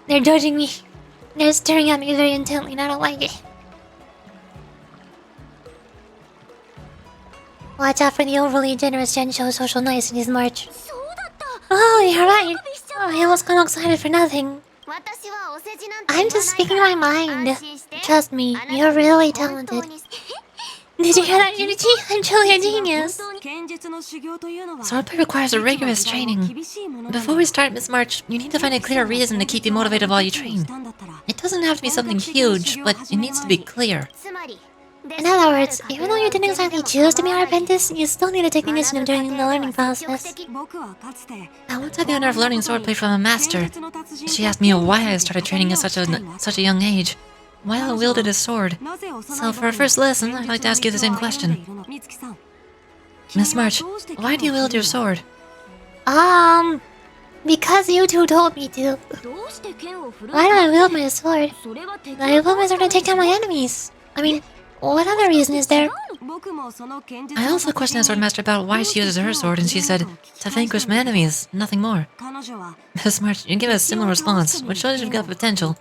Speaker 1: They're judging me. They're staring at me very intently and I don't like it. Watch out for the overly generous Gensho social niceties, March. Oh, you're right. Oh, I almost got all excited for nothing. I'm just speaking my mind. Trust me, you're really talented. Did you hear that, Yunichi? I'm truly a genius.
Speaker 2: Swordplay requires a rigorous training. Before we start, Miss March, you need to find a clear reason to keep you motivated while you train. It doesn't have to be something huge, but it needs to be clear.
Speaker 1: In other words, even though you didn't exactly choose to be our apprentice, you still need to take the initiative during the learning process.
Speaker 2: I once had the honor of learning swordplay from a master. She asked me why I started training at such a young age, while I wielded a sword. So for our first lesson, I'd like to ask you the same question. Miss March, why do you wield your sword?
Speaker 1: Because you two told me to. Why do I wield my sword? I wield my sword to take down my enemies. I mean, what other reason is there?
Speaker 2: I also questioned the swordmaster about why she uses her sword, and she said, to vanquish my enemies, nothing more. Miss March, you give a similar response, which shows you've got potential.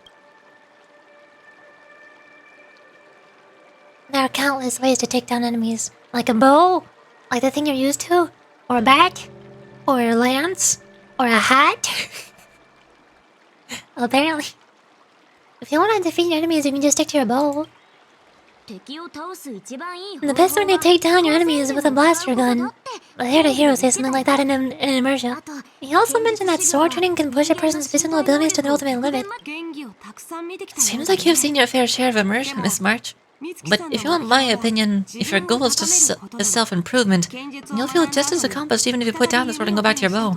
Speaker 1: There are countless ways to take down enemies. Like a bow? Like the thing you're used to? Or a bat? Or a lance? Or a hat? Apparently. If you want to defeat your enemies, you can just stick to your bow. And the best way to take down your enemies is with a blaster gun. I heard a hero say something like that in Immersia. He also mentioned that sword training can push a person's physical abilities to the ultimate limit.
Speaker 2: Seems like you've seen your fair share of immersion, Miss March. But if you want my opinion, if your goal is self-improvement, you'll feel just as accomplished even if you put down the sword and go back to your bow.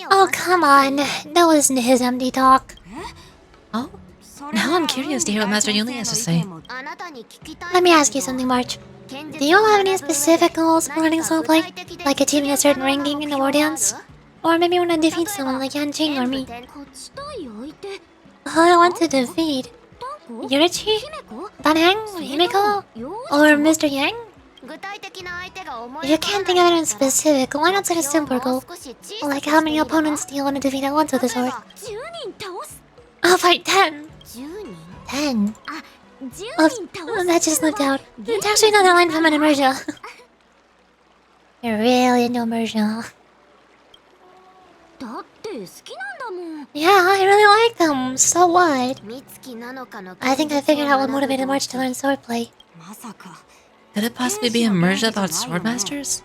Speaker 1: Oh, come on. Don't listen to his empty talk.
Speaker 2: Oh? Now I'm curious to hear what Master YUNLI has to say.
Speaker 1: Let me ask you something, March. Do you have any specific goals for learning soulplay? Like achieving a certain ranking in the war dance? Or maybe you want to defeat someone like Yanqing or me? Who I want to defeat? Yurichi? Danheng? Himeko? Or Mr. Yang? If you can't think of anyone specific, why not set a simpler goal? Like how many opponents do you want to defeat at once with a sword? I'll fight 10! 10? Oh, that just slipped out. It's actually another line from an immersion. You're really into immersion. Yeah, I really like them. So what? I think I figured out what motivated March to learn swordplay.
Speaker 2: Could it possibly be immersion about swordmasters?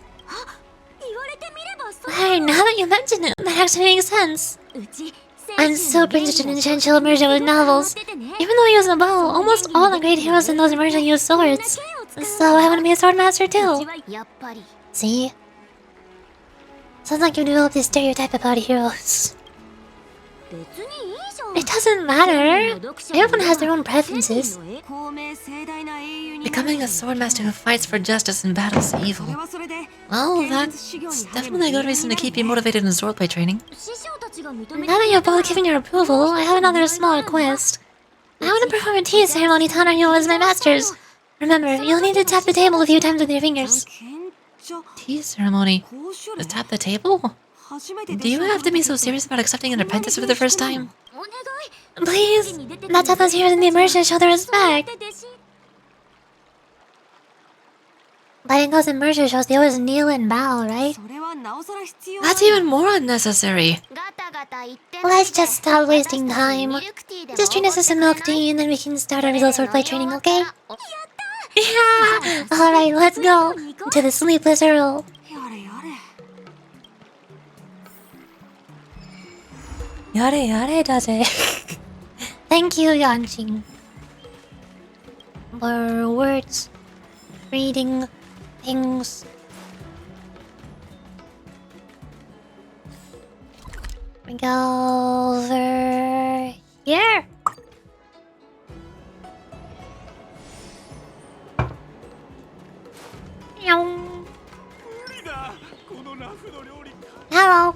Speaker 1: Hey, now that you mention it, that actually makes sense. I'm super interested in Shenshou immersion with novels. Even though I use a bow, almost all the great heroes in those immersion use swords. So I want to be a swordmaster too. See? Sounds like you've developed this stereotype about heroes. It doesn't matter. Everyone has their own preferences.
Speaker 2: Becoming a swordmaster who fights for justice and battles evil. Well, that's definitely a good reason to keep you motivated in swordplay training.
Speaker 1: Now that you've both given your approval, I have another small request. I want to perform a tea ceremony to honor you as my masters. Remember, you'll need to tap the table a few times with your fingers.
Speaker 2: Tea ceremony? To tap the table? Do you have to be so serious about accepting an apprentice for the first time?
Speaker 1: Please, that's how those heroes in the immersion show their respect. But in those immersion shows, they always kneel and bow, right?
Speaker 2: That's even more unnecessary.
Speaker 1: Let's just stop wasting time. Just train us some milk tea and then we can start our real swordplay training, okay? Yeah! Alright, let's go to the Sleepless Earl. Yare yare does it. Thank you, Yanqing, for words, reading things. We go over here. Hello.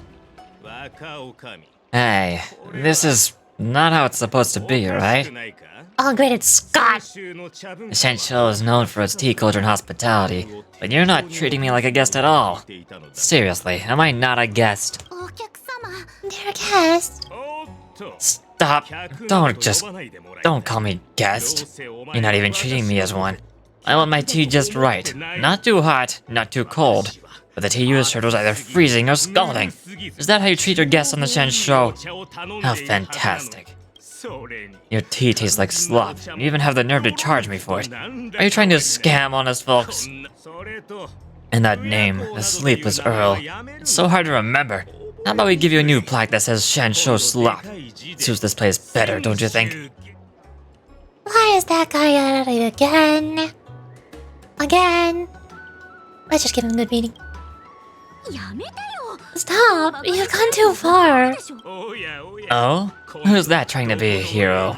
Speaker 4: Hey, this is not how it's supposed to be, right?
Speaker 1: Oh, great, it's Scott.
Speaker 4: Shenshou is known for its tea culture and hospitality, but you're not treating me like a guest at all. Seriously, am I not a guest?
Speaker 1: Dear guest.
Speaker 4: Stop! Don't call me guest. You're not even treating me as one. I want my tea just right. Not too hot, not too cold. But the tea you served was either freezing or scalding. Is that how you treat your guests on the Shenshou? How fantastic. Your tea tastes like slop. You even have the nerve to charge me for it. Are you trying to scam honest folks? And that name, the Sleepless Earl. It's so hard to remember. How about we give you a new plaque that says Shenshou Slop? It suits this place better, don't you think?
Speaker 1: Why is that guy at it again? Again? Let's just give him a good beating. Stop! You've gone too far.
Speaker 4: Oh? Who's that trying to be a hero?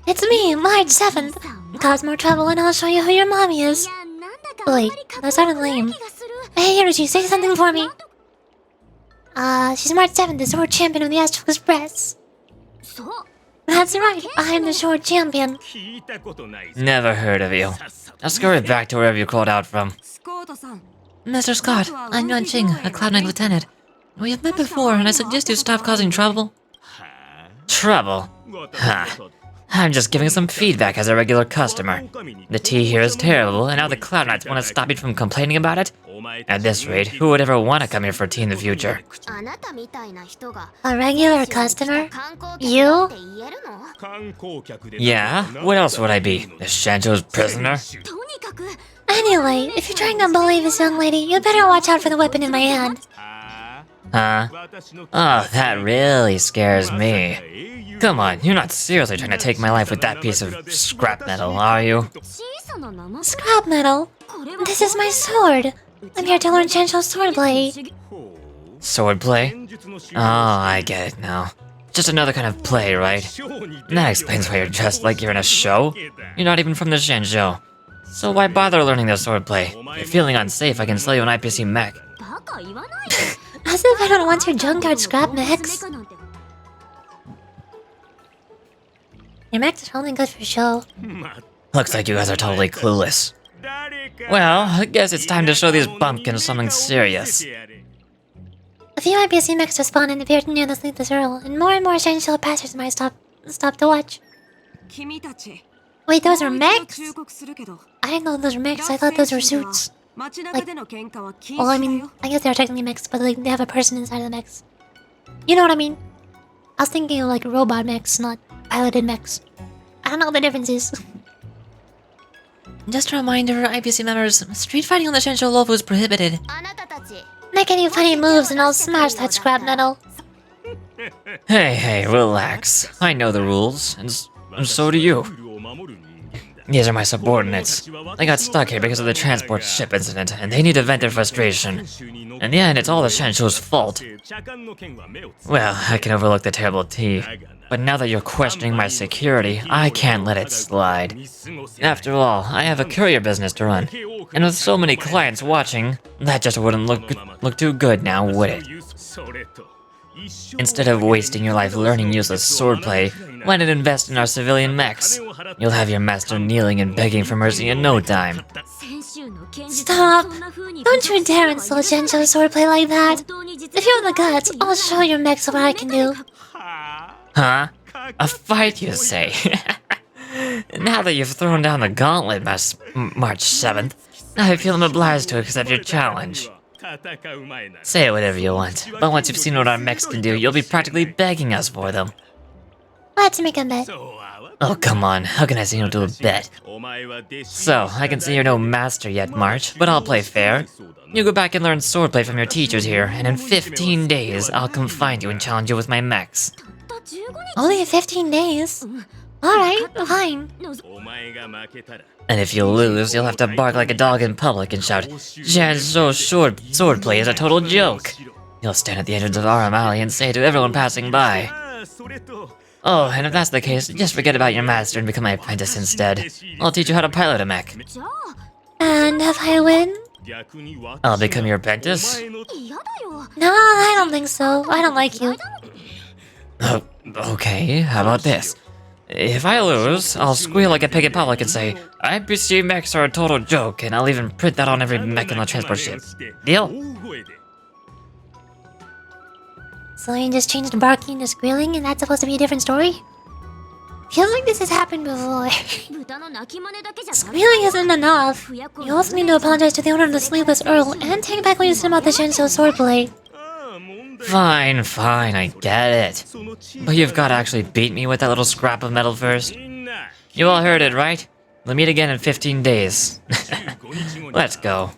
Speaker 1: It's me, March 7th. Cause more trouble and I'll show you who your mommy is. Wait, that sounded lame. Hey, Hiroshi, say something for me. She's March 7th, the sword champion of the Astral Express. That's right, I'm the sword champion.
Speaker 4: Never heard of you. Now scurry back to wherever you crawled out from.
Speaker 2: Mr. Scott, I'm Yanqing, a Cloud Knight lieutenant. We have met before, and I suggest you stop causing trouble.
Speaker 4: Trouble? Ha! I'm just giving some feedback as a regular customer. The tea here is terrible, and now the Cloud Knights want to stop me from complaining about it? At this rate, who would ever want to come here for tea in the future?
Speaker 1: A regular customer? You?
Speaker 4: Yeah? What else would I be? The Shanzhou's prisoner?
Speaker 1: Anyway, if you're trying to bully this young lady, you better watch out for the weapon in my hand.
Speaker 4: Huh? Oh, that really scares me. Come on, you're not seriously trying to take my life with that piece of scrap metal, are you?
Speaker 1: Scrap metal? This is my sword. I'm here to learn Shanzhou's swordplay.
Speaker 4: Swordplay? Oh, I get it now. Just another kind of play, right? And that explains why you're dressed like you're in a show. You're not even from the Shanzhou. So why bother learning the swordplay? If you're feeling unsafe, I can sell you an IPC mech.
Speaker 1: As if I don't want your junkyard scrap mechs. Your mechs are only good for show.
Speaker 4: Looks like you guys are totally clueless. Well, I guess it's time to show these bumpkins something serious.
Speaker 1: A few IPC mechs respawn and appeared near the Sleepless Earl, and more Shanzhou passersby stopped to watch. Wait, those are mechs? I didn't know those were mechs, I thought those were suits. Like, well, I mean, I guess they're technically mechs, but like, they have a person inside of the mechs. You know what I mean? I was thinking of like robot mechs, not piloted mechs. I don't know what the difference is.
Speaker 2: Just a reminder, IPC members, street fighting on the Shanzhou Lofu is prohibited.
Speaker 1: Make any funny moves and I'll smash that scrap metal.
Speaker 4: Hey, relax. I know the rules, and so do you. These are my subordinates. They got stuck here because of the transport ship incident, and they need to vent their frustration. In the end, it's all the Shanzhou's fault. Well, I can overlook the terrible tea, but now that you're questioning my security, I can't let it slide. After all, I have a courier business to run, and with so many clients watching, that just wouldn't look too good now, would it? Instead of wasting your life learning useless swordplay, why not invest in our civilian mechs? You'll have your master kneeling and begging for mercy in no time.
Speaker 1: Stop! Don't you dare insult Shanzhou swordplay like that! If you have the guts, I'll show your mechs what I can do.
Speaker 4: Huh? A fight, you say? Now that you've thrown down the gauntlet, March 7th, I feel I'm obliged to accept your challenge. Say whatever you want, but once you've seen what our mechs can do, you'll be practically begging us for them.
Speaker 1: Let's make a bet.
Speaker 4: Oh, come on, how can I say no to a bet? So, I can say you're no master yet, March, but I'll play fair. You go back and learn swordplay from your teachers here, and in 15 days, I'll come find you and challenge you with my mechs.
Speaker 1: Only 15 days? Alright, fine.
Speaker 4: And if you lose, you'll have to bark like a dog in public and shout, Shanzhou swordplay is a total joke. You'll stand at the entrance of Aram Alley and say to everyone passing by. Oh, and if that's the case, just forget about your master and become my apprentice instead. I'll teach you how to pilot a mech.
Speaker 1: And if I win?
Speaker 4: I'll become your apprentice?
Speaker 1: No, I don't think so. I don't like you.
Speaker 4: Okay, how about this? If I lose, I'll squeal like a pig in public and say, IPC mechs are a total joke, and I'll even print that on every mech on the transport ship. Deal?
Speaker 1: So you just changed barking to squealing and that's supposed to be a different story? Feels like this has happened before. Squealing isn't enough. You also need to apologize to the owner of the Sleepless Earl and take back what you said about the Shanzhou swordplay.
Speaker 4: Fine, I get it. But you've got to actually beat me with that little scrap of metal first. You all heard it, right? We'll meet again in 15 days. Let's go.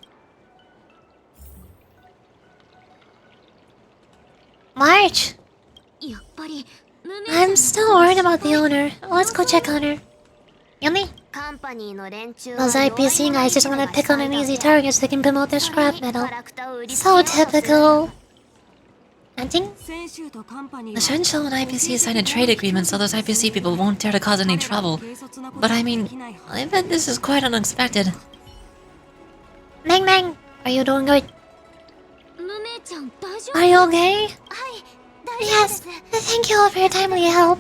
Speaker 1: March! I'm still worried about the owner. Let's go check on her. Yummy? Those IPC guys just want to pick on an easy target so they can promote their scrap metal. So typical. Hunting?
Speaker 2: The Shanzhou and IPC signed a trade agreement so those IPC people won't dare to cause any trouble. But I mean, I bet this is quite unexpected.
Speaker 1: Mang Mang, are you doing good? Are you okay? Yes, thank you all for your timely help.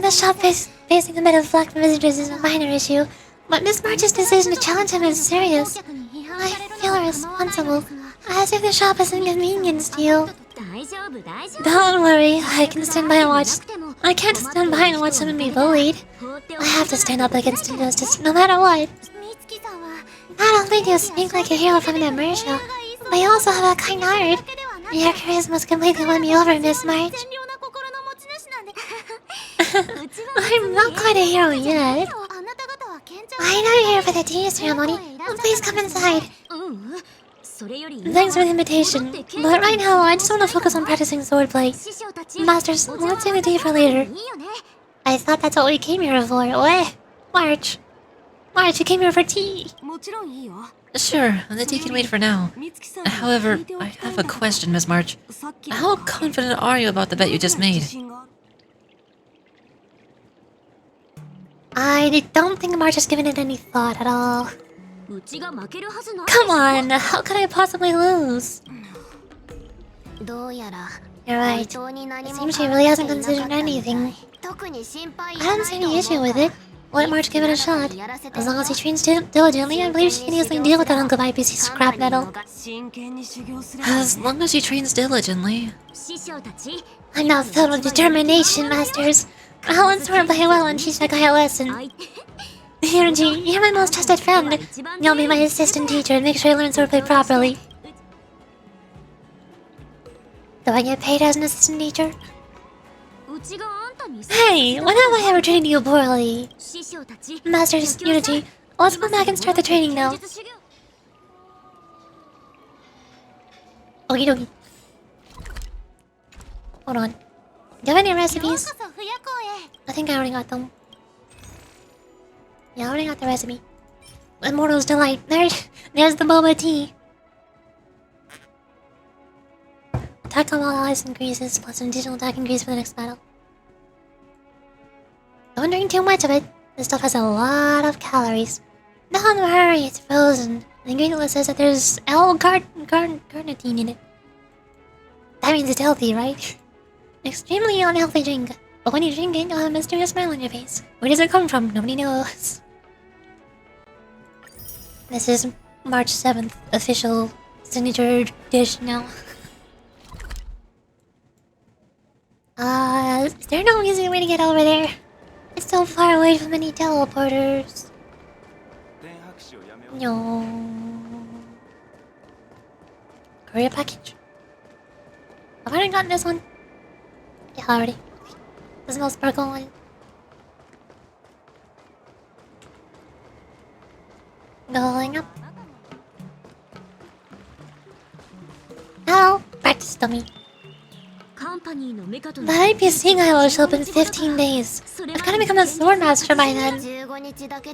Speaker 1: The shop facing a bit of flack from visitors is a minor issue, but Miss March's decision to challenge him is serious. I feel responsible, as if the shop has inconvenienced you. Don't worry, I can stand by and watch. I can't stand by and watch someone be bullied. I have to stand up against injustice, no matter what. Not only do you speak like a hero from an immersion, but you also have a kind heart. Your charisma's completely won me over, Miss March. I'm not quite a hero yet. I know you're here for the tea ceremony. Please come inside. Thanks for the invitation, but right now I just want to focus on practicing swordplay. Masters, let's save the tea for later. I thought that's what we came here for. What? March, you came here for tea.
Speaker 2: Sure, the tea can wait for now. However, I have a question, Miss March. How confident are you about the bet you just made?
Speaker 1: I don't think March has given it any thought at all. Come on, how could I possibly lose? You're right. It seems she really hasn't considered anything. I don't see any issue with it. Let March give it a shot. As long as he trains diligently, I believe she can easily deal with that hunk of IPC scrap metal.
Speaker 2: As long as she trains diligently.
Speaker 1: I'm now filled with determination, Masters. I'll learn swordplay well and teach that guy a lesson. Here, G, you're my most trusted friend. You'll be my assistant teacher and make sure I learn swordplay properly. Do I get paid as an assistant teacher? Hey, when have I ever trained you poorly? Masters, Unity, let's go back and start the training now. Okie dokie. Hold on. Do you have any recipes? I think I already got them. Yeah, I already got the recipe. Immortal's Delight. There's the boba tea. Attack on all allies increases, plus an additional attack increase for the next battle. Don't drink too much of it. This stuff has a lot of calories. Don't worry, it's frozen. The ingredient list says that there's L-carnitine in it. That means it's healthy, right? Extremely unhealthy drink. But when you drink it, you'll have a mysterious smile on your face. Where does it come from? Nobody knows. This is March 7th, official signature dish now. Is there no easy way to get over there? It's so far away from any teleporters. No. Courier package. Have I already gotten this one? Yeah, already. There's no sparkle one. Going up. Hello, practice dummy. The IPC guy will show up in 15 days. I've gotta become a swordmaster by then.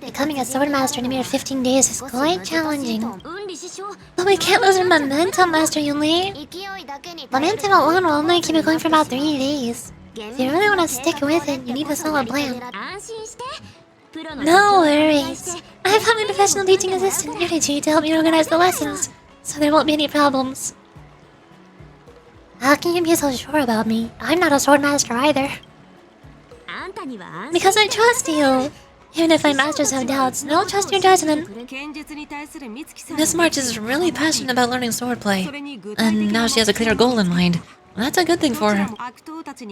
Speaker 1: Becoming a swordmaster in a mere 15 days is quite challenging. But we can't lose our momentum, Master Yunli. Momentum alone will only keep it going for about 3 days. If you really want to stick with it, you need a solid plan. No worries. I've found a professional teaching assistant, Unity, to help me organize the lessons, so there won't be any problems. How can you be so sure about me? I'm not a swordmaster either. Because I trust you. Even if my masters have doubts, I'll trust your judgment.
Speaker 2: Miss March is really passionate about learning swordplay, and now she has a clear goal in mind. That's a good thing for her.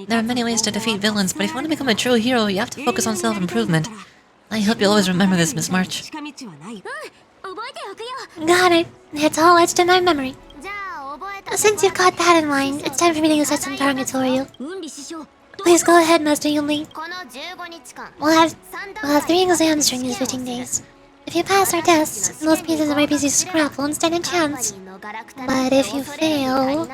Speaker 2: There are many ways to defeat villains, but if you want to become a true hero, you have to focus on self-improvement. I hope you'll always remember this, Miss March.
Speaker 1: Got it. It's all etched in my memory. Since you've got that in mind, it's time for me to set some targets for you. Please go ahead, Master Yunli. We'll have 3 exams during these 15 days. If you pass our tests, those pieces of my PC scrap won't stand a chance. But if you fail...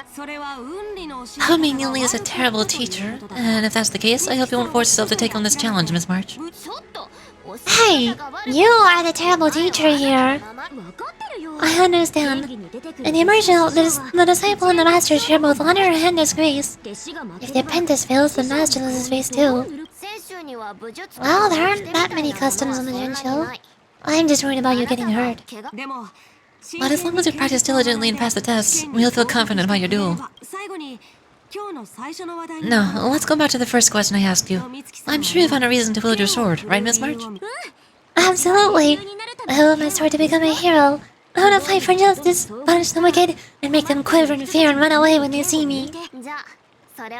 Speaker 2: I mean, Yunli is a terrible teacher, and if that's the case, I hope you won't force yourself to take on this challenge, Miss March.
Speaker 1: Hey! You are the terrible teacher here. I understand. In the immersion, the disciple and the master share both honor and disgrace. If the apprentice fails, the master loses face too. Well, there aren't that many customs on the Gensho. I'm just worried about you getting hurt.
Speaker 2: But as long as you practice diligently and pass the tests, we'll feel confident about your duel. Now, let's go back to the first question I asked you. I'm sure you found a reason to wield your sword, right, Miss March?
Speaker 1: Absolutely. I want my sword to become a hero. I want to fight for justice, punish the wicked, and make them quiver in fear and run away when they see me.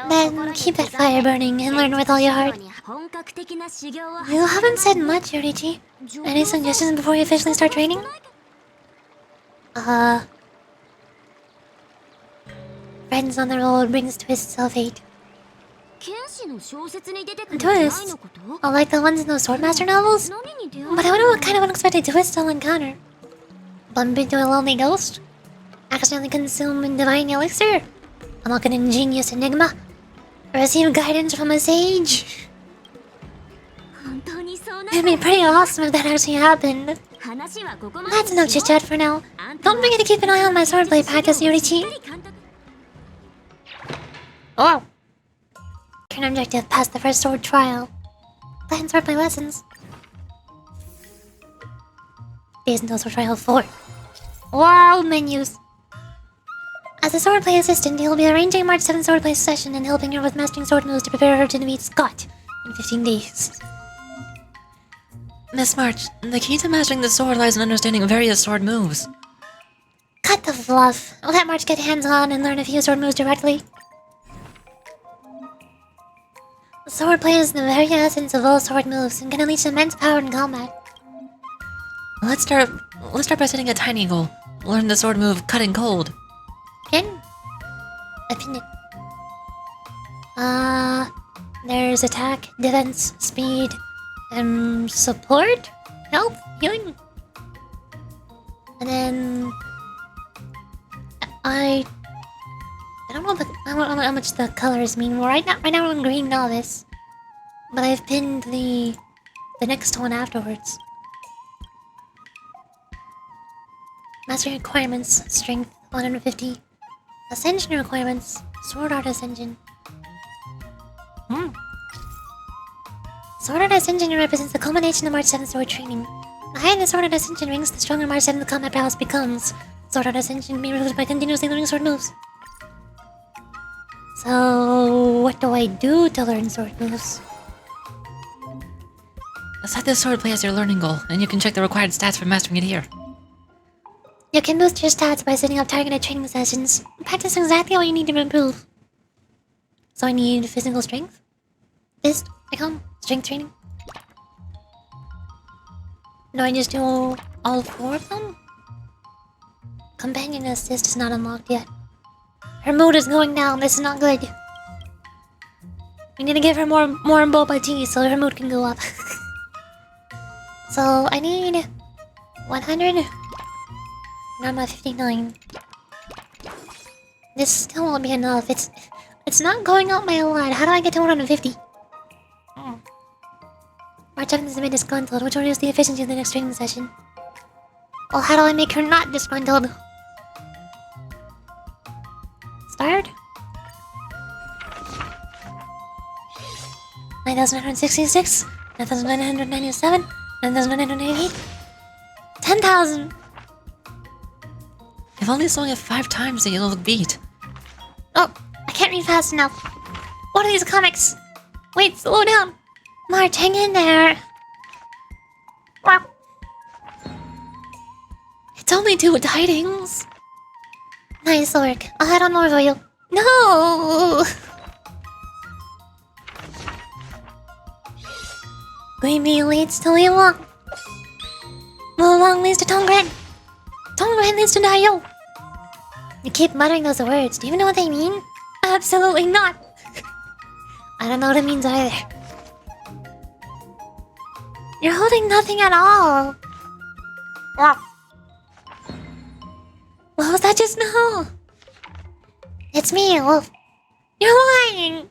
Speaker 1: Then keep that fire burning and learn with all your heart. You haven't said much, Yorichi. Any suggestions before you officially start training? Friends on the road brings twists of fate. Twists? Oh, like the ones in those Swordmaster novels? But I wonder what kind of unexpected twist I'll encounter. Bump into a lonely ghost? Accidentally consume a divine elixir? Unlock an ingenious enigma? Receive guidance from a sage? It'd be pretty awesome if that actually happened. That's enough chit-chat for now. Don't forget to keep an eye on my swordplay practice, Yorichi. Oh! Current objective, pass the first sword trial. Plan swordplay lessons. Days until sword trial 4. Wow, menus! As a swordplay assistant, he'll be arranging March 7th swordplay session and helping her with mastering sword moves to prepare her to meet Scott in 15 days.
Speaker 2: Miss March, the key to mastering the sword lies in understanding various sword moves.
Speaker 1: Cut the fluff. Let March get hands-on and learn a few sword moves directly. Swordplay is the very essence of all sword moves and can unleash immense power in combat.
Speaker 2: Let's start by setting a tiny goal. Learn the sword move Cutting Cold.
Speaker 1: Opinion. There's attack, defense, speed, and support, health, healing. And then I don't know how much the colors mean. Well, right now I'm in green novice, but I've pinned the next one afterwards. Mastery requirements: strength 150. Ascension requirements: sword art ascension. Sword art ascension represents the culmination of March 7th sword training. The higher the sword art ascension ranks, the stronger March 7th combat prowess becomes. Sword art ascension may be realized by continuously learning sword moves. So, what do I do to learn sword moves?
Speaker 2: Set this swordplay as your learning goal, and you can check the required stats for mastering it here.
Speaker 1: You can boost your stats by setting up targeted training sessions. Practice exactly what you need to improve. So I need physical strength, fist, strength training. Do I just do all 4 of them? Companion assist is not unlocked yet. Her mood is going down. This is not good. We need to give her more boba tea so her mood can go up. So I need 100. No, I'm at 59. This still won't be enough. It's not going up by a lot. How do I get to 150? March 7th is a bit disgruntled, which will reduce the efficiency of the next training session. Well, how do I make her not disgruntled? Start? 9,966, 9,997, 9,998, 10,000!
Speaker 2: If only slowing it 5 times, then you'll look beat.
Speaker 1: Oh, I can't read fast enough. What are these comics? Wait, slow down. March, hang in there. Wow.
Speaker 2: It's only 2 tidings.
Speaker 1: Nice work. I'll head on over for you. No! Guimi leads to Liwang. Liwang leads to Tongren. Tongren leads to Dayo. You keep muttering those words. Do you even know what they mean? Absolutely not. I don't know what it means either. You're holding nothing at all. What was that just now? It's me, Wolf. You're lying.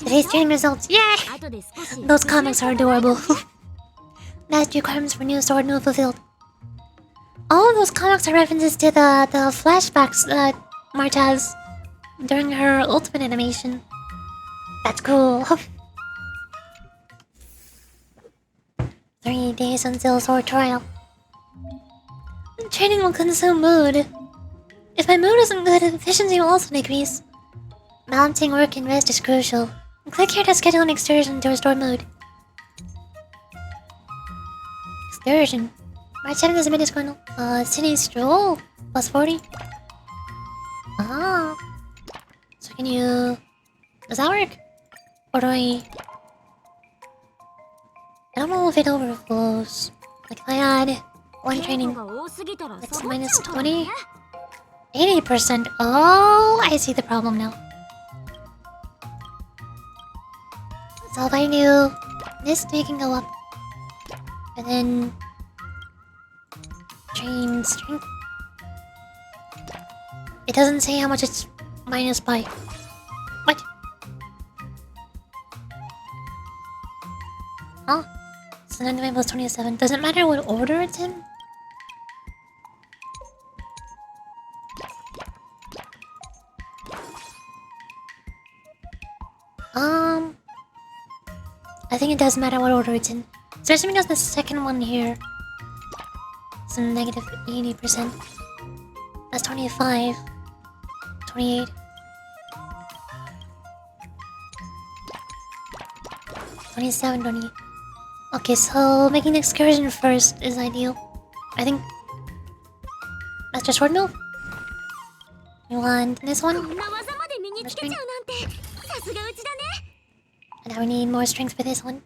Speaker 1: Today's training results. Yay! Those comics are adorable. Mastery requirements for new sword move fulfilled. All of those comics are references to the flashbacks that March has during her ultimate animation. That's cool. 3 days until sword trial. Training will consume mood. If my mood isn't good, efficiency will also decrease. Balancing work and rest is crucial. Click here to schedule an excursion to restore mood. Excursion. March 7th is a minute corner. City stroll. +40. Ah. So Can you... Does that work? Or do I don't know if it overflows. Like if I add one training, it's minus 20. 80%. Oh, I see the problem now. So if I do this, we can go up. And then... train strength. It doesn't say how much it's minus by. What? Huh? So 99 plus 27. Doesn't matter what order it's in? I think it does matter what order it's in. Especially because the second one here is a negative 80%. That's 25. 28. 27, 28. Okay, so making the excursion first is ideal. I think. Master Sword move? You want this one? More strength. And now we need more strength for this one.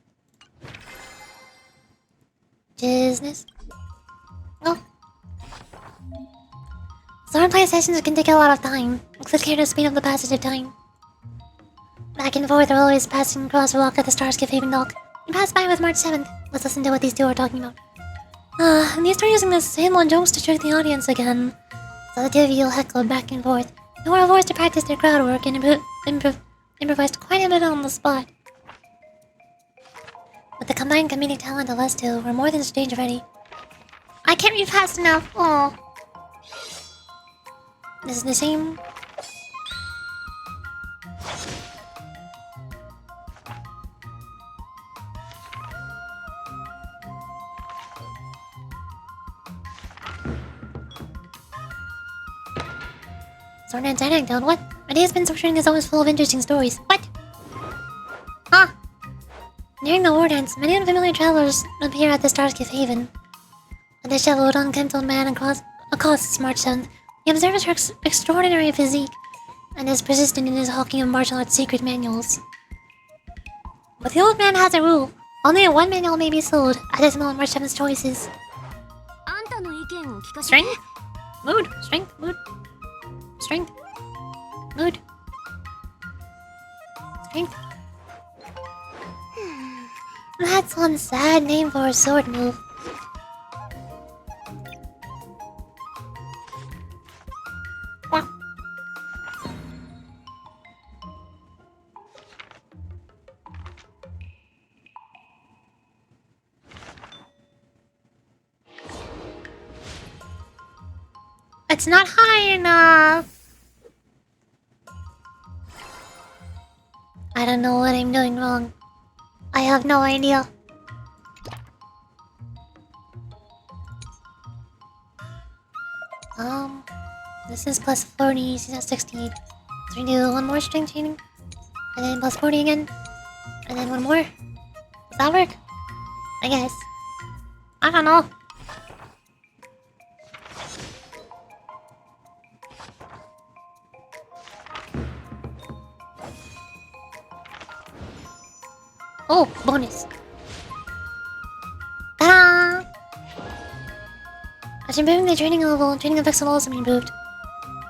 Speaker 1: Business. Oh. Swordplay sessions can take a lot of time. Click here to speed up the passage of time. Back and forth, we're always passing across the walk at the Starscape Haven dock. You pass by with March 7th. Let's listen to what these two are talking about. And they start using the same old jokes to trick the audience again. So the two of you will heckle back and forth. You were forced to practice their crowd work and improvised quite a bit on the spot. With the combined comedic talent of us two, we're more than stage ready. I can't read fast enough. Oh. This is the same. Sword and anecdote, what? My day's been structuring is always full of interesting stories. What? Ah! During the war dance, many unfamiliar travelers appear at the Starscape Haven. A disheveled, unkempt old man accosts March 7th. He observes her extraordinary physique and is persistent in his hawking of martial arts secret manuals. But the old man has a rule. Only one manual may be sold at this moment. March 7th's choices. Strength? Mood. Strength. Mood. Strength. Mood. Strength. That's one sad name for a sword move. It's not high enough. I don't know what I'm doing wrong. I have no idea. This is plus 40, she's at 68. So we do one more strength training. And then plus 40 again. And then one more. Does that work? I guess. I don't know. Oh, bonus. Ta-da! As improving the training level, training effects will also be improved.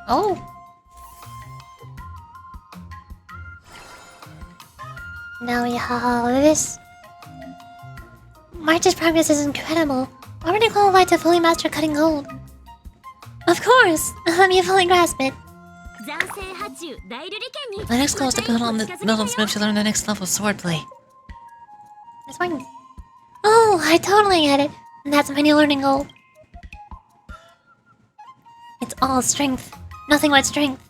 Speaker 1: Oh. Now we have this. March's progress is incredible. Already qualified to fully master cutting gold. Of course! Let me fully grasp it.
Speaker 2: My next goal is to build on Smith to learn the next level of swordplay.
Speaker 1: That's fine. Oh, I totally get it. And that's my new learning goal. It's all strength. Nothing but strength.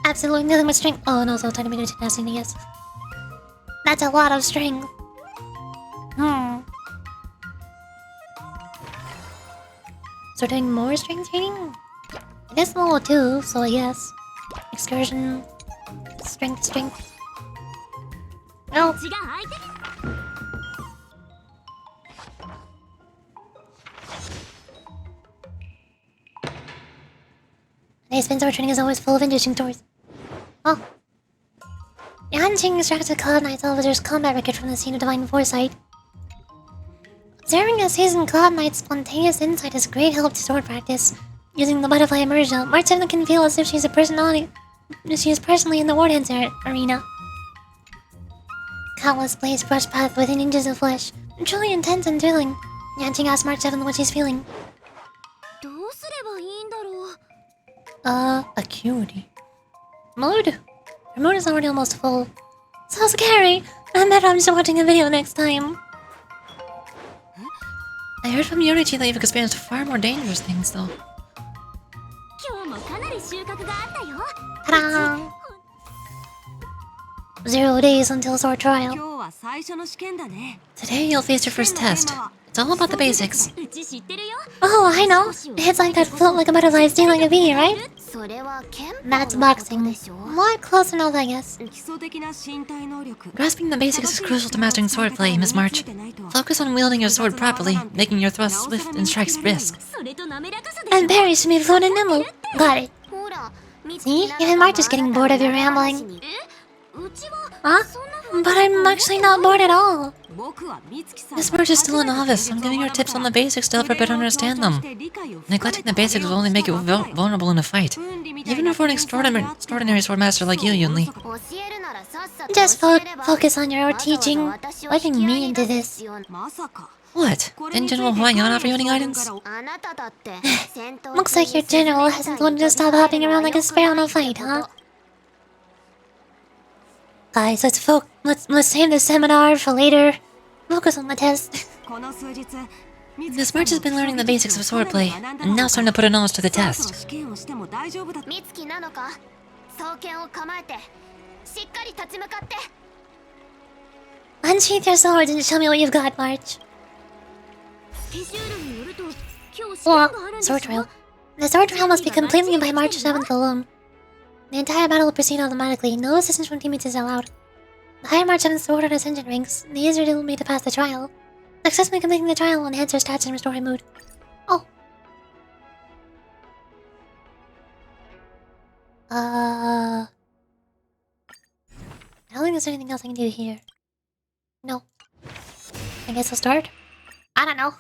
Speaker 1: Absolutely nothing but strength. Oh, and also tiny bit of tenacity, yes. That's a lot of strength. So doing more strength training? It is level 2, so yes. Excursion. Strength. No. Today's Spencer training is always full of interesting stories. Oh. Yanjing extracted Cloud Knight's officer's combat record from the scene of Divine Foresight. Observing a seasoned Cloud Knight's spontaneous insight is great help to sword practice. Using the butterfly immersion, March 7 can feel as if she is personally in the Warden's arena. Countless blades brush path within inches of flesh. Truly intense and thrilling. Yanjing asks March 7 what she's feeling. Acuity. Mood? Her mood is already almost full. So scary! I bet I'm just watching a video next time.
Speaker 2: I heard from Yorichi that you've experienced far more dangerous things, though.
Speaker 1: Ta-da! 0 days until sword trial.
Speaker 2: Today you'll face your first test. It's all about the basics.
Speaker 1: Oh, I know. It's like that float like a butterfly, sting like a bee, right? That's boxing. More close enough, I guess.
Speaker 2: Grasping the basics is crucial to mastering swordplay, Miss March. Focus on wielding your sword properly, making your thrusts swift and strikes brisk.
Speaker 1: And Barry should be fluid and nimble. Got it. See? Even March is getting bored of your rambling. Huh? But I'm actually not bored at all.
Speaker 2: Miss March is still a novice. I'm giving her tips on the basics to help her better understand them. Neglecting the basics will only make you vulnerable in a fight. Even for an extraordinary swordmaster like you, Yunli.
Speaker 1: Just focus on your teaching. Letting me into this.
Speaker 2: What? Didn't General Huang offer you any guidance?
Speaker 1: Looks like your general hasn't told you to stop hopping around like a sparrow in a fight, huh? Guys, let's save the seminar for later. Focus on the test.
Speaker 2: Miss March has been learning the basics of swordplay, and now it's time to put her knowledge to the test.
Speaker 1: Unsheath your sword and show me what you've got, March. Sword trial. The sword trial must be completely by March 7th alone. The entire battle will proceed automatically. No assistance from teammates is allowed. The higher March 7th sword ascension ranks, the easier it will be to pass the trial. Successfully completing the trial will enhance her stats and restore her mood. Oh. I don't think there's anything else I can do here. No. I guess I'll start? I don't know.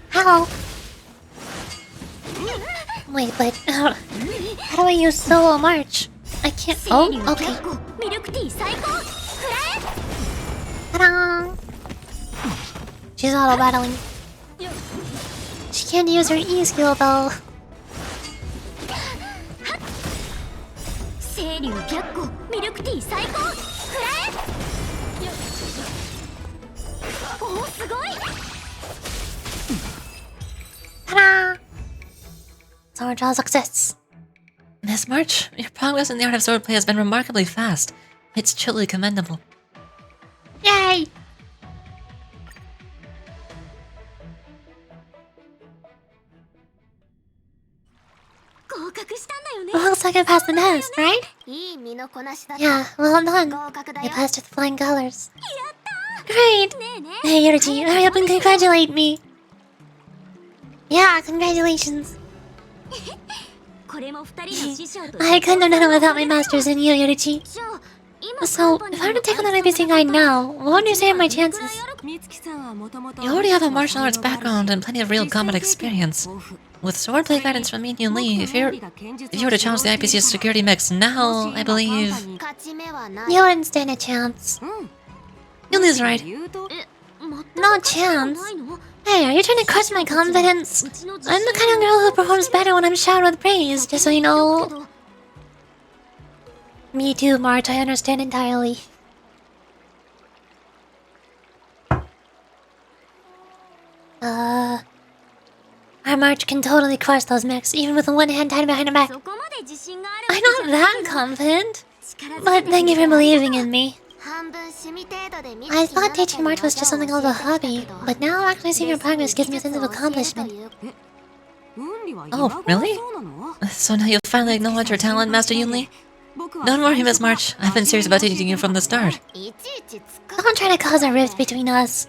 Speaker 1: How? Wait, but how do I use solo march? I can't. Oh, okay. Ta-da! She's auto battling. She can't use her E skill though. Ta-da! Sword trial success.
Speaker 2: Miss March, your progress in the art of swordplay has been remarkably fast. It's truly commendable.
Speaker 1: Yay! Looks like I passed the test, right? Yeah, well done. I passed with flying colors. Great! Hey, Yorichi, hurry up and congratulate me! Yeah, congratulations! I couldn't have done it without my masters and you, Yorichi. So, if I were to take on the IPC guide now, what would you say are my chances?
Speaker 2: You already have a martial arts background and plenty of real combat experience. With swordplay guidance from me and YUNLI, if you were to challenge the IPC's security mix now, I believe...
Speaker 1: You wouldn't stand a chance.
Speaker 2: YUNLI's right.
Speaker 1: No chance? Hey, are you trying to crush my confidence? I'm the kind of girl who performs better when I'm showered with praise, just so you know. Me too, March, I understand entirely. Our March can totally crush those mechs, even with one hand tied behind her back. I'm not that confident. But thank you for believing in me. I thought teaching March was just something of a hobby, but now actually seeing your progress gives me a sense of accomplishment.
Speaker 2: Oh, really? So now you'll finally acknowledge your talent, Master YUNLI? Don't worry, Miss March. I've been serious about teaching you from the start.
Speaker 1: Don't try to cause a rift between us.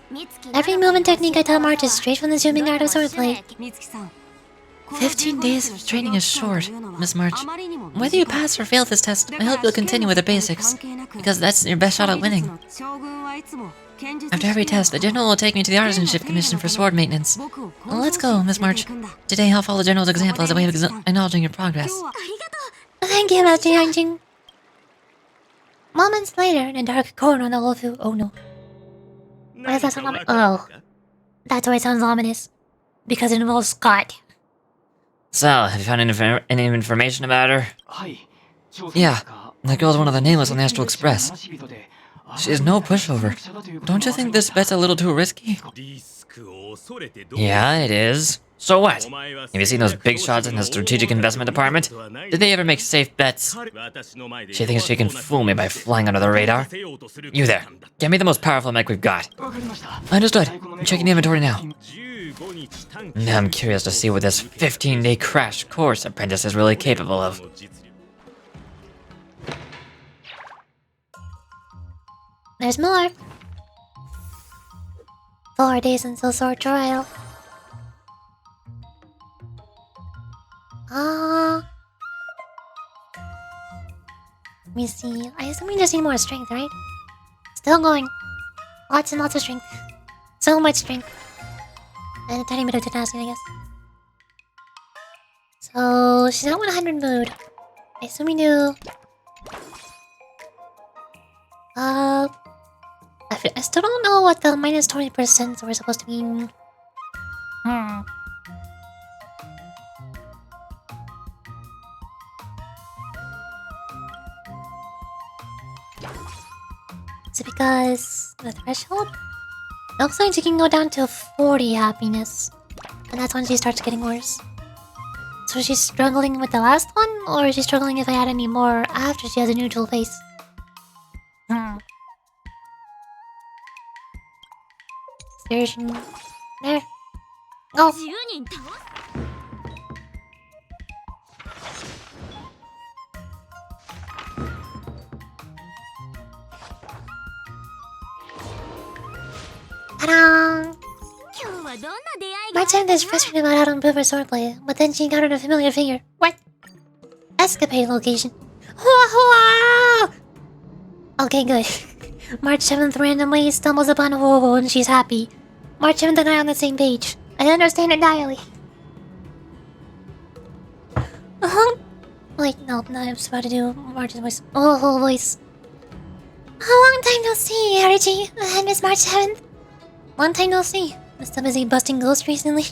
Speaker 1: Every move and technique I taught March is straight from the zooming art of swordplay.
Speaker 2: 15 days of training is short, Miss March. Whether you pass or fail this test, I hope you'll continue with the basics, because that's your best shot at winning. After every test, the general will take me to the Artisanship Commission for sword maintenance. Well, let's go, Miss March. Today I'll follow the general's example as a way of acknowledging your progress.
Speaker 1: Thank you, Master Yanjing. Moments later, in a dark corner of the HUOHUO. Oh no. Why does that sound ominous? Oh. That's why it sounds ominous. Because it involves Scott.
Speaker 4: So, have you found any information about her?
Speaker 3: Yeah, that girl's one of the nameless on the Astral Express. She is no pushover. Don't you think this bet's a little too risky?
Speaker 4: Yeah, it is. So what? Have you seen those big shots in the strategic investment department? Did they ever make safe bets? She thinks she can fool me by flying under the radar. You there, get me the most powerful mech we've got.
Speaker 3: Understood. I'm checking the inventory now.
Speaker 4: Now I'm curious to see what this 15-day crash course apprentice is really capable of.
Speaker 1: There's more. 4 days until sword trial. Let me see. I assume we just need more strength, right? Still going. Lots and lots of strength. So much strength. And a tiny bit of tenacity, I guess. So, she's at 100 mood. I assume we do... I still don't know what the minus 20% were supposed to mean. Is it because the threshold? It looks like she can go down to 40 happiness. And that's when she starts getting worse. So she's struggling with the last one? Or is she struggling if I add any more after she has a neutral face? Version. There. Go! Ta-da! Martin is frustrated about how to improve her swordplay, but then she encountered a familiar figure. What? Escapade location. HUOHUO! Okay, good. March 7th randomly stumbles upon HUOHUO and she's happy. March 7th and I on the same page. I understand entirely. Wait, no, I was about to do March's voice. HUOHUO voice. A long time no see, Archie. And Miss March 7th. Long time no see. I'm still busy busting ghosts recently.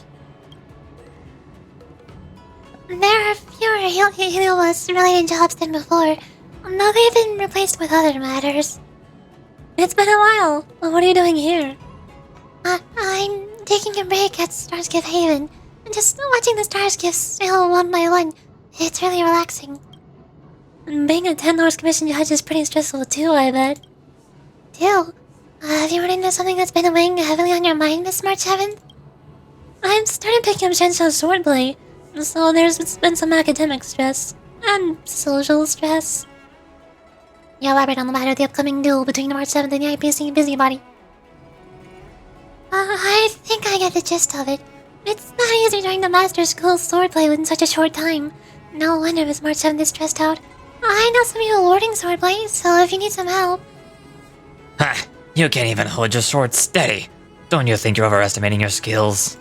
Speaker 1: There are fewer HUOHUO related jobs than before, though they've been replaced with other matters. It's been a while. What are you doing here? I'm taking a break at Starsgift Haven. Just watching the Starsgifts sail one by one. It's really relaxing. Being a 10 Lords Commission judge is pretty stressful too, I bet. Still, have you run into something that's been weighing heavily on your mind, Miss March 7th? I've started picking up Shensho's swordplay, so there's been some academic stress. And social stress. You elaborate on the matter of the upcoming duel between March 7th and the IPC Busybody. I think I get the gist of it. It's not easy trying to master school swordplay in such a short time. No wonder Miss March 7th is stressed out. I know some of you lording swordplay, so if you need some help...
Speaker 4: Ha! You can't even hold your sword steady. Don't you think you're overestimating your skills?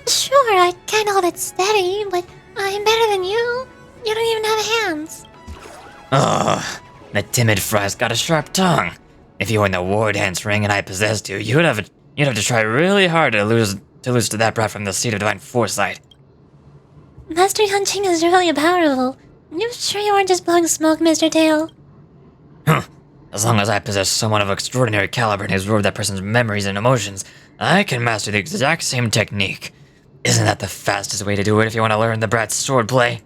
Speaker 1: Sure, I can't hold it steady, but I'm better than you. You don't even have hands.
Speaker 4: Ugh. That timid fry's got a sharp tongue. If you were in the war dance ring and I possessed you, you'd have to try really hard to lose to that brat from the seat of divine foresight.
Speaker 1: Master Yanjing is really powerful. You sure you aren't just blowing smoke, Mr. Tail?
Speaker 4: As long as I possess someone of extraordinary caliber and absorb that person's memories and emotions, I can master the exact same technique. Isn't that the fastest way to do it if you want to learn the brat's swordplay?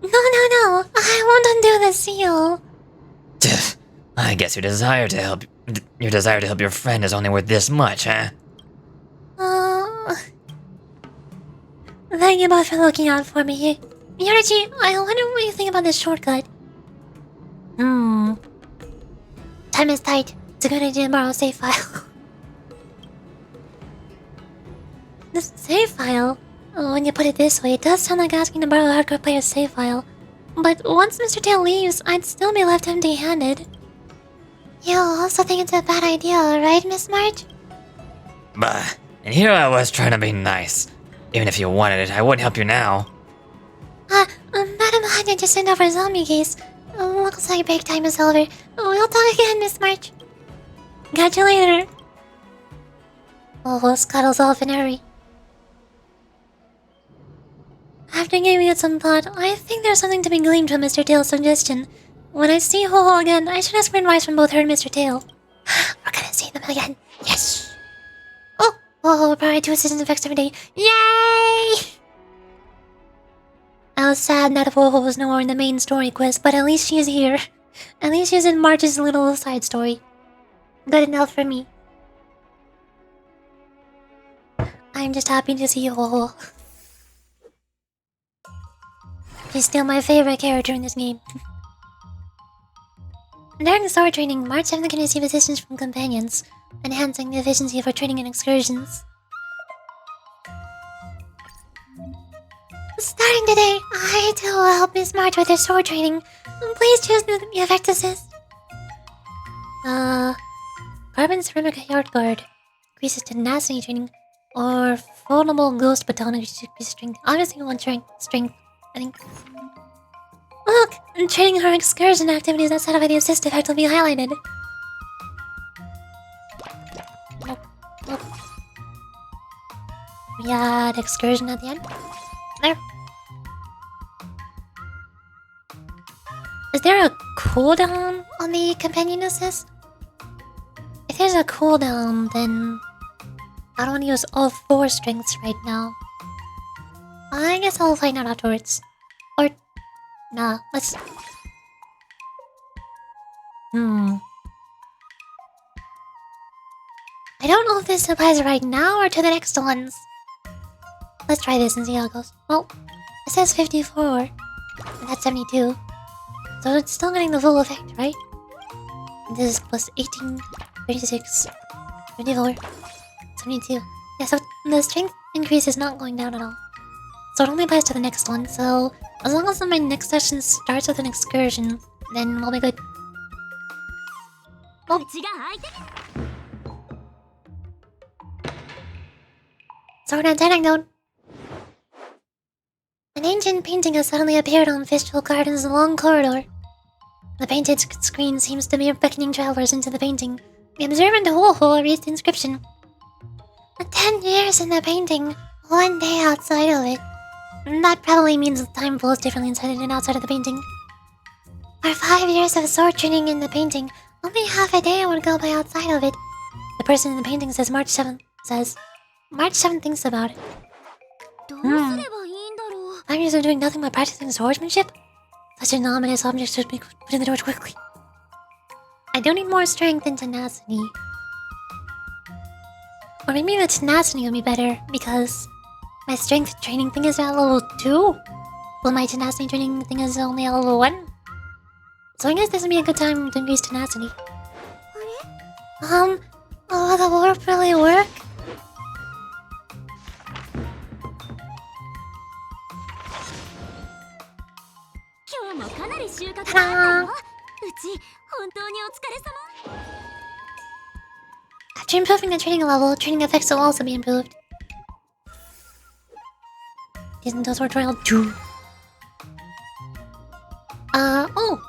Speaker 1: No, I won't undo the seal.
Speaker 4: I guess your desire to help your friend is only worth this much, huh?
Speaker 1: Thank you both for looking out for me. Yorichi, I wonder what you think about this shortcut. Time is tight. It's a good idea to borrow a save file. This save file? When you put it this way, it does sound like asking to borrow a hardcore player's save file. But once Mr. Tail leaves, I'd still be left empty-handed. You also think it's a bad idea, right, Miss March?
Speaker 4: Bah, and here I was trying to be nice. Even if you wanted it, I wouldn't help you now.
Speaker 1: Madam Hanya just sent over a zombie case. Looks like break time is over. We'll talk again, Miss March. Catch you later. Scuttles off in a hurry. After giving it some thought, I think there's something to be gleaned from Mr. Tail's suggestion. When I see HUOHUO again, I should ask for advice from both her and Mr. Tail. We're gonna see them again. Yes! Oh! HUOHUO provided 2 assistance effects every day. Yay! I was sad that HUOHUO was nowhere in the main story quest, but at least she is here. At least she's in March's little side story. Good enough for me. I'm just happy to see HUOHUO. She's still my favorite character in this game. During sword training, March 7 can receive assistance from companions, enhancing the efficiency of her training and excursions. Starting today, I too will help Miss March with her sword training. Please choose the effect assist. Carbon Ceramic Yard Guard increases tenacity training, or Foldable Ghost Baton increases strength. Obviously, we want strength. I think. Look! Training her excursion activities outside of the assist effect will be highlighted. Nope. We add excursion at the end. There. Is there a cooldown on the companion assist? If there's a cooldown, then I don't use all 4 strengths right now. I guess I'll find out afterwards. Or... nah, let's... I don't know if this applies right now or to the next ones. Let's try this and see how it goes. Well, it says 54. And that's 72. So it's still getting the full effect, right? And this is plus 18, 36, 24, 72. Yeah, so the strength increase is not going down at all. So it only applies to the next one, so as long as my next session starts with an excursion, then we'll be good. Oh. Sword and anecdote. An ancient painting has suddenly appeared on Fistful Garden's long corridor. The painted screen seems to be beckoning travelers into the painting. The observant HUOHUO reads the inscription. 10 years in the painting, 1 day outside of it. That probably means the time flows differently inside and outside of the painting. For 5 years of sword training in the painting, only half a day would go by outside of it. The person in the painting says March 7th. March 7th thinks about it. 5 years of doing nothing but practicing swordsmanship? Such an ominous object should be put in the door quickly. I do need more strength and tenacity. Or maybe the tenacity would be better, because my strength training thing is at level 2, while my tenacity training thing is only at level 1. So I guess this would be a good time to increase tenacity. Will the warp really work? Ta-da! After improving the training level, training effects will also be improved. Isn't those tutorial 2? Oh!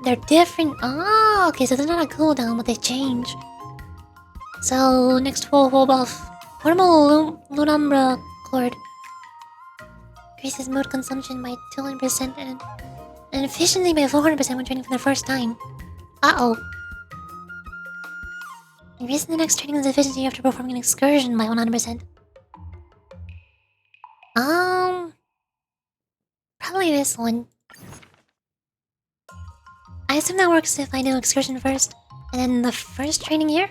Speaker 1: They're different. Oh, okay, so they're not a cooldown, but they change. So, next HUOHUO buff. Portable Lunumbra Cord. Increases mood consumption by 200% and efficiency by 400% when training for the first time. Uh-oh. Increasing the next training's efficiency after performing an excursion by 100%. Probably this one. I assume that works if I do excursion first, and then the first training here.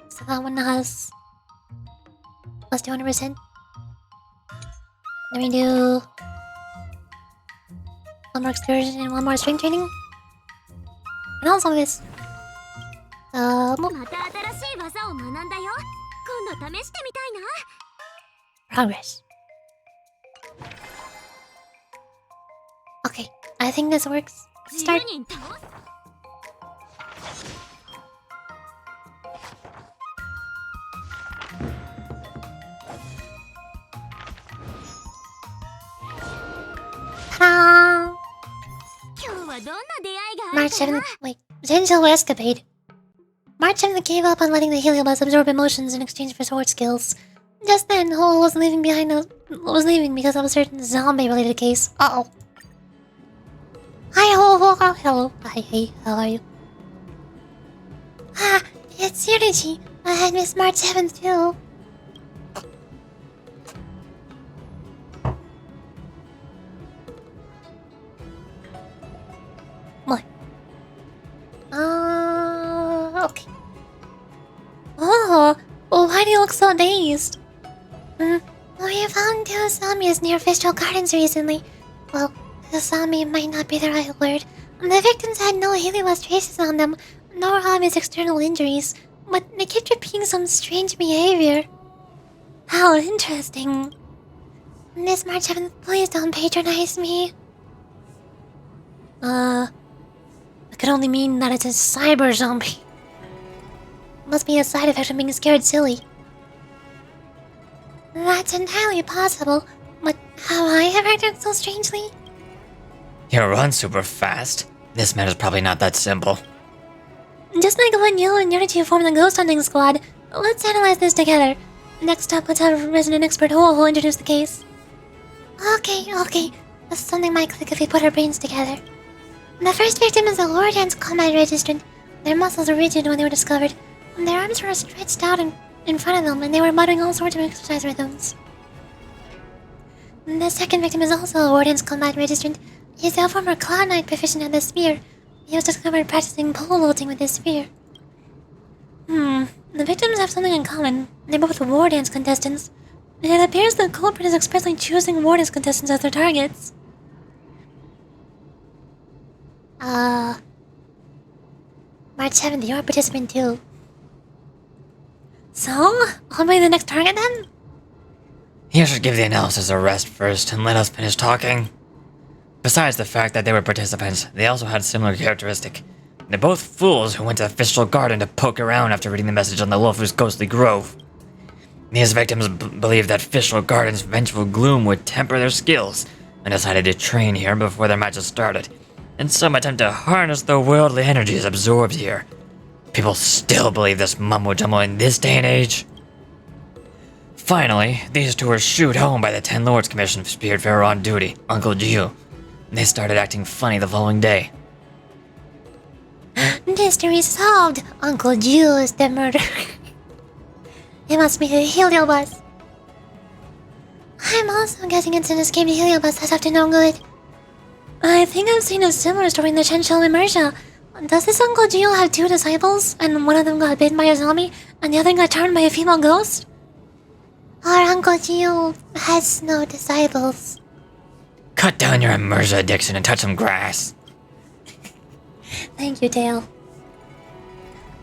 Speaker 1: So that one has plus 200%. Then we do one more excursion and one more strength training. And also this. Progress. I think this works. Start. Ta-da! March 7th. Wait. Gentle escapade. March 7th gave up on letting the Heliobus absorb emotions in exchange for sword skills. Just then, HUOHUO was leaving because of a certain zombie-related case. Uh-oh. Hi, HUOHUO. Oh, hello. Hi, hey, how are you? Ah, it's Yurichi. I had missed March 7th too. What? Okay. Oh, why do you look so dazed? We found 2 zombies near Festival Gardens recently. Well, the zombie might not be the right word. The victims had no Heliobus traces on them, nor obvious external injuries, but they kept repeating some strange behavior. How interesting. Miss March 7th, please don't patronize me. It could only mean that it's a cyber zombie. Must be a side effect of being scared silly. That's entirely possible, but have I ever acted so strangely?
Speaker 4: You run super fast. This matter's probably not that simple.
Speaker 1: Just like when you and Yurichi formed the ghost hunting squad, let's analyze this together. Next up, let's have resident expert HUOHUO introduce the case. Okay. Something might click if we put our brains together. The first victim is a War Dance combat registrant. Their muscles were rigid when they were discovered. Their arms were stretched out in front of them, and they were muttering all sorts of exercise rhythms. The second victim is also a War Dance combat registrant. He's a former Cloud Knight proficient at the spear. He was discovered practicing pole vaulting with his spear. The victims have something in common. They're both War Dance contestants. It appears the culprit is expressly choosing War Dance contestants as their targets. March 7th, you're a participant too. So, I'll be the next target then?
Speaker 4: You should give the analysis a rest first and let us finish talking. Besides the fact that they were participants, they also had a similar characteristic. They're both fools who went to the Festival Garden to poke around after reading the message on the Luofu's ghostly grove. These victims believed that Festival Garden's vengeful gloom would temper their skills, and decided to train here before their matches started, in some attempt to harness the worldly energies absorbed here. People still believe this mumbo-jumbo in this day and age. Finally, these two were shooed home by the Ten Lords Commission Spiritfarer on duty, Uncle Jiu. They started acting funny the following day.
Speaker 1: Mystery solved! Uncle Jiu is the murderer. It must be the Heliobus. I'm also guessing it's an escaped Heliobus that's up to no good. I think I've seen a similar story in the Shenshou Immersia. Does this Uncle Jiu have 2 disciples, and one of them got bitten by a zombie, and the other got turned by a female ghost? Our Uncle Jiu has no disciples.
Speaker 4: Cut down your immersion addiction and touch some grass.
Speaker 1: Thank you, Dale.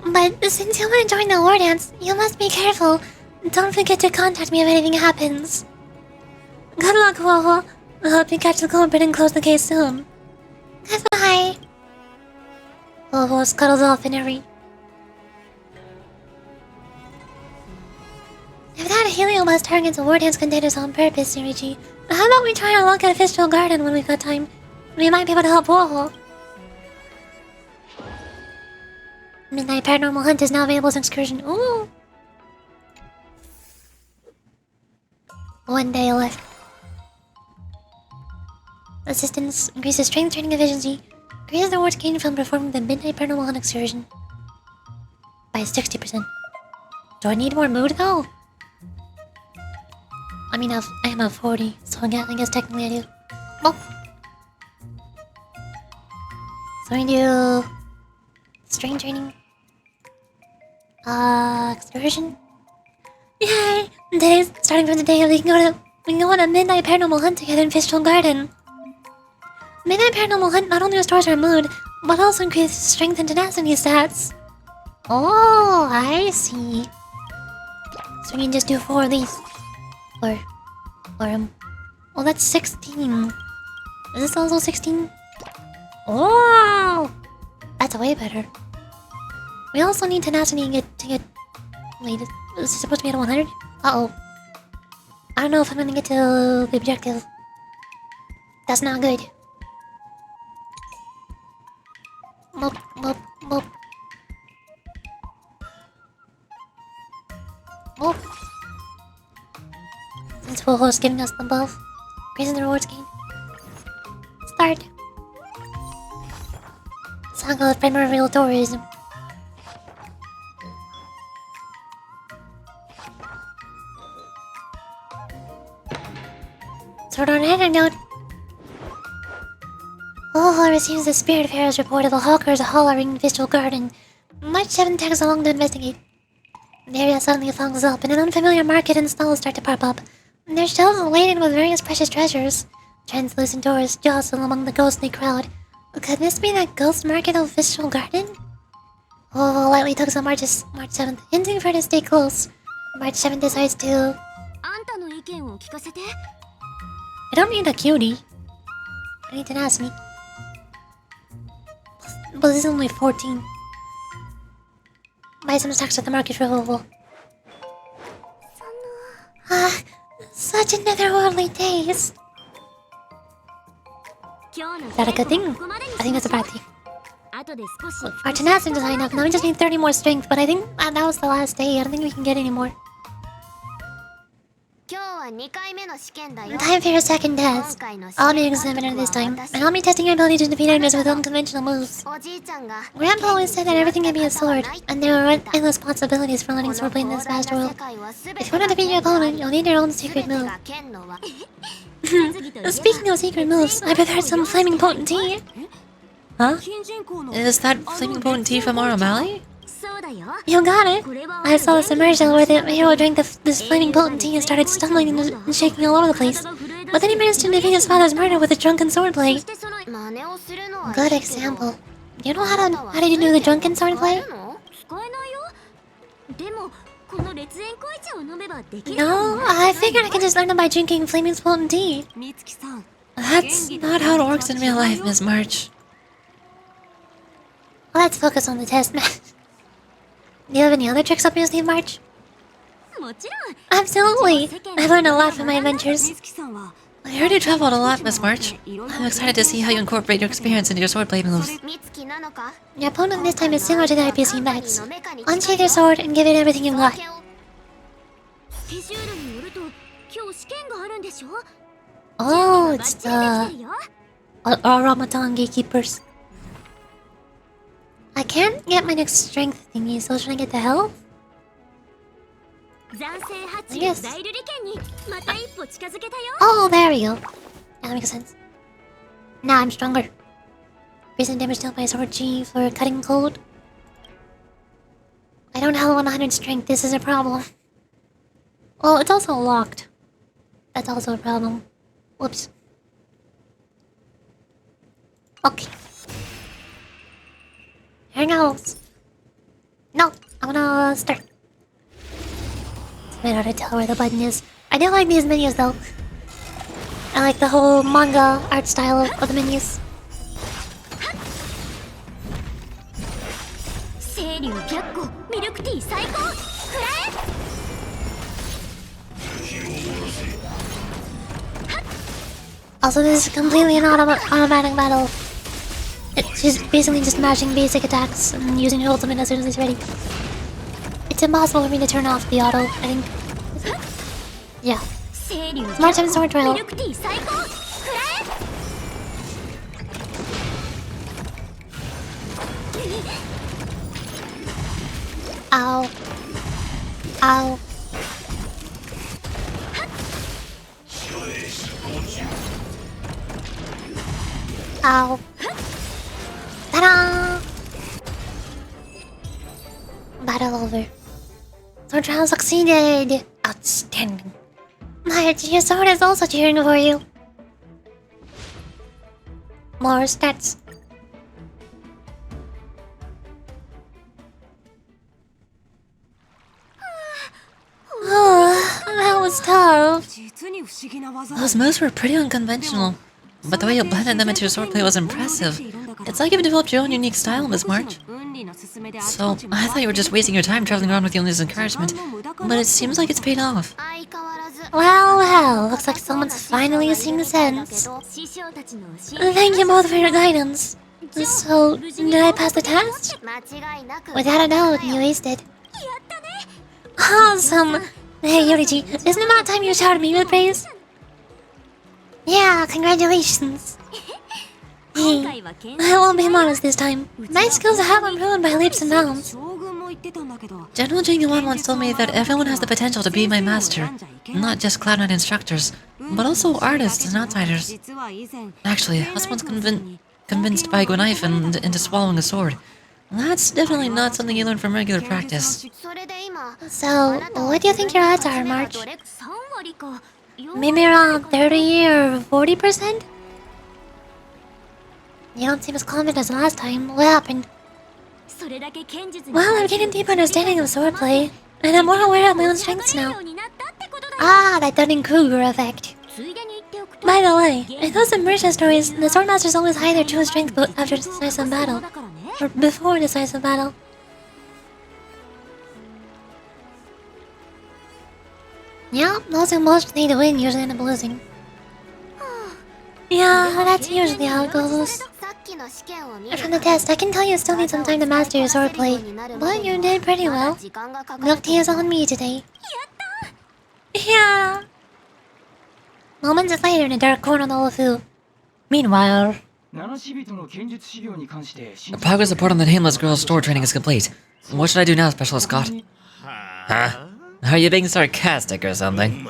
Speaker 1: But since you want to join the War Dance, you must be careful. Don't forget to contact me if anything happens. Good luck, HUOHUO. I hope you catch the culprit and close the case soon. Goodbye. HUOHUO scuttles off in a hurry. If that Heliobus targets War Dance contenders on purpose, Yurichi, how about we try our luck at Festival Garden when we've got time? We might be able to help HUOHUO. Midnight Paranormal Hunt is now available as an excursion. Ooh! 1 day left. Assistance increases strength, training, efficiency. Increases the rewards gained from performing the Midnight Paranormal Hunt excursion by 60%. Do I need more mood though? I mean, I am a 40, so I guess technically I do. Oh! So we do strength training. Excursion. Yay! Today's starting from today. We can go on a Midnight Paranormal Hunt together in Festival Garden. Midnight Paranormal Hunt not only restores our mood, but also increases strength and tenacity stats. Oh, I see. So we can just do 4 of these. Well, that's 16. Is this also 16? Oh! That's way better. We also need tenacity to get... Wait, is it supposed to be at 100? Uh-oh. I don't know if I'm gonna get to the objective. That's not good. Moop, moop, moop. Moop. Since HUOHUO's giving us the buff, increasing the rewards gain. Start. Saga of primordial tourism. Sword on antidote. HUOHUO receives the Spirit Pharaoh's report of a hawker's hollering visual garden. March 7 tags along to investigate. The area suddenly fogs up, and an unfamiliar market and stalls start to pop up. Their shelves are laden with various precious treasures. Translucent doors jostle among the ghostly crowd. Could this be that ghost market of visual garden? HUOHUO lightly tugs on March 7th, hinting for her to stay close. March 7th decides to... I don't need a cutie. I need tenacity. But this is only 14. Buy some stocks at the market for HUOHUO. Ah, such a netherworldly taste. Is that a good thing? I think that's a bad thing. Our tenacity is high enough. Now we just need 30 more strength, but I think that was the last day. I don't think we can get any more. Time for your second test. I'll be examiner this time, and I'll be testing your ability to defeat enemies with unconventional moves. Grandpa always said that everything can be a sword, and there are endless possibilities for learning swordplay in this vast world. If you want to defeat your opponent, you'll need your own secret move. Speaking of secret moves, I prepared some flaming potent tea.
Speaker 2: Huh? Is that flaming potent tea from our O'Malley?
Speaker 1: You got it! I saw a submersible where the hero drank this flaming potent tea and started stumbling and shaking all over the place. But then he managed to defeat his father's murder with a drunken swordplay. Good example. Do you know how do you do the drunken swordplay? No, I figured I could just learn it by drinking flaming potent tea.
Speaker 2: That's not how it works in real life, Miss March.
Speaker 1: Let's focus on the test, man. Do you have any other tricks up your sleeve, March? Absolutely! I've learned a lot from my adventures.
Speaker 2: I heard you traveled a lot, Miss March. I'm excited to see how you incorporate your experience into your swordplay moves.
Speaker 1: Your opponent this time is similar to the IPC Max. Unsheath your sword and give it everything you've got. Oh, it's the... Automaton Gatekeepers. I can't get my next strength thingy, so should I get the health? Yes. Oh, there we go. That makes sense. Now I'm stronger. Recent damage dealt by sword G for cutting cold. I don't have 100 strength, this is a problem. Well, it's also locked. That's also a problem. Whoops. Okay. Here goes. No, I wanna start. It's a bit hard to tell where the button is. I do like these menus though. I like the whole manga art style of the menus. Also, this is completely an automatic battle. It's just basically just mashing basic attacks and using your ultimate as soon as it's ready. It's impossible for me to turn off the auto, I think. Yeah. Smart time sword trial. Ow. Ow. Ow. Ta-da! Battle over. Sword trial succeeded! Outstanding. March, your sword is also cheering for you. More stats. Oh, that was tough.
Speaker 2: Those moves were pretty unconventional, but the way you blended them into your swordplay was impressive. It's like you've developed your own unique style, Miss March. So, I thought you were just wasting your time traveling around with Yunli's encouragement, but it seems like it's paid off.
Speaker 1: Well, looks like someone's finally seeing sense. Thank you both for your guidance. So, did I pass the test? Without a doubt, you aced it. Awesome! Hey, Yorichi, isn't it about time you showered me with praise? Yeah, congratulations. Hey, I won't be modest this time. My skills have improved by leaps and bounds.
Speaker 2: General Jing-Yuan once told me that everyone has the potential to be my master. Not just Cloud9 instructors, but also artists and outsiders. Actually, I was once convinced by Gwenaifen into swallowing a sword. That's definitely not something you learn from regular practice.
Speaker 1: So, what do you think your odds are, March? Maybe around 30 or 40%? You don't seem as confident as last time. What happened? Well, I'm getting a deep understanding of swordplay, and I'm more aware of my own strengths now. Ah, that Dunning-Kruger effect. By the way, in those immersion stories, the swordmasters always hide their true strength after decisive battle. Or before decisive battle. Yeah, those who most need to win usually end up losing. Yeah, that's usually how it goes. From the test, I can tell you still need some time to master your swordplay, but you did pretty well. Milk tea is on me today. Yeah. Moments later in a dark corner of the HUOHUO. Meanwhile...
Speaker 3: The progress report on the Nameless Girl's store training is complete. What should I do now, Specialist Scott? Huh? Are you being sarcastic or something?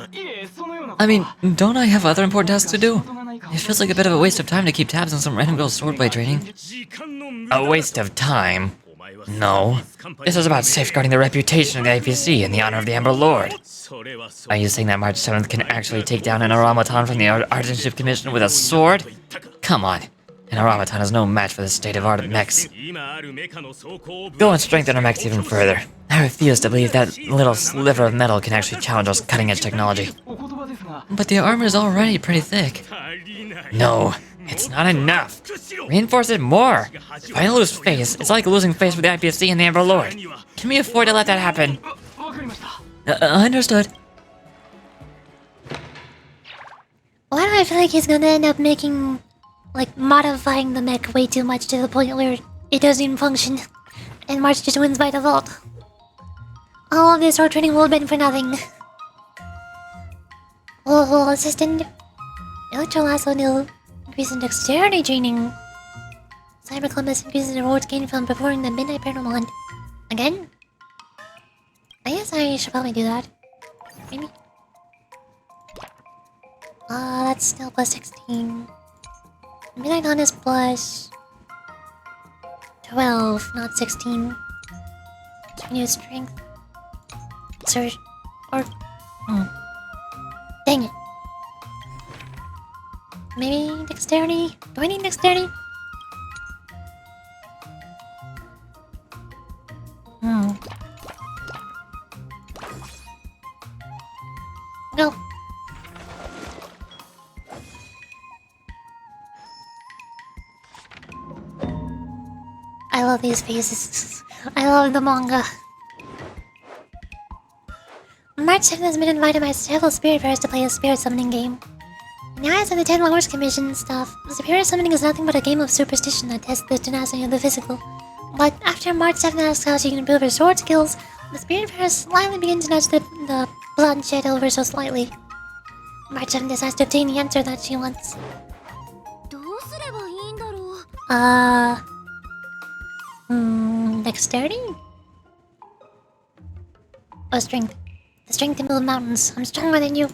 Speaker 3: I mean, don't I have other important tasks to do? It feels like a bit of a waste of time to keep tabs on some random girl's swordplay training.
Speaker 4: A waste of time? No. This is about safeguarding the reputation of the IPC in the honor of the Ember Lord. Are you saying that March 7th can actually take down an automaton from the Artisanship Commission with a sword? Come on. An automaton is no match for the state-of-art mechs. Go and strengthen our mechs even further. I refuse to believe that little sliver of metal can actually challenge us cutting-edge technology.
Speaker 2: But the armor is already pretty thick.
Speaker 4: No, it's not enough. Reinforce it more. If I lose face, it's like losing face with the IPSC and the Ember Lord. Can we afford to let that happen?
Speaker 2: Understood.
Speaker 1: Why do I feel like he's gonna end up making... modifying the mech way too much to the point where it doesn't even function, and March just wins by default. All of this sword training will have been for nothing. Oh, assistant. Electro Lasso new. Increase in dexterity training. Cyber Columbus increases the rewards gained from performing the Midnight Paranormal Hunt. Again? I guess I should probably do that. Maybe. That's still plus 16. Midnight Hunt is plus 12, not 16. New strength. Surge. Or... Dang it. Maybe dexterity? Do I need dexterity? Go. I love these faces. I love the manga. March 7th has been invited by several Spiritfarers to play a spirit summoning game. In the eyes of the 10 Lords Commission staff, spirit summoning is nothing but a game of superstition that tests the tenacity of the physical. But after March 7th asks how she can improve her sword skills, the Spiritfarers slightly begin to nudge the bloodshed over so slightly. March 7th decides to obtain the answer that she wants. Dexterity? Or strength? The strength to move mountains. I'm stronger than you.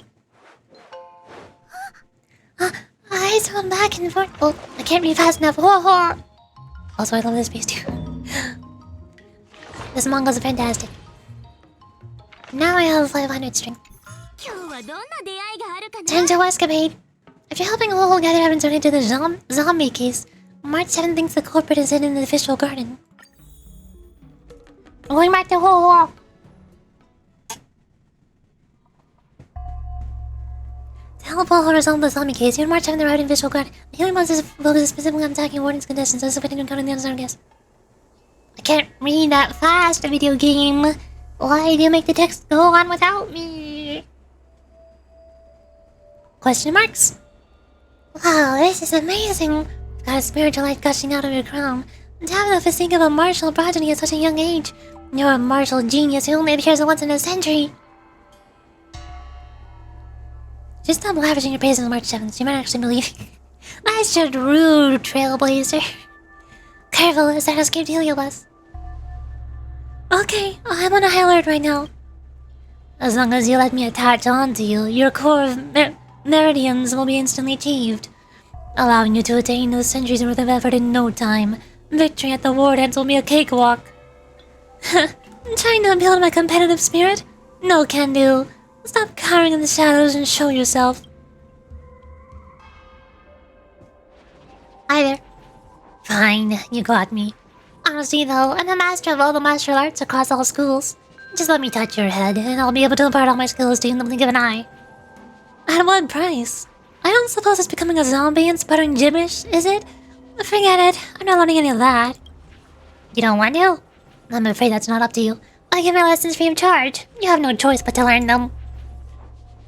Speaker 1: I swim back and forth. Oh, I can't be fast enough. Also, I love this piece too. This manga's fantastic. Now I have 500 strength. Time to escapade. After helping HUOHUO gather evidence related to the zombie case, March 7 thinks the culprit is hidden in the official garden. I'm going back to HUOHUO. To help all resolve the zombie case, you and March have the right in visual guard. The healing monster focuses specifically on attacking warden's conditions, as if it didn't encounter the other guess. I can't read that fast, a video game. Why do you make the text go on without me? Question marks? Wow, this is amazing. You've got a spiritual light gushing out of your crown. And to have the physique of a martial prodigy at such a young age. You're a martial genius who only appears once in a century. Just stop lavishing your praise on March 7th. You might actually believe it. That's just rude, trailblazer. Careful, is that escaped Heliobus? Okay, I'm on a high alert right now. As long as you let me attach onto you, your core of meridians will be instantly achieved, allowing you to attain those centuries worth of effort in no time. Victory at the warheads will be a cakewalk. Trying to build my competitive spirit? No can do. Stop cowering in the shadows and show yourself. Hi there. Fine, you got me. Honestly though, I'm a master of all the martial arts across all schools. Just let me touch your head, and I'll be able to impart all my skills to you in the blink of an eye. At what price? I don't suppose it's becoming a zombie and sputtering gibberish, is it? Forget it, I'm not learning any of that. You don't want to? I'm afraid that's not up to you. I give my lessons free of charge. You have no choice but to learn them.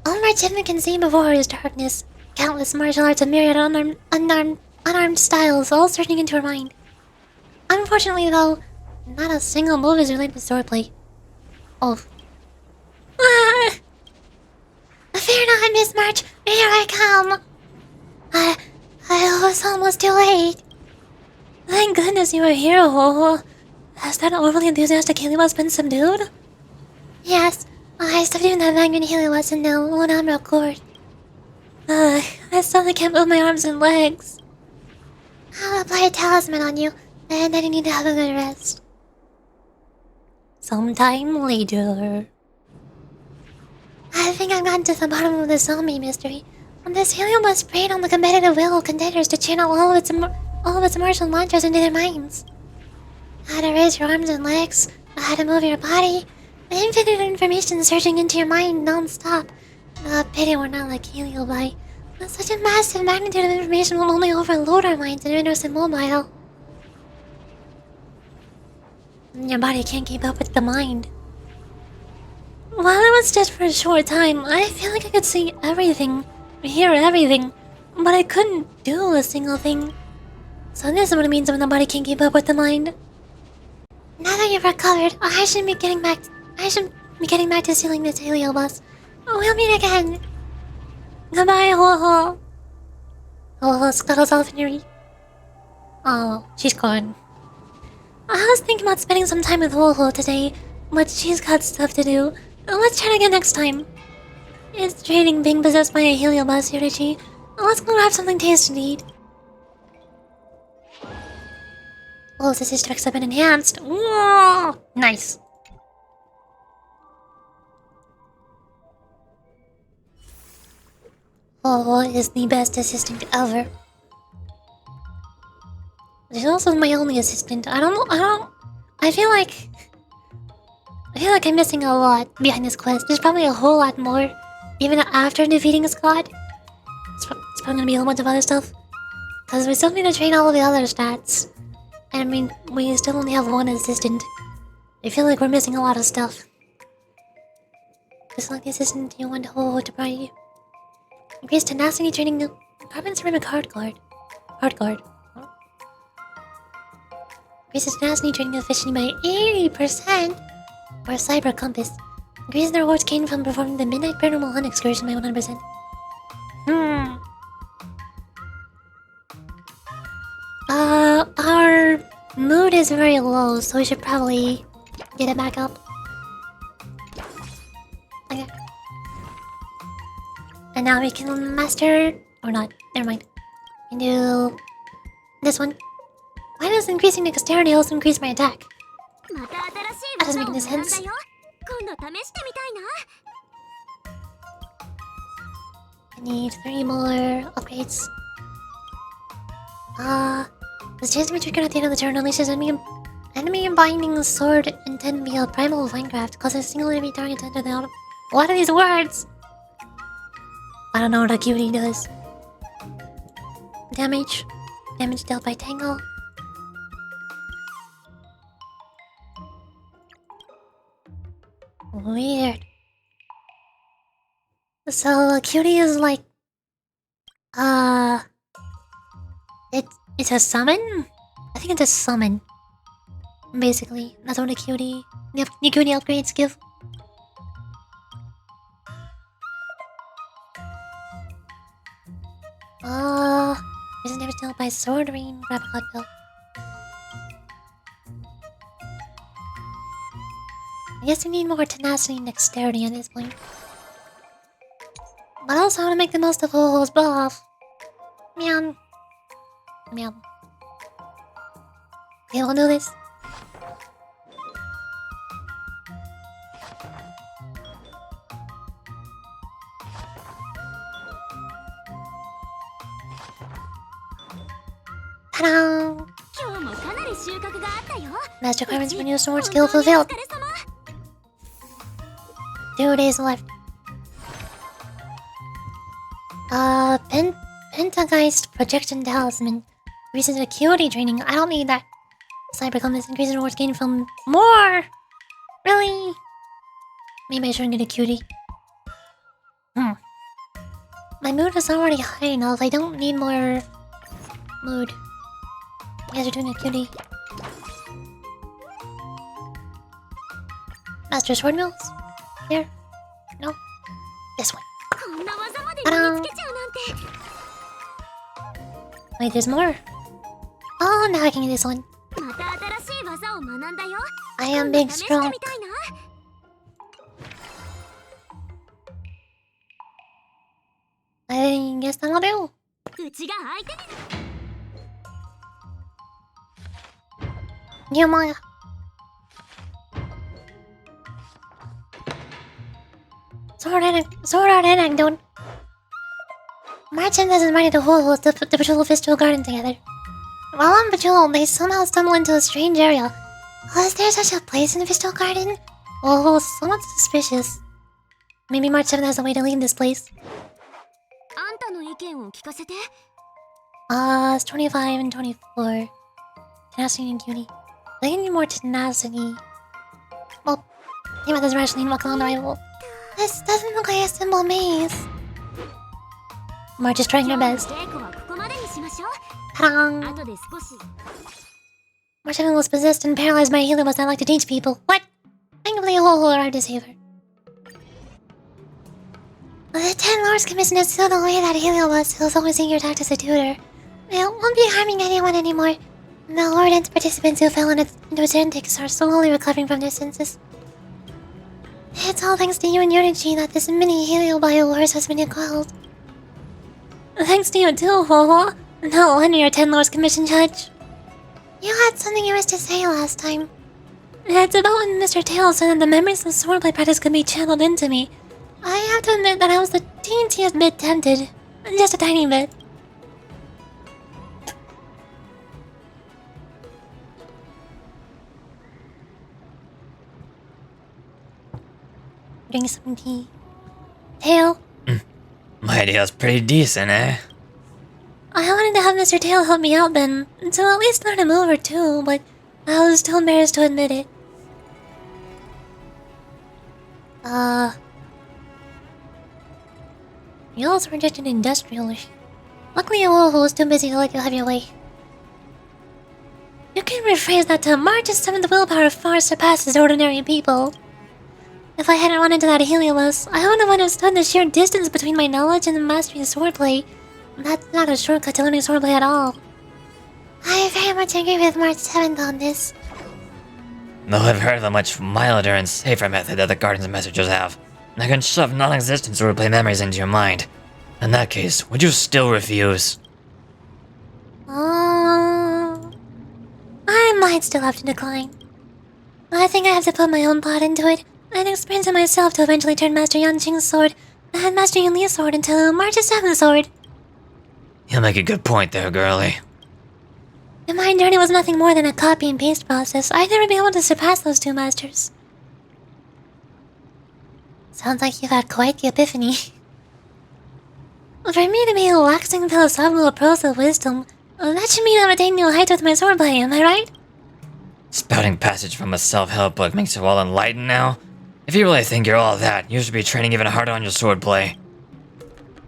Speaker 1: All my children can see before is darkness. Countless martial arts of myriad unarmed styles, all surging into her mind. Unfortunately, though, not a single move is related to swordplay. Oh. Ah! Fear not, Miss March. Here I come. I was almost too late. Thank goodness you are here, HUOHUO. Has that overly enthusiastic Helios been subdued? Yes, I subdued that vanguard Helios in the one emerald court. I suddenly can't move my arms and legs. I'll apply a talisman on you, and then you need to have a good rest. Sometime later. I think I've gotten to the bottom of the zombie mystery. This Helios preyed on the competitive will of contenders to channel all of its martial mantras into their minds. How to raise your arms and legs, how to move your body, infinite information surging into your mind non-stop. Pity we're not like Heliobi. Such a massive magnitude of information will only overload our minds and render us immobile. Your body can't keep up with the mind. While it was just for a short time, I feel like I could see everything, hear everything, but I couldn't do a single thing. So this is what it means when the body can't keep up with the mind. Now that you've recovered, I should be getting back to sealing this Heliobus. We'll meet again. Goodbye, HUOHUO. HUOHUO scuttles off in your ear. Oh, she's gone. I was thinking about spending some time with HUOHUO today, but she's got stuff to do. Let's chat again next time. It's trading being possessed by a Heliobus, Yurichi. Let's go grab something tasty to eat. Oh, the sister have been enhanced. Whoa! Nice. HUOHUO is the best assistant ever. She's also my only assistant. I feel like I'm missing a lot behind this quest. There's probably a whole lot more, even after defeating a god. It's probably gonna be a whole bunch of other stuff. Because we still need to train all of the other stats. I mean, we still only have one assistant. I feel like we're missing a lot of stuff. Just like the assistant you want HUOHUO to provide you. Increase tenacity training the carbon ceramic hard guard. Huh? Increases tenacity training efficiency by 80%. Or a cyber compass. Increases the rewards gained from performing the midnight paranormal hunt excursion by 100%. Our mood is very low, so we should probably get it back up. Okay. And now we can master... or not, never mind. We can do... this one. Why does increasing dexterity also increase my attack? That doesn't make any sense. I need 3 more upgrades. The chance to be triggered at the end of the turn unleashes enemy binding sword intended via primal Minecraft, causes a single enemy target to enter the auto. What are these words? I don't know what a cutie does. Damage dealt by Tango. Weird. So a cutie is like, it's a summon? I think it's a summon. Basically, that's what a cutie, the cutie upgrades give. Isn't damage dealt by sword ring, grab a god belt. I guess we need more tenacity and dexterity at this point. But also, I want to make the most of HUOHUO's buff. Meow. Meow. Okay, we'll do this. Ta-da! Master requirements for new sword skill fulfilled. 2 days left. Pentageist Projection Talisman. Increases acuity training. I don't need that. Cyber compass increases rewards gained from more! Really? Maybe I shouldn't get acuity. My mood is already high enough. I don't need more mood. You guys are doing acuity. Master Sword Mills? Here? No? This one. Ta-da! Wait, there's more. Oh, now I can get this one. I am big strong. I guess that'll do. New manga. Sword art anecdote. Marchand is invited to HUOHUO to patrol Vtuber Garden together. While on patrol, they somehow stumble into a strange area. Was there such a place in Vtuber Garden? Oh, somewhat suspicious. Maybe March 7 has a way to leave this place. It's 25 and 24. Tenacity and cutie. They need more tenacity. Well, think about this rationally walk along the rival. This doesn't look like a simple maze. March is trying her best. Ta-da! March was possessed and paralyzed by a healer must not like to teach people. What? Thankfully, HUOHUO arrived to save her. The 10 Lords Commission has sealed away that Helios who was always eager to act as a tutor. It won't be harming anyone anymore. The Lord and participants who fell into its antics are slowly recovering from their senses. It's all thanks to you and Unity that this mini Helio Biowars has been quelled. Thanks to you too, HUOHUO. No wonder you're 10 Lords Commission Judge. You had something you wished to say last time. It's about when Mr. Tails said that the memories of swordplay practice could be channeled into me. I have to admit that I was the teentiest bit tempted. Just a tiny bit. Drink some tea. Tail?
Speaker 4: My idea's pretty decent, eh?
Speaker 1: I wanted to have Mr. Tail help me out then, to at least learn a move or two, but I was too embarrassed to admit it. You also rejected industrially. Luckily, HUOHUO was too busy to let you have your way. You can rephrase that to March's 7th willpower far surpasses ordinary people. If I hadn't run into that Helios, I would have understood the sheer distance between my knowledge and the mastery of swordplay. That's not a shortcut to learning swordplay at all. I very much agree with March 7th on this.
Speaker 4: Though I've heard of a much milder and safer method that the Garden's messengers have. I can shove non-existent swordplay memories into your mind. In that case, would you still refuse?
Speaker 1: I might still have to decline. I think I have to put my own thought into it, and experience it myself to eventually turn Master Yanqing's sword and Master Yunli's sword into March's 7th sword.
Speaker 4: You make a good point there, girlie.
Speaker 1: If my journey was nothing more than a copy and paste process, I'd never be able to surpass those two masters. Sounds like you've had quite the epiphany. For me to be a waxing philosophical approach of wisdom, that should mean I'm attaining new heights with my swordplay, am I right?
Speaker 4: Spouting passage from a self-help book makes you all enlightened now? If you really think you're all that, you should be training even harder on your swordplay.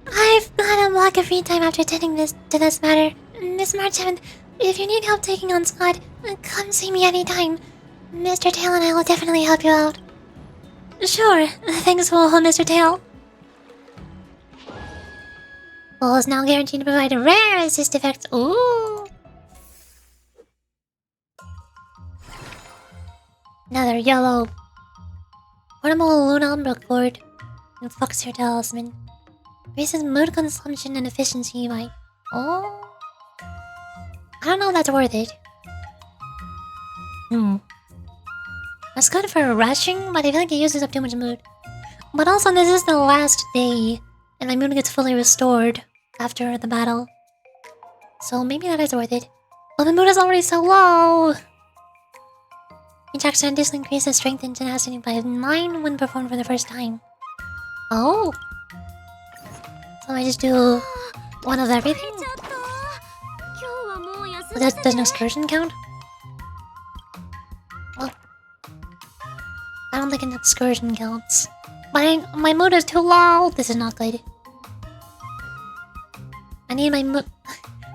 Speaker 1: I've got a block of free time after attending to this matter. Miss March 7th, if you need help taking on Scott, come see me anytime. Mr. Tail and I will definitely help you out. Sure, thanks for Mr. Tail. Bull is now guaranteed to provide a rare assist effects. Ooh. Another yellow. Portable Luna Umbra Cord. And Fox Your Talisman. Raises mood consumption and efficiency by... Oh... I don't know if that's worth it. That's good for rushing, but I feel like it uses up too much mood. But also, this is the last day, and my mood gets fully restored after the battle. So maybe that is worth it. But my mood is already so low! Each action additionally increases strength and tenacity by 9 when performed for the first time. Oh! So I just do one of everything? Does an excursion count? Well, I don't think an excursion counts. But my mood is too low. This is not good. I need my mood.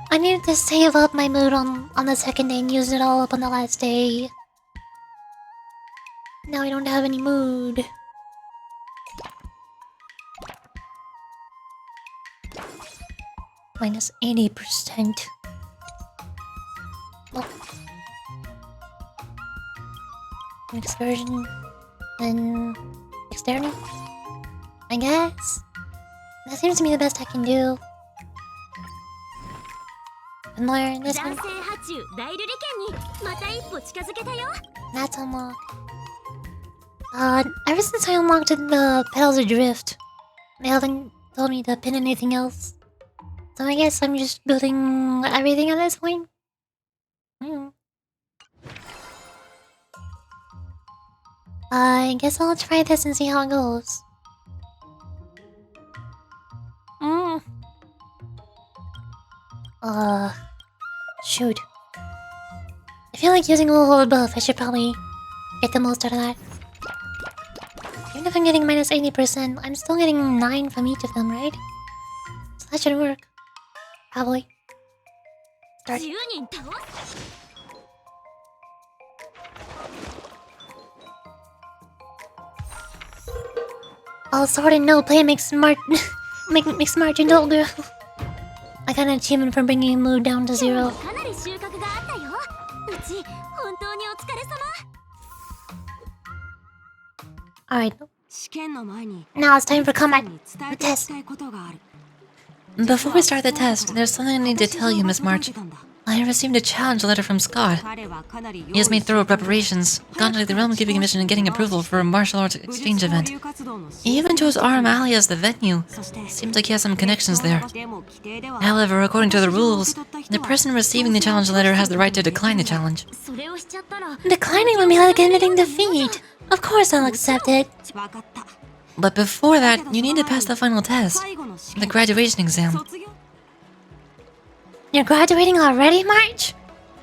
Speaker 1: I need to save up my mood on the second day and use it all up on the last day. Now I don't have any mood. Minus 80%. Oh. Excursion. Then... Dexterity? I guess? That seems to be the best I can do. And learn this one. That's unlocked. Ever since I unlocked the Petals Adrift, they haven't told me to pin anything else. So I guess I'm just building everything at this point. I guess I'll try this and see how it goes. Shoot. I feel like using a whole buff, I should probably get the most out of that. Even if I'm getting minus 80%, I'm still getting 9 from each of them, right? So that should work. Probably. Start. All sword and no play makes smart makes smart gentle girl. I got an achievement for bringing mood down to 0. Alright. Now it's time for combat. The test.
Speaker 2: Before we start the test, there's something I need to tell you, Miss March. I received a challenge letter from Scott. He has made thorough preparations, contacted the Realm Keeping Commission and getting approval for a martial arts exchange event. He even chose Arm Alley as the venue. Seems like he has some connections there. However, according to the rules, the person receiving the challenge letter has the right to decline the challenge.
Speaker 1: Declining would be like admitting defeat. Of course I'll accept it.
Speaker 2: But before that, you need to pass the final test, the graduation exam.
Speaker 1: You're graduating already, March?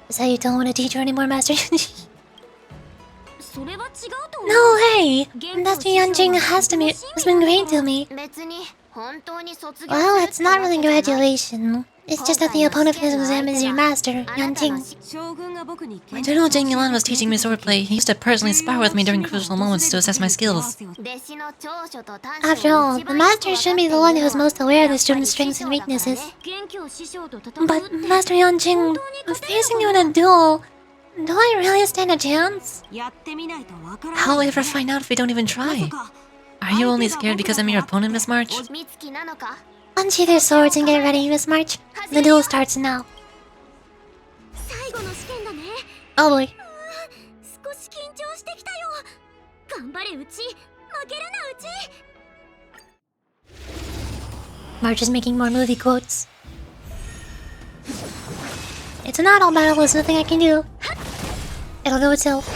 Speaker 1: Is that you don't want to teach her anymore, Master? No way! Master Yanjing has been great to me. Well, it's not really graduation. It's just that the opponent of his exam is your master, Yanjing.
Speaker 2: When General Jing Yulan was teaching me swordplay, he used to personally spar with me during crucial moments to assess my skills.
Speaker 1: After all, the master should be the one who is most aware of the student's strengths and weaknesses. But, Master Yanjing, facing you in a duel, do I really stand a chance?
Speaker 2: How will we ever find out if we don't even try? Are you only scared because I'm your opponent, Miss March?
Speaker 1: Unsheath your swords and get ready, Miss March. The duel starts now. Oh boy. March is making more movie quotes. It's an auto battle, there's nothing I can do. It'll do itself.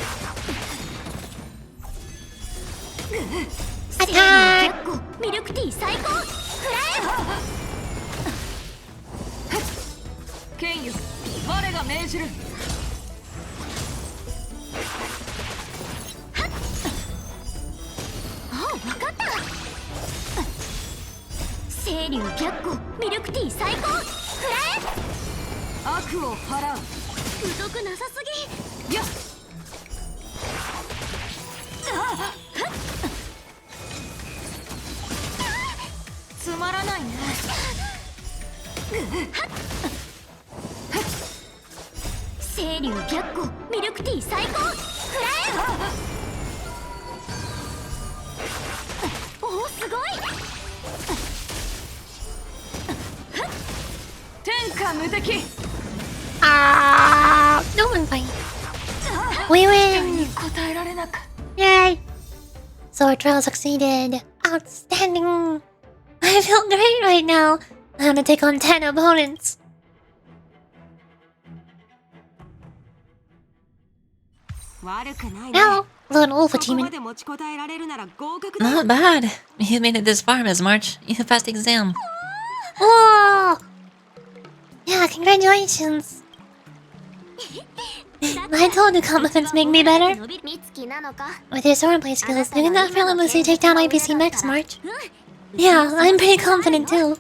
Speaker 1: Attack!
Speaker 7: 剣よ我が命じる
Speaker 5: あ、わかった清流白虎ミルクティー最高くらえ
Speaker 7: 悪を払う
Speaker 5: 疎くなさすぎ
Speaker 7: よっつまらないね
Speaker 5: 清流白虎ミルクティー最高くらえおおすごい
Speaker 7: 天下無敵
Speaker 1: No one fight. We win!
Speaker 7: 答えられなか
Speaker 1: Yay! Sword trial succeeded. Outstanding! I feel great right now. I'm gonna take on 10 opponents. Now, Lone Wolf achievement.
Speaker 2: Not bad. You made it this far, Miss March. You passed the exam.
Speaker 1: Whoa! Yeah, congratulations. I told you compliments make me better. With your swordplay skills, you can effortlessly take down IPC mechs, March. Yeah, I'm pretty confident too.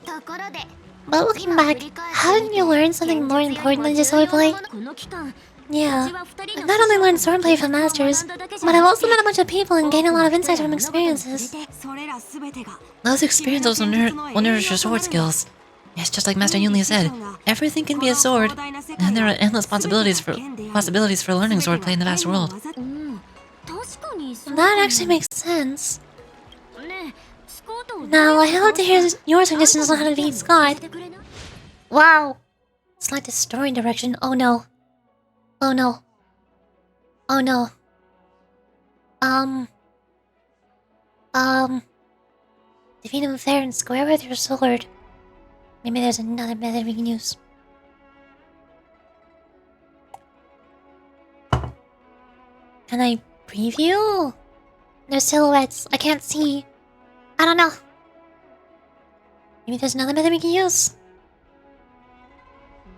Speaker 1: But looking back, haven't you learned something more important than just swordplay? Yeah, I've not only learned swordplay from masters, but I've also met a bunch of people and gained a lot of insights from experiences.
Speaker 2: Those experiences will nourish your sword skills. It's just like Master Yunli said, everything can be a sword, and there are endless possibilities for learning swordplay in the vast world.
Speaker 1: That actually makes sense. Now, I hope to hear your suggestions on how to beat Scott. Wow. Select a story direction. Oh no. Oh no. Oh no. Defeat him fair and square with your sword. Maybe there's another method we can use. Can I preview? There's silhouettes. I can't see. I don't know. Maybe there's another method we can use.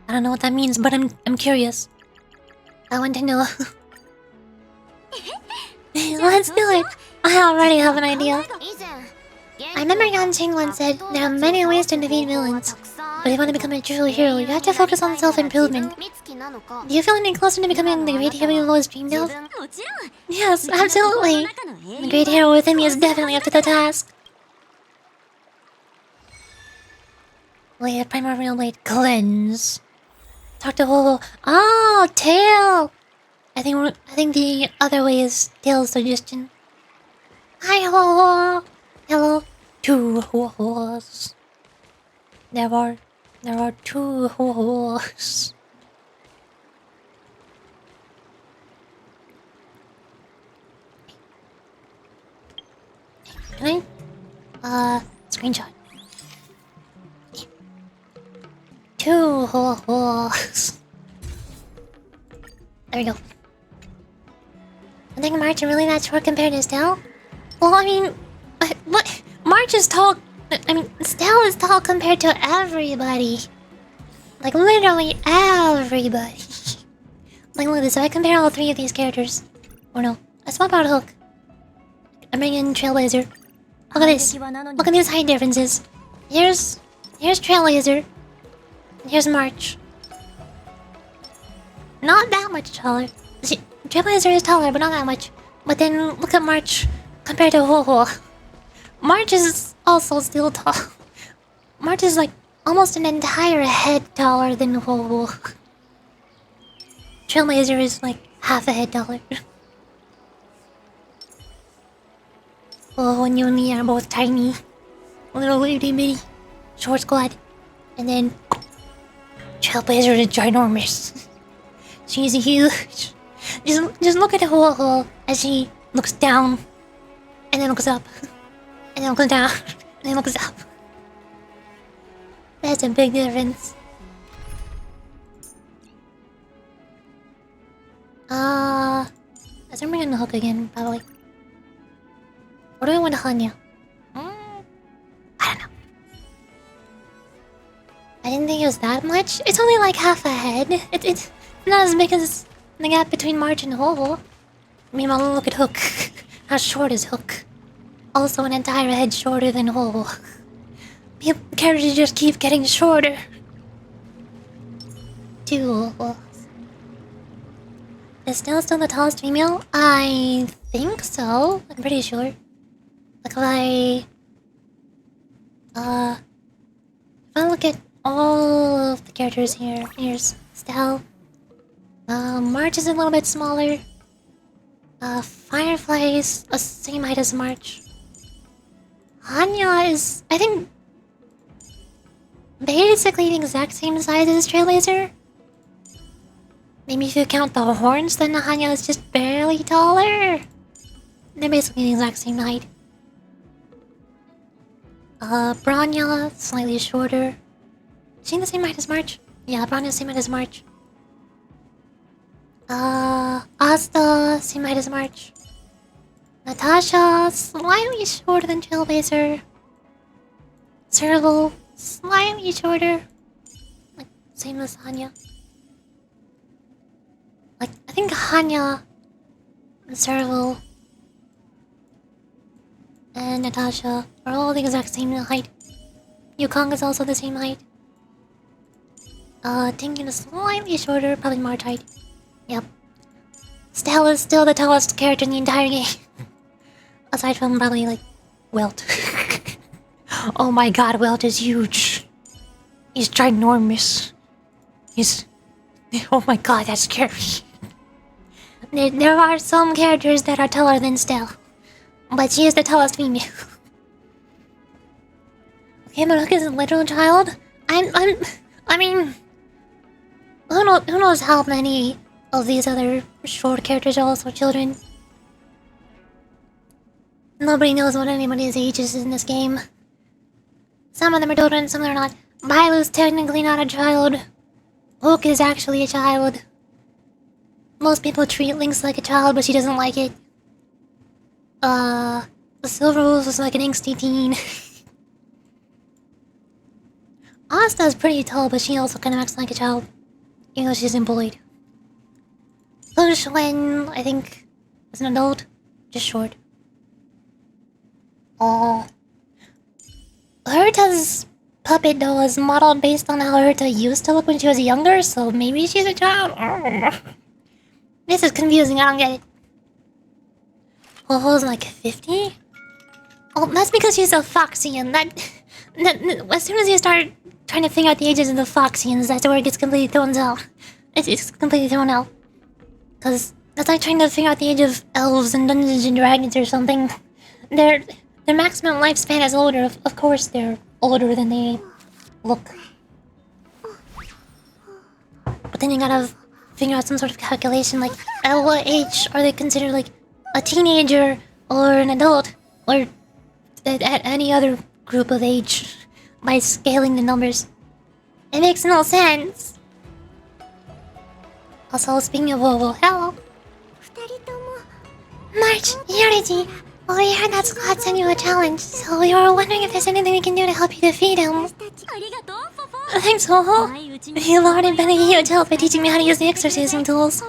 Speaker 1: I don't know what that means, but I'm curious. I want to know. Let's do it. I already have an idea. I remember Yanqing once said there are many ways to defeat villains. But if you want to become a true hero, you have to focus on self-improvement. Do you feel any closer to becoming the great hero you've always dreamed of? Yes, absolutely. The great hero within me is definitely up to the task. Blade, Primordial Blade, Cleanse. Talk to HUOHUO. Oh, Tail! I think the other way is Tail's suggestion. Hi, HUOHUO! Hello, two HUOHUOs. There are two HUOHUOs. Can I? Screenshot. Two HUOHUOs. There we go. I think March is really that short compared to Stell. Well, I mean, what? March is tall. I mean, Stell is tall compared to everybody. Like, literally everybody. Like, look at this. If I compare all three of these characters. Or no. I swap out Hook. I bring in Trailblazer. Look at this. Look at these height differences. Here's Trailblazer. And here's March. Not that much taller. See, Trailblazer is taller, but not that much. But then, look at March compared to HUOHUO. March is also still tall. March is like almost an entire head taller than HUOHUO. Trailblazer is like half a head taller. HUOHUO and YUNLI are both tiny. Little itty bitty. Short squad. And then Trailblazer is ginormous. She's huge. Just look at HUOHUO as she looks down. And then looks up. And then looks down. And then looks up. That's a big difference. Let's bring in the Hook again, probably. What do we want to Hanya? I don't know. I didn't think it was that much. much. It's only like half a head. It's not as big as the gap between March and HUOHUO. Meanwhile, look at Hook. How short is Hook? Also an entire head shorter than HUOHUO. Characters just keep getting shorter. Two HUOHUOs. Is Stella still the tallest female? I think so. I'm pretty sure. Like if I look at all of the characters here. Here's Stella. March is a little bit smaller. Firefly is the same height as March. Hanya is, I think, basically the exact same size as Trailblazer. Maybe if you count the horns, then Hanya is just barely taller. They're basically the exact same height. Bronya, slightly shorter. Is she the same height as March? Yeah, Bronya's the same height as March. Asta, same height as March. Natasha, slightly shorter than Trailblazer. Serval, slightly shorter. Like, same as Hanya. Like, I think Hanya, Serval, and Natasha are all the exact same height. Yukong is also the same height. Tinkin is slightly shorter, probably March height. Yep. Stella is still the tallest character in the entire game. Aside from probably, like, Welt. Oh my god, Welt is huge. He's ginormous. He's... Oh my god, that's scary. There are some characters that are taller than Stella. But she is the tallest female. Okay, but Hook is a literal child? I mean... Who knows how many of these other short characters are also children? Nobody knows what anybody's age is in this game. Some of them are children, some are not. Bailu's technically not a child. Hook is actually a child. Most people treat Lynx like a child, but she doesn't like it. Silver Wolf was like an angsty teen. Asta's pretty tall, but she also kind of acts like a child. Even though she's employed. Lushwen, I think, is an adult. Just short. Herta's puppet doll is modeled based on how Herta used to look when she was younger, so maybe she's a child? I don't know. This is confusing, I don't get it. HUOHUO's like 50? Oh, that's because she's a Foxian. As soon as you start trying to figure out the ages of the Foxians, that's where it gets completely thrown out. It's completely thrown out. Because that's like trying to figure out the age of elves and Dungeons and Dragons or something. Their maximum lifespan is older. Of course they're older than they look. But then you gotta figure out some sort of calculation, like at what age are they considered like a teenager or an adult or at any other group of age by scaling the numbers. It makes no sense. Also, speaking of HUOHUO, hello. March, Yoriji. Well, we heard that Scott sent you a challenge, so we were wondering if there's anything we can do to help you defeat him. Thanks, HUOHUO. You've already been a huge help by teaching me how to use the exorcism tools.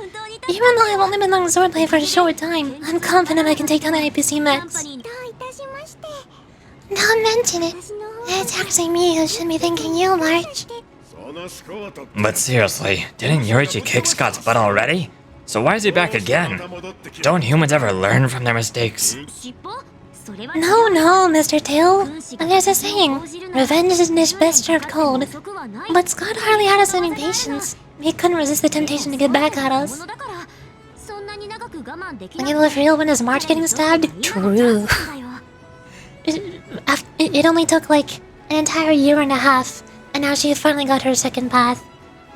Speaker 1: Even though I've only been learning swordplay for a short time, I'm confident I can take down the IPC Max. Don't mention it. It's actually me who should be thanking you, March.
Speaker 4: But seriously, didn't Yorichi kick Scott's butt already? So why is he back again? Don't humans ever learn from their mistakes?
Speaker 1: No, Mr. Tail. And there's a saying, revenge is his best served cold. But Scott hardly had us any patience. He couldn't resist the temptation to get back at us. When you live real when is March getting stabbed? True. It only took like an entire year and a half, and now she finally got her second path.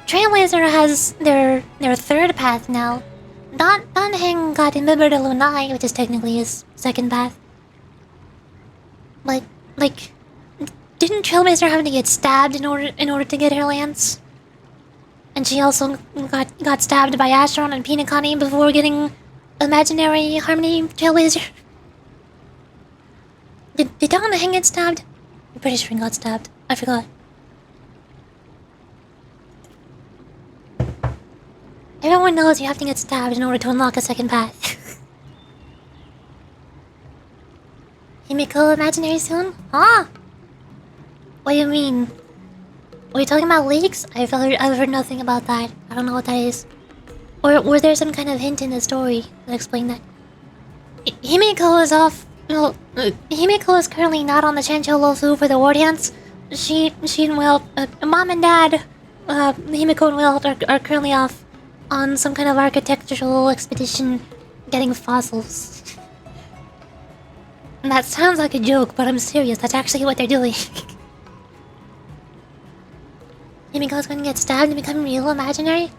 Speaker 1: Trailblazer has their third path now. Danheng got Imbiber de Lunai, which is technically his second path. But, like, didn't Trailblazer have to get stabbed in order to get her lance? And she also got stabbed by Ashron and Pinakani before getting imaginary Harmony Trailblazer. Did Danheng get stabbed? I'm pretty sure he got stabbed. I forgot. Everyone knows you have to get stabbed in order to unlock a second path. Himiko imaginary soon? Huh? What do you mean? Are you talking about leaks? I've heard nothing about that. I don't know what that is. Or was there some kind of hint in the story that explained that? Himiko is off. No, Himiko is currently not on the Chancholo Zoo for the War Dance. She and Will, Mom and Dad, Himiko and Will are currently off on some kind of architectural expedition getting fossils. And that sounds like a joke, but I'm serious. That's actually what they're doing. Himiko's gonna get stabbed and become real imaginary?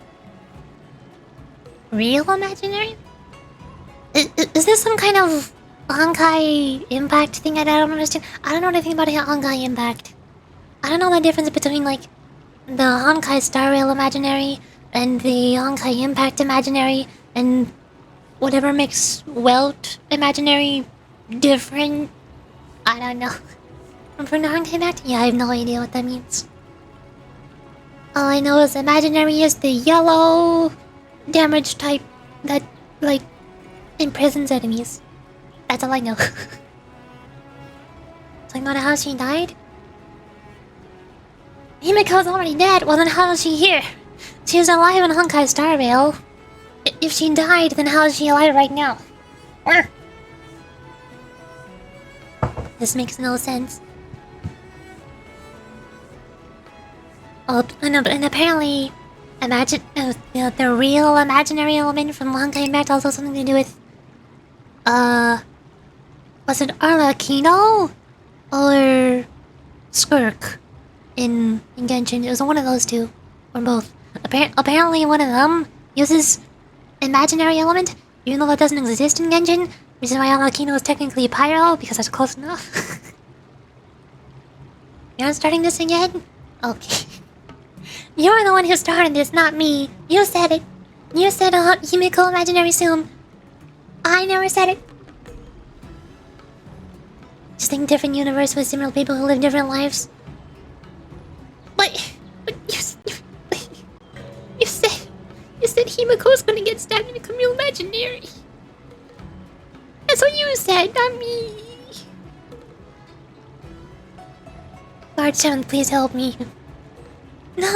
Speaker 1: Real imaginary? Is this some kind of Honkai impact thing? I don't understand. I don't know anything about Honkai impact. I don't know the difference between like the Honkai Star Rail imaginary and the Honkai Impact imaginary and whatever makes Welt imaginary different. I don't know. From the Honkai Impact? Yeah, I have no idea what that means. All I know is imaginary is the yellow damage type that like imprisons enemies. That's all I know. It's like not how she died? Himiko's already dead. Well then how is she here? She was alive in Honkai Star Rail. If she died, then how is she alive right now? This makes no sense. Oh, and apparently, the real imaginary element from Honkai Impact also has something to do with, was it Arlecchino? Or Skirk in Genshin? It was one of those two, or both. Apparently one of them uses imaginary element, even though that doesn't exist in Genshin, which is why Arlecchino is technically Pyro, because that's close enough. You're not starting this again? Okay. You're the one who started this, not me. You said it. You said Himiko imaginary soon. I never said it. Just think different universe with similar people who live different lives. But you said Himiko's gonna get stabbed and become real imaginary. That's what you said, not me. Lord 7, please help me. No,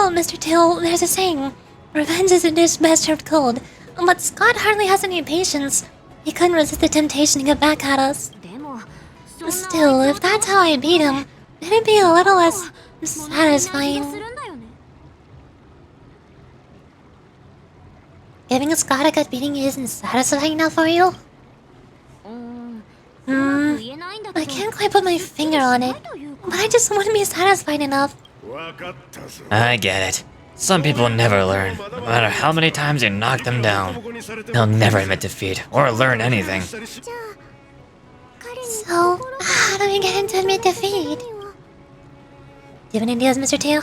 Speaker 1: Mr. Till, there's a saying. Revenge is a dish best served cold. But Scott hardly has any patience. He couldn't resist the temptation to get back at us. Still, if that's how I beat him, it'd be a little less satisfying. Giving Scott a good beating isn't satisfying enough for you? I can't quite put my finger on it, but I just wouldn't be satisfied enough.
Speaker 4: I get it. Some people never learn. No matter how many times you knock them down, they'll never admit defeat or learn anything.
Speaker 1: So, how do we get him to admit defeat? Do you have any ideas, Mr. Tail?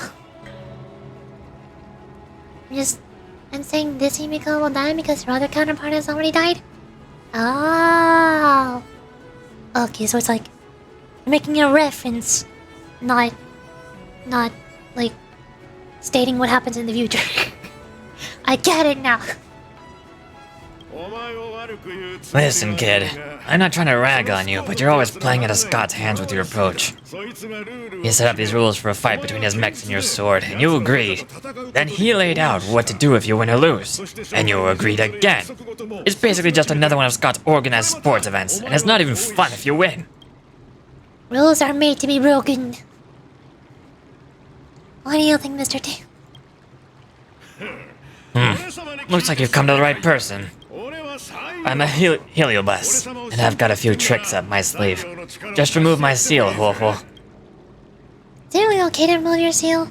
Speaker 1: I'm saying this Himiko will die because her other counterpart has already died? Oh. Okay, so it's like you're making a reference, not like stating what happens in the future. I get it now.
Speaker 4: Listen, kid. I'm not trying to rag on you, but you're always playing into Scott's hands with your approach. He set up these rules for a fight between his mechs and your sword, and you agreed. Then he laid out what to do if you win or lose, and you agreed again. It's basically just another one of Scott's organized sports events, and it's not even fun if you win.
Speaker 1: Rules are made to be broken. What do you think, Mr. T?
Speaker 4: Looks like you've come to the right person. I'm a Heliobus, and I've got a few tricks up my sleeve. Just remove my seal, HUOHUO.
Speaker 1: Is it really okay to remove your seal?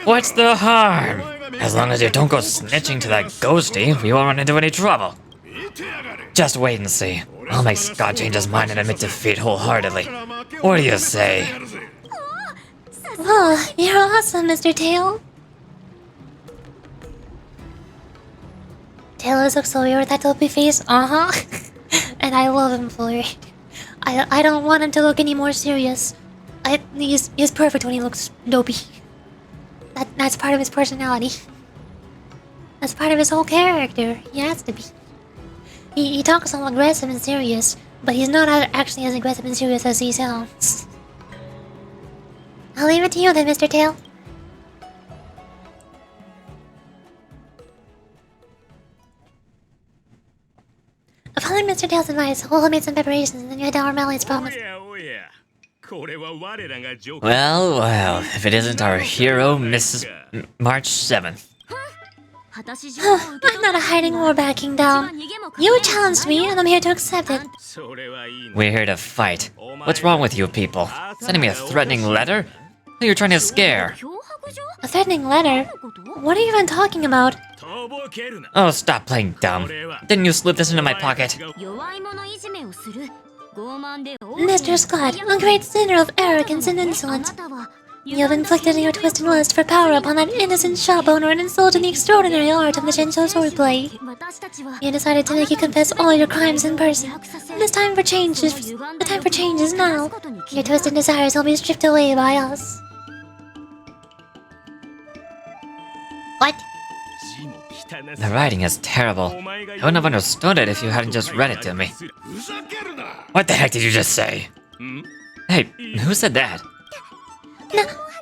Speaker 4: What's the harm? As long as you don't go snitching to that ghosty, we won't run into any trouble. Just wait and see. I'll make Scott change his mind and admit defeat wholeheartedly. What do you say?
Speaker 1: Oh, you're awesome, Mr. Tail. Taylor's looks so weird with that dopey face. And I love him for it. I don't want him to look any more serious. He's perfect when he looks dopey. That's part of his personality. That's part of his whole character. He has to be. He talks all aggressive and serious, but he's not actually as aggressive and serious as he sounds. I'll leave it to you then, Mr. Tail. Following Mr. Tail's advice, we'll make some preparations and then you head to our Mally's promise.
Speaker 4: Well, well, if it isn't our hero, Mrs. March 7th.
Speaker 1: I'm not hiding or backing down. You challenged me, and I'm here to accept it.
Speaker 4: We're here to fight. What's wrong with you people? Sending me a threatening letter? Who are you trying to scare?
Speaker 1: A threatening letter? What are you even talking about?
Speaker 4: Oh, stop playing dumb. Didn't you slip this into my pocket?
Speaker 1: Mr. Scott, a great sinner of arrogance and insolence. You have inflicted your twisted lust for power upon that innocent shop owner and insulted the extraordinary art of the Shensho swordplay. You decided to make you confess all your crimes in person. The time for change is now. Your twisted desires will be stripped away by us. What?
Speaker 4: The writing is terrible. I wouldn't have understood it if you hadn't just read it to me. What the heck did you just say? Hey, who said that?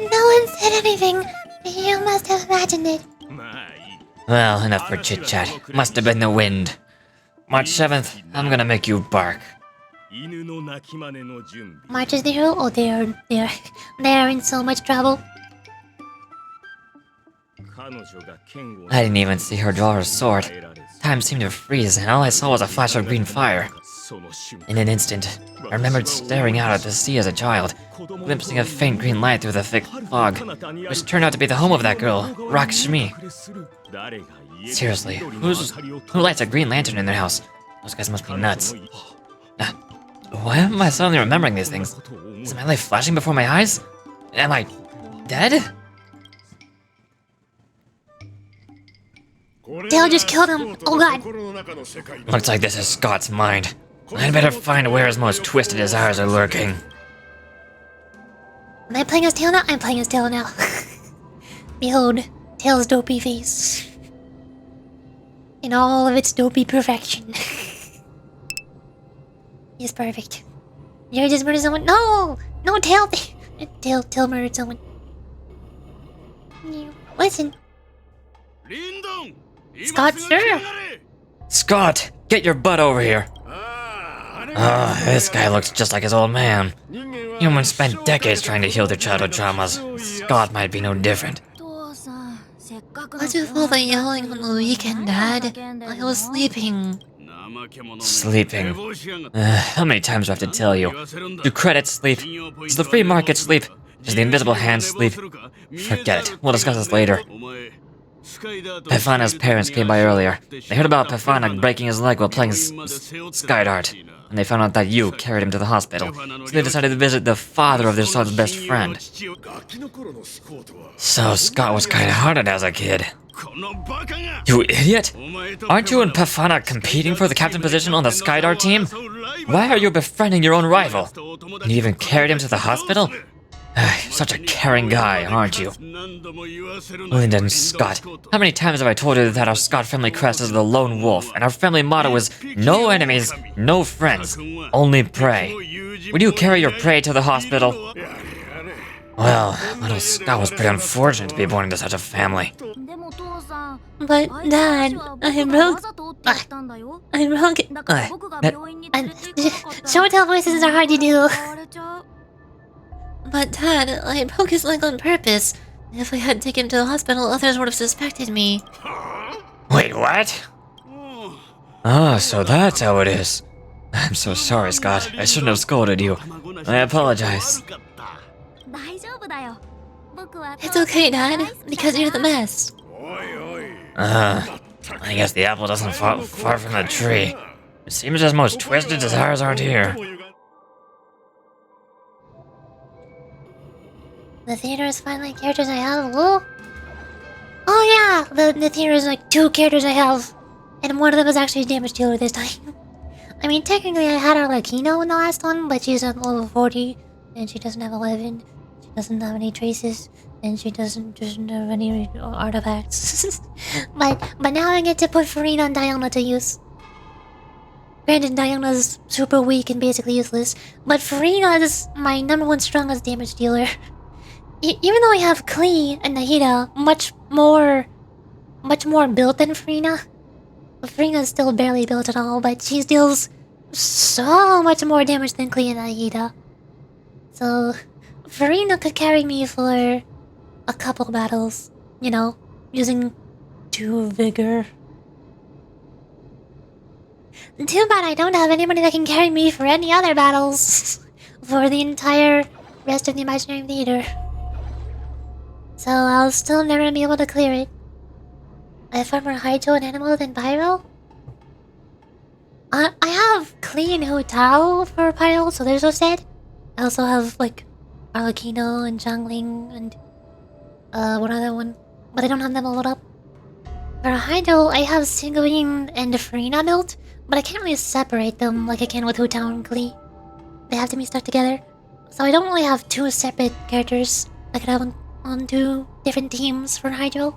Speaker 1: No one said anything. You must have imagined it.
Speaker 4: Well, enough for chit-chat. Must have been the wind. March 7th, I'm gonna make you bark.
Speaker 1: March is the hero? Oh, they're in so much trouble.
Speaker 4: I didn't even see her draw her sword. Time seemed to freeze, and all I saw was a flash of green fire. In an instant, I remembered staring out at the sea as a child, glimpsing a faint green light through the thick fog, which turned out to be the home of that girl, Rakshmi. Seriously, who lights a green lantern in their house? Those guys must be nuts. Why am I suddenly remembering these things? Is my life flashing before my eyes? Am I dead?
Speaker 1: Tail just killed him. Oh god.
Speaker 4: Looks like this is Scott's mind. I'd better find where his most twisted desires are lurking.
Speaker 1: Am I playing as Tail now? I'm playing as Tail now. Behold, Tail's dopey face. In all of its dopey perfection. He's perfect. You just murdered someone. No! No, Tail! Tail murdered someone. Listen. Scott, sir!
Speaker 4: Scott, get your butt over here! This guy looks just like his old man. Humans spent decades trying to heal their childhood traumas. Scott might be no different.
Speaker 2: What's with all the yelling on the weekend, Dad? I was sleeping.
Speaker 4: Sleeping. How many times do I have to tell you? Do credits sleep? Does the free market sleep? Does the invisible hand sleep? Forget it. We'll discuss this later. Pefana's parents came by earlier. They heard about Pefana breaking his leg while playing Skydart, and they found out that you carried him to the hospital, so they decided to visit the father of their son's best friend. So Scott was kinda hearted as a kid. You idiot! Aren't you and Pefana competing for the captain position on the Skydart team? Why are you befriending your own rival? And you even carried him to the hospital? Such a caring guy, aren't you? Linda and Scott, how many times have I told you that our Scott family crest is the lone wolf, and our family motto is no enemies, no friends, only prey. Would you carry your prey to the hospital? Well, little Scott was pretty unfortunate to be born into such a family.
Speaker 1: But, Dad, I broke it. Show and tell voices are hard to do. But, Dad, I broke his leg on purpose. If I hadn't taken him to the hospital, others would have suspected me.
Speaker 4: Wait, what? Oh, so that's how it is. I'm so sorry, Scott. I shouldn't have scolded you. I apologize.
Speaker 1: It's okay, Dad, because you're the best.
Speaker 4: I guess the apple doesn't fall far from the tree. It seems his most twisted desires aren't here.
Speaker 1: The theater is finally characters I have. Whoa. Oh yeah, the theater is like 2 characters I have, and one of them is actually damage dealer this time. I mean, technically I had Arlecchino in the last one, but she's at level 40, and she doesn't have 11. She doesn't have any traces. and she doesn't have any artifacts. but now I get to put Farina and Diana to use. Granted, Diana's super weak and basically useless, but Farina is my #1 strongest damage dealer. Even though I have Klee and Nahida, much more built than Farina. Farina is still barely built at all, but she deals so much more damage than Klee and Nahida. So, Farina could carry me for a couple battles, you know, using 2 vigor. Too bad I don't have anybody that can carry me for any other battles for the entire rest of the Imaginary Theater. So I'll still never be able to clear it. I far more HUOHUO and Animal than Pyro? I have Clean Hutao for Pyro, so there's no set. I also have like Arlecchino and Zhangling and one other one, but I don't have them all up. For HUOHUO, I have Sigurine and Farina built, but I can't really separate them like I can with Hutao and Klee. They have to be stuck together. So I don't really have 2 separate characters I could have on 2 different teams for HUOHUO.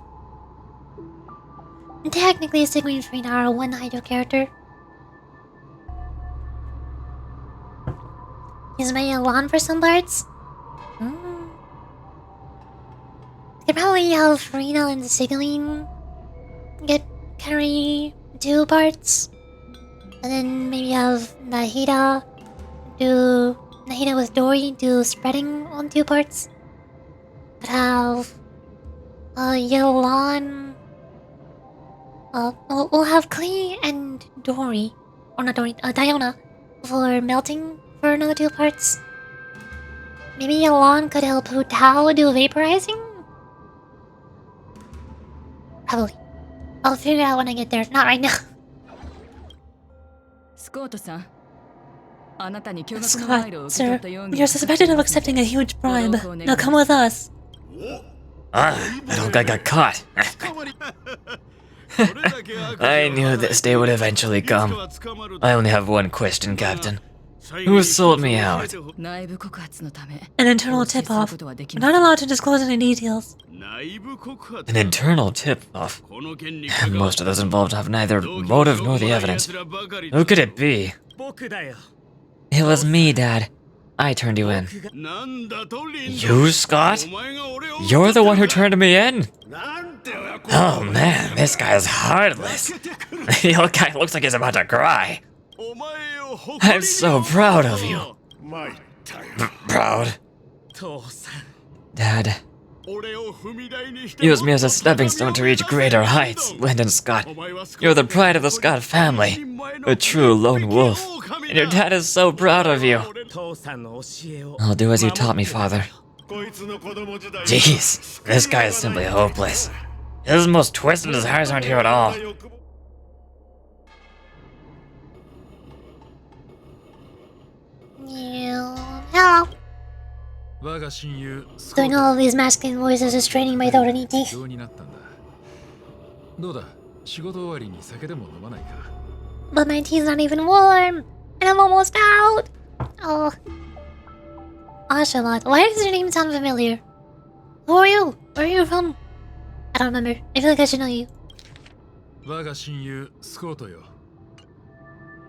Speaker 1: And technically, Sigurine and Farina are 1 HUOHUO character. Use my Elan for some parts? I could probably have Farina and Sigurine carry 2 parts. And then maybe have Nahida with Dory do spreading on 2 parts. Could have Yelan. We'll have Klee and Dory, or not Dory, Diana for melting for another 2 parts. Maybe Yelan could help Hutao do vaporizing? Probably. I'll figure it out when I get there, not right now.
Speaker 7: Scott,
Speaker 2: sir, you're suspected of accepting a huge bribe. Now come with us.
Speaker 4: I don't think I got caught. I knew this day would eventually come. I only have one question, Captain. Who sold me out?
Speaker 2: An internal tip-off. We're not allowed to disclose any details.
Speaker 4: An internal tip-off? Most of those involved have neither motive nor the evidence. Who could it be? It was me, Dad. I turned you in. You, Scott? You're the one who turned me in? Oh man, this guy's heartless. The old guy looks like he's about to cry. I'm so proud of you. Proud? Dad. Use me as a stepping stone to reach greater heights, Lyndon Scott. You're the pride of the Scott family. A true lone wolf. And your dad is so proud of you. I'll do as you taught me, Father. Jeez, this guy is simply hopeless. His most twisted desires aren't here at all.
Speaker 1: Hello. Doing all of these masculine voices is straining my throat and teeth. But my tea's not even warm, and I'm almost out. Oh, Ocelot, why does your name sound familiar? Who are you? Where are you from? I don't remember. I feel like I should know you.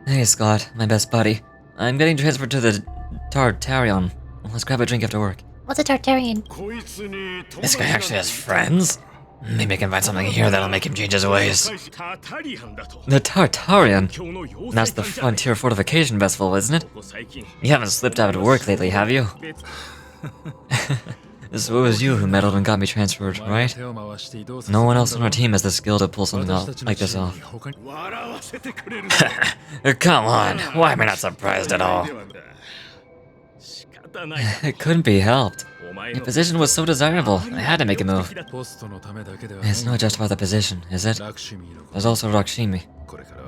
Speaker 3: Hey, Scott, my best buddy. I'm getting transferred to the Tartarion. Let's grab a drink after work.
Speaker 1: What's a Tartarian?
Speaker 4: This guy actually has friends? Maybe I can find something here that'll make him change his ways.
Speaker 3: The Tartarian? That's the Frontier Fortification Festival, isn't it? You haven't slipped out of work lately, have you? So it was you who meddled and got me transferred, right? No one else on our team has the skill to pull something like this off.
Speaker 4: Come on, why am I not surprised at all?
Speaker 3: It couldn't be helped. Your position was so desirable, I had to make a move. It's not just about the position, is it? There's also Rakshimi.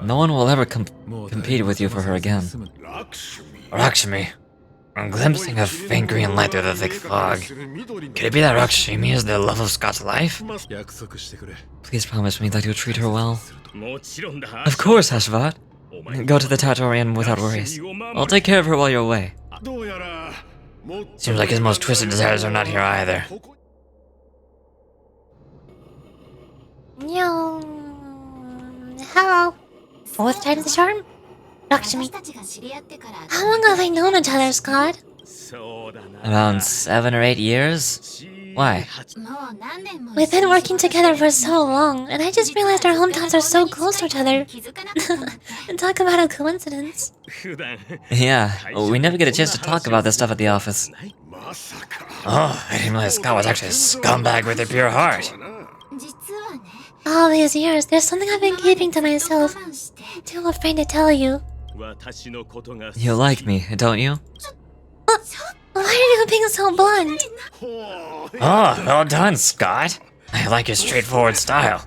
Speaker 3: No one will ever compete with you for her again.
Speaker 4: Rakshimi? I'm glimpsing a faint green light through the thick fog. Could it be that Rakshimi is the love of Scott's life?
Speaker 3: Please promise me that you'll treat her well. Of course, Hashvat. Go to the Tartarian without worries. I'll take care of her while you're away.
Speaker 4: Seems like his most twisted desires are not here either.
Speaker 1: Yo. Hello. Fourth time's the charm? Talk to me. How long have I known each other, Scott?
Speaker 4: Around 7 or 8 years? Why?
Speaker 1: We've been working together for so long, and I just realized our hometowns are so close to each other. Talk about a coincidence.
Speaker 4: Yeah, we never get a chance to talk about this stuff at the office. Oh, I didn't realize Scott was actually a scumbag with a pure heart.
Speaker 1: All these years, there's something I've been keeping to myself. Too afraid to tell you.
Speaker 3: You like me, don't you?
Speaker 1: Why are you being so blunt?
Speaker 4: Oh, well done, Scott. I like your straightforward style.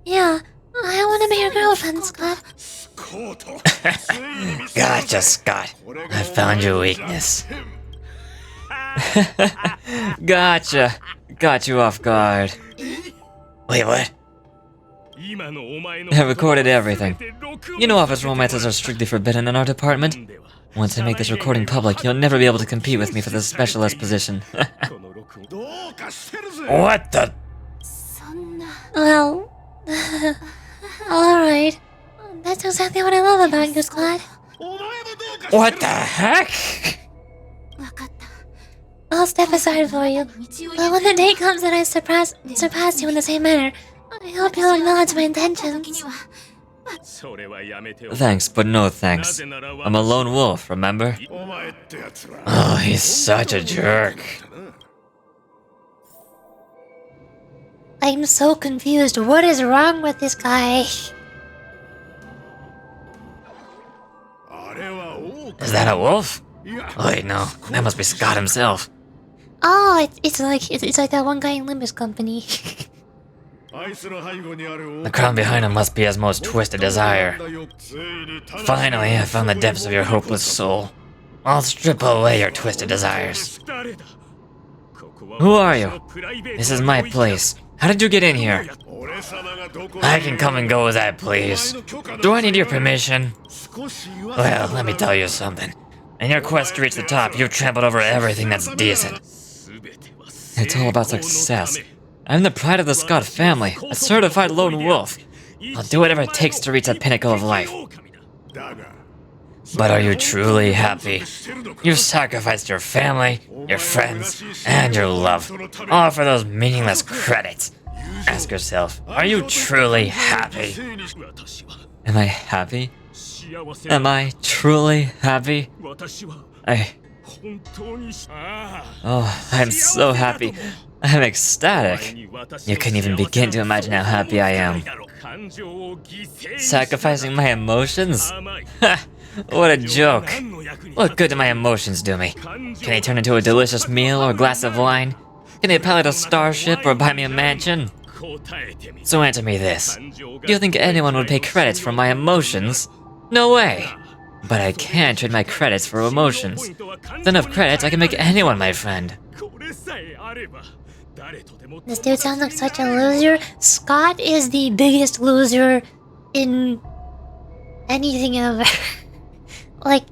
Speaker 1: Yeah, I want to be your girlfriend, Scott.
Speaker 4: Gotcha, Scott. I found your weakness.
Speaker 3: Gotcha. Got you off guard.
Speaker 4: Wait, what?
Speaker 3: I recorded everything. You know office romances are strictly forbidden in our department. Once I make this recording public, you'll never be able to compete with me for the specialist position.
Speaker 4: What the?
Speaker 1: Well, alright. That's exactly what I love about you, Scott.
Speaker 4: What the heck?
Speaker 1: I'll step aside for you. But when the day comes that I surpass you in the same manner, I hope you'll acknowledge my intentions.
Speaker 3: Thanks, but no thanks. I'm a lone wolf, remember?
Speaker 4: Oh, he's such a jerk.
Speaker 1: I'm so confused. What is wrong with this guy?
Speaker 4: Is that a wolf? Wait, no, that must be Scott himself.
Speaker 1: Oh, it's like that one guy in Limbus Company.
Speaker 4: The crown behind him must be his most twisted desire. Finally, I found the depths of your hopeless soul. I'll strip away your twisted desires.
Speaker 3: Who are you?
Speaker 4: This is my place. How did you get in here? I can come and go as I please. Do I need your permission? Well, let me tell you something. In your quest to reach the top, you've trampled over everything that's decent.
Speaker 3: It's all about success. I'm the pride of the Scott family, a certified lone wolf.
Speaker 4: I'll do whatever it takes to reach the pinnacle of life. But are you truly happy? You've sacrificed your family, your friends, and your love, all for those meaningless credits. Ask yourself, are you truly happy?
Speaker 3: Am I happy? Am I truly happy? Oh, I'm so happy. I'm ecstatic. You couldn't even begin to imagine how happy I am. Sacrificing my emotions? Ha! What a joke. What good do my emotions do me? Can they turn into a delicious meal or a glass of wine? Can they pilot a starship or buy me a mansion? So answer me this. Do you think anyone would pay credits for my emotions? No way. But I can trade my credits for emotions. With enough credits, I can make anyone my friend.
Speaker 1: This dude sounds like such a loser. Scott is the biggest loser in anything ever. Like,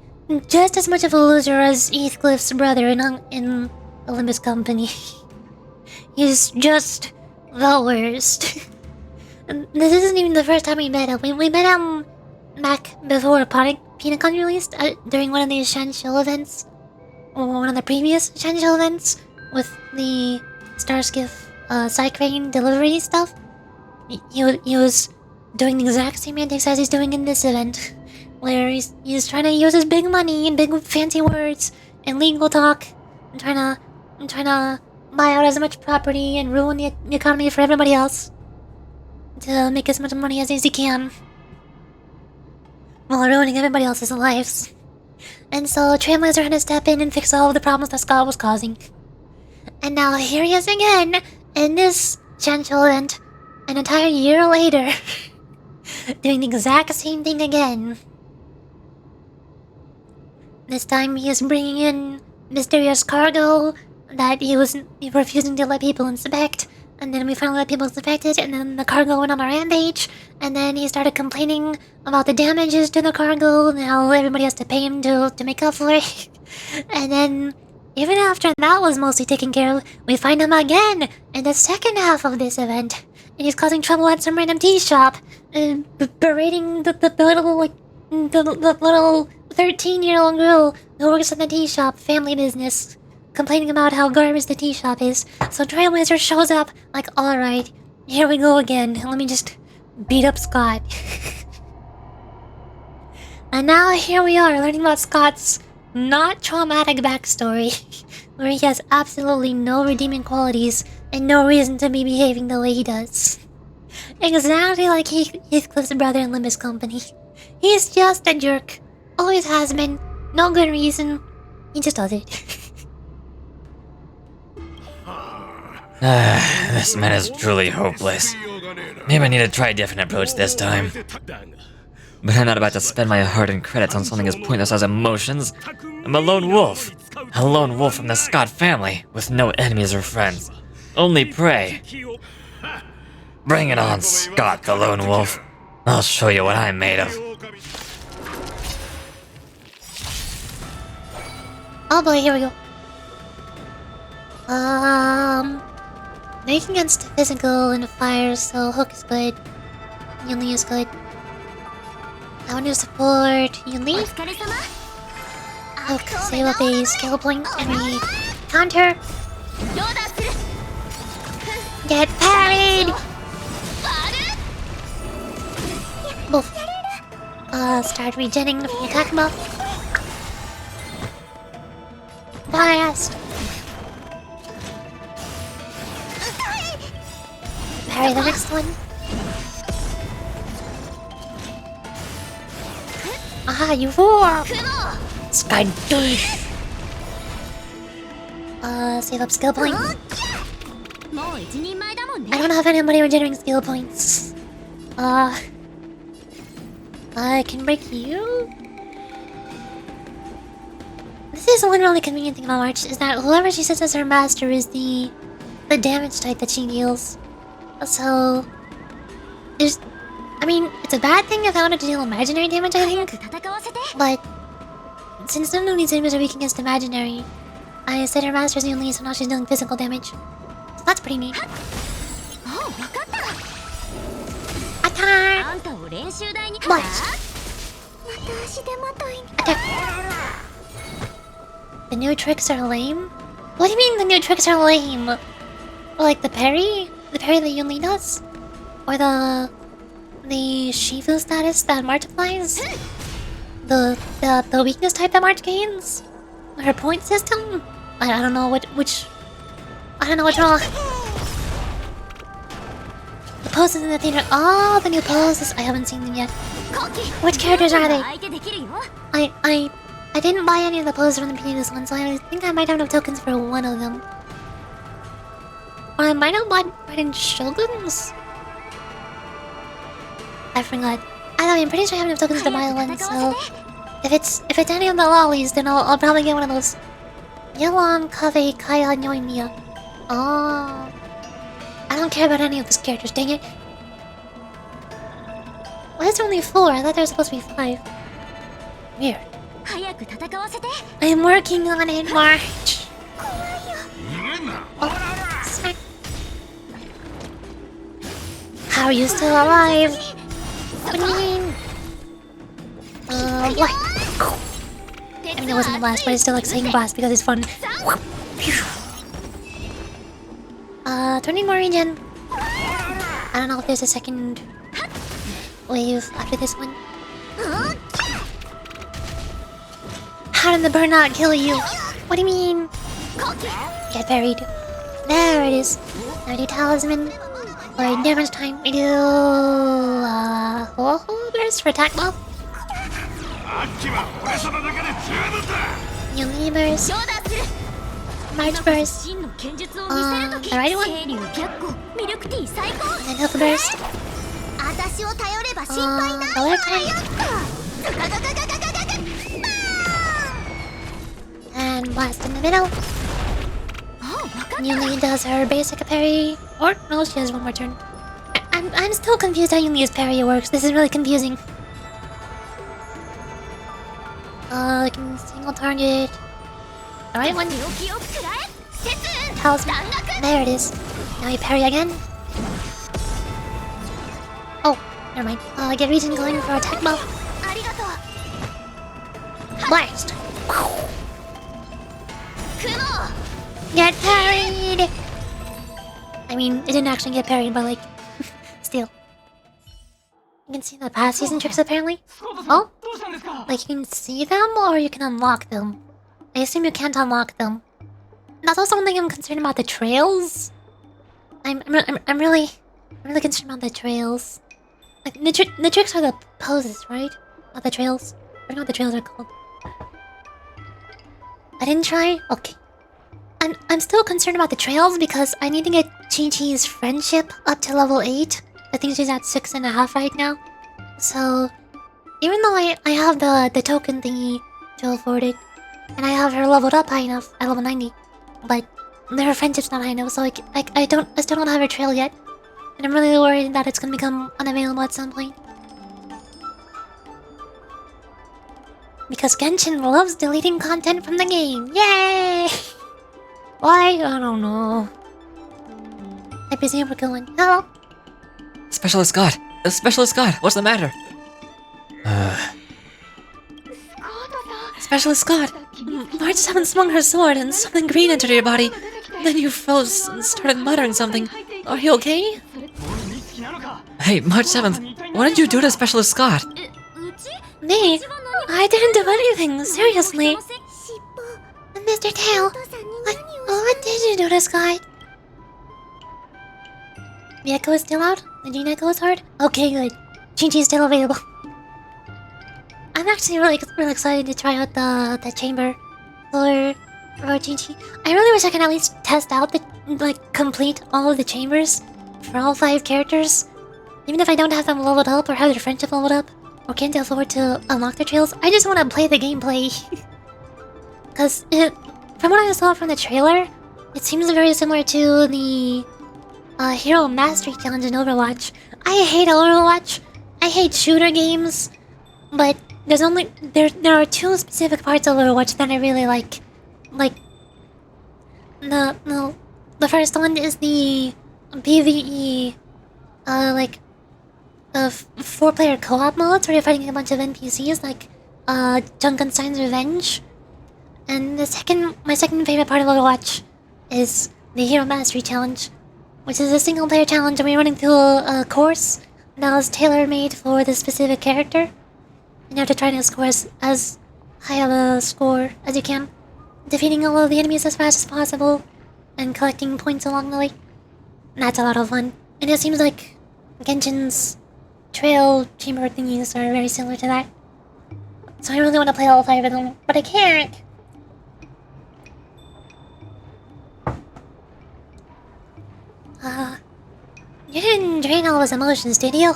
Speaker 1: just as much of a loser as Heathcliff's brother in Olympus Company. He's just the worst. And this isn't even the first time we met him. We met him back before Pinacon released, during one of these Shanshou events. Or one of the previous Shanshou events with the Starskiff Cycrane delivery stuff. He was doing the exact same antics as he's doing in this event. Where he's trying to use his big money and big fancy words and legal talk and trying to buy out as much property and ruin the economy for everybody else to make as much money as he can while ruining everybody else's lives. And so Trailblazer had to step in and fix all of the problems that Scott was causing. And now here he is again in this Shanshou event an entire year later doing the exact same thing again. This time he is bringing in mysterious cargo that he was refusing to let people inspect, and then we finally let people inspect it, and then the cargo went on a rampage, and then he started complaining about the damages to the cargo and how everybody has to pay him to make up for it. And then, even after that was mostly taken care of, we find him again in the second half of this event, and he's causing trouble at some random tea shop, berating the little the little 13-year-old girl who works in the tea shop, family business, complaining about how garbage the tea shop is. So Trailblazer shows up, like, alright, here we go again. Let me just beat up Scott. And now here we are, learning about Scott's not traumatic backstory, where he has absolutely no redeeming qualities and no reason to be behaving the way he does. Exactly like Heathcliff's brother in Limbus Company. He's just a jerk. Always has been. No good reason. He just does it.
Speaker 4: This man is truly hopeless. Maybe I need to try a different approach this time.
Speaker 3: But I'm not about to spend my hard-earned credits on something as pointless as emotions.
Speaker 4: I'm a lone wolf. A lone wolf from the Scott family, with no enemies or friends. Only prey. Bring it on, Scott the lone wolf. I'll show you what I'm made of.
Speaker 1: Oh boy, here we go. Making against physical and fire, so Hook is good. Yunli is good. I want to support Yunli. Hook, save up a skill point, and we counter. Get parried! Both. Start regenning from the attack buff. Blast! Parry the next one. Aha, you roar! Sky dive! Save up skill points. I don't have anybody regenerating skill points. I can break you? This is one really convenient thing about March, is that whoever she sets as her master is the damage type that she deals. So, I mean, it's a bad thing if I wanted to deal imaginary damage, I think. But, since none of these enemies are weak against imaginary, I set her master as the only, so now she's dealing physical damage. So that's pretty neat. Attack! Blast! Attack! The new tricks are lame? What do you mean the new tricks are lame? Like the parry? The parry that Yunli does? Or the Shifu status that March applies? The weakness type that March gains? Her point system? I don't know which I don't know what's wrong. The poses in the theater. Oh, the new poses. I haven't seen them yet. Which characters are they? I didn't buy any of the poses from the previous one, so I think I might have enough tokens for one of them. Or I might have bought in Shoguns? I forgot. I'm pretty sure I have enough tokens to buy one, so if it's any of the lollies, then I'll probably get one of those. Yelon, Kave, Kaya, Noimiya. Oh. I don't care about any of those characters, dang it. Why is there only 4? I thought there was supposed to be 5. Weird. I am working on it, March. Oh, sorry. How are you still alive? What do you mean? What? I mean, it wasn't a blast, but it's still like saying blast because it's fun. Turning more regen. I don't know if there's a second wave after this one. How did the burnout kill you? What do you mean? Get buried. There it is. Now do talisman. For damage time, we do HUOHUO burst for attack buff. Yunli burst. March burst. The right one. And then Hoof burst. The left one. And blast in the middle. Yunli does her basic parry. Or no, she has one more turn. I'm still confused how Yunli's parry works. This is really confusing. I can single target. The right one. Talisman. There it is. Now you parry again. Never mind. Get region going for attack buff. Blast! Get parried! I mean, it didn't actually get parried, but like, still. You can see the past season tricks apparently. Oh? Like you can see them or you can unlock them. I assume you can't unlock them. That's also something I'm concerned about the trails. I'm really concerned about the trails. Like the tricks are the poses, right? Not the trails. I don't know what the trails are called. I didn't try? Okay. I'm still concerned about the trails because I need to get Chi-Chi's friendship up to level 8. I think she's at 6.5 right now. So even though I have the token thingy to afford it, and I have her leveled up high enough at level 90, but her friendship's not high enough, so I still don't have her trail yet. And I'm really worried that it's gonna become unavailable at some point. Because Genshin loves deleting content from the game. Yay! Why? I don't know. I presume we're going. Hello?
Speaker 3: Specialist God! Specialist God! What's the matter?
Speaker 2: Specialist God, March 7 swung her sword and something green entered your body. Then you froze and started muttering something. Are you okay?
Speaker 3: Hey, March 7th, what did you do to Specialist Scott?
Speaker 1: Me? I didn't do anything, seriously. Mr. Tail, what did you do to Scott? The echo is still out? The Gene echo is hard? Okay, good. Chi-Chi's still available. I'm actually really excited to try out the chamber for Chi-Chi. I really wish I could at least test out complete all of the chambers for all 5 characters. Even if I don't have them leveled up or have their friendship leveled up, or can't afford to unlock their trails, I just want to play the gameplay. Because from what I saw from the trailer, it seems very similar to the Hero Mastery Challenge in Overwatch. I hate Overwatch. I hate shooter games. But there are 2 specific parts of Overwatch that I really like. Like the first one is the PvE of 4-player co-op modes where you're fighting a bunch of NPCs like Junkenstein's Revenge. And my second favorite part of Overwatch is the Hero Mastery Challenge, which is a single-player challenge where you're running through a course that was tailor-made for this specific character. And you have to try to score as high of a score as you can, defeating all of the enemies as fast as possible, and collecting points along the way. And that's a lot of fun. And it seems like Genshin's trail chamber thingies are very similar to that. So I really want to play all 5 of them, but I can't! You didn't drain all his emotions, did you?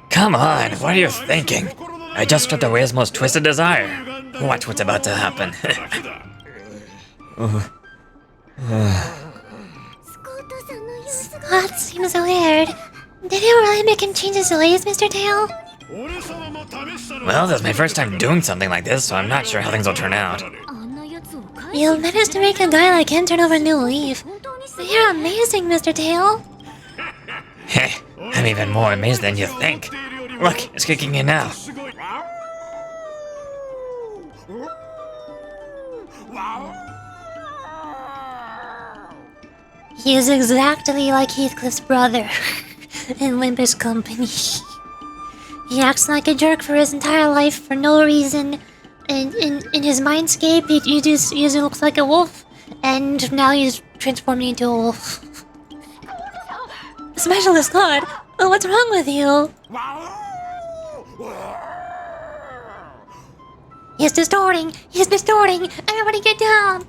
Speaker 4: Come on, what are you thinking? I just stripped away his most twisted desire. Watch what's about to happen.
Speaker 1: Scott seems weird. Did you really make him change his ways, Mr. Tail?
Speaker 4: Well, this is my first time doing something like this, so I'm not sure how things will turn out.
Speaker 1: You managed to make a guy like him turn over a new leaf. You're amazing, Mr. Tail.
Speaker 4: Heh, I'm even more amazed than you think. Look, it's kicking in now.
Speaker 1: He is exactly like Heathcliff's brother in Olympus Company. He acts like a jerk for his entire life for no reason. In his mindscape, he just looks like a wolf, and now he's transforming into a wolf. Specialist God, what's wrong with you? He's distorting! He's distorting! Everybody get down!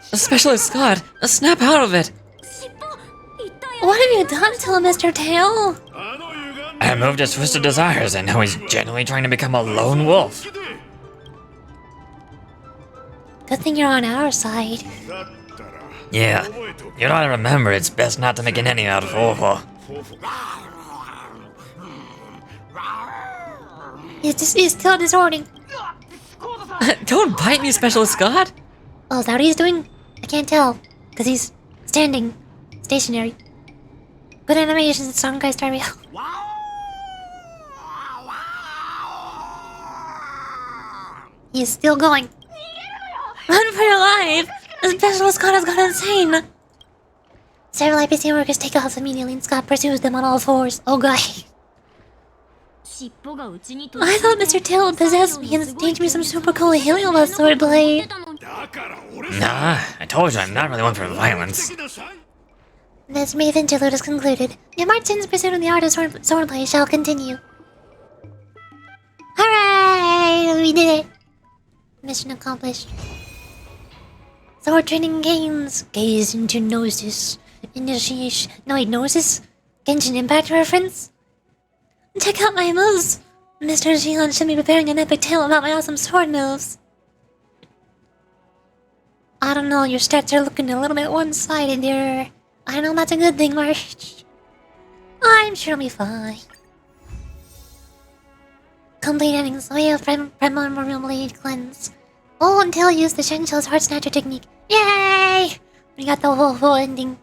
Speaker 3: Specialist Scott, snap out of it!
Speaker 1: What have you done to him, Mr. Tail?
Speaker 4: I moved his twisted desires, and now he's genuinely trying to become a lone wolf.
Speaker 1: Good thing you're on our side.
Speaker 4: Yeah, you gotta remember it's best not to make an enemy out of HUOHUO.
Speaker 1: He's still distorting.
Speaker 3: Don't bite me, Specialist Scott!
Speaker 1: Oh, is that what he's doing? I can't tell. Because he's standing. Stationary. Good animations, strong guy star real. He is still going. Run for your life! The specialist God has gone insane! Several IPC workers take off immediately and Scott pursues them on all fours. Oh god. I thought Mr. Tail would possess me and teach me some super cool helium swordplay.
Speaker 4: Nah, I told you I'm not really one for violence.
Speaker 1: This brief interlude is concluded. Your Martin's pursuit of the art of swordplay shall continue. Hooray! We did it! Mission accomplished. Sword training games. Gaze into Gnosis. Initiation. No, wait, Gnosis? Genshin Impact reference? Check out my moves! Mr. Jihan should be preparing an epic tale about my awesome sword moves. I don't know, your stats are looking a little bit one-sided there. I know that's a good thing, March. I'm sure I'll be fine. Complete endings. Oh yeah, Primordial Blade Cleanse. Oh, until use the Shenshell's Heart Snatcher technique. Yay! We got the whole ending.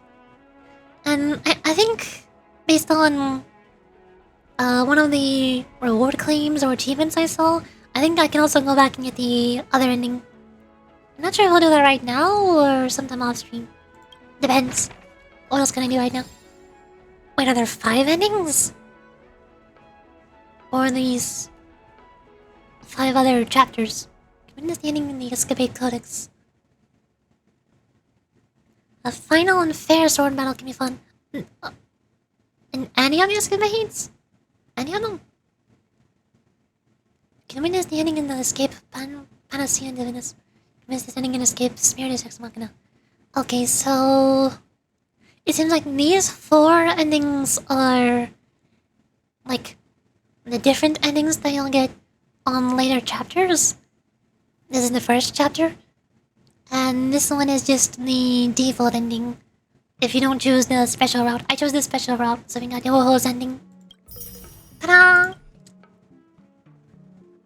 Speaker 1: And I think, based on one of the reward claims or achievements I saw, I think I can also go back and get the other ending. I'm not sure if I'll do that right now or sometime off stream. Depends. What else can I do right now? Wait, are there 5 endings? Or these 5 other chapters? When is the ending in the Escapade Codex? A final and fair sword battle can be fun. And any of the Escapades? Any of them? Can witness the ending in the Escape Panacea Divinus. Witness this ending in Escape Spiritus Ex Machina. Okay, so it seems like these 4 endings are like the different endings that you'll get on later chapters. This is the first chapter. And this one is just the default ending. If you don't choose the special route. I chose the special route, so we got YUOHUO's ending. Ta-da!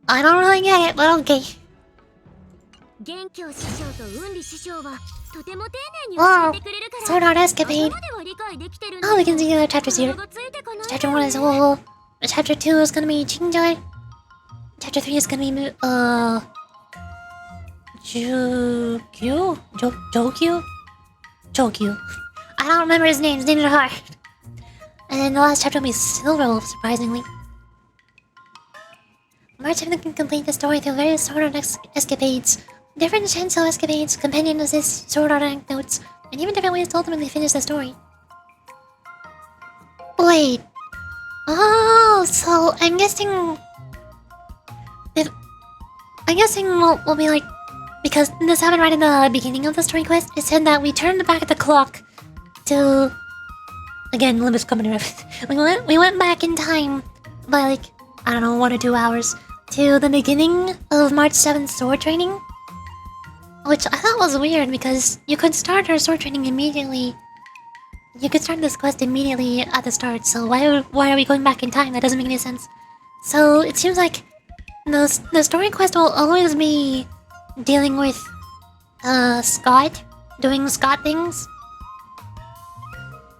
Speaker 1: I don't really get it, but okay. Wow, Sword Art Escapade. Oh, we can see the other chapters here. Chapter 1 is YUOHUO. Chapter 2 is gonna be Chinjai. Chapter 3 is gonna be Jokyu? I don't remember his name. His names are hard. And then the last chapter will be Silver Wolf, surprisingly. March can complete the story through various Sword Art escapades, different Shenshou escapades, companion assists, Sword Art anecdotes, and even different ways to ultimately finish the story. Wait. Oh, so I'm guessing... we'll be like... Because this happened right in the beginning of the story quest, it said that we turned back the clock to... Again, Limbus coming to we went back in time by like, I don't know, 1 or 2 hours to the beginning of March 7th sword training. Which I thought was weird because you could start her sword training immediately. You could start this quest immediately at the start, so why are we going back in time? That doesn't make any sense. So it seems like the story quest will always be dealing with Scott, doing Scott things.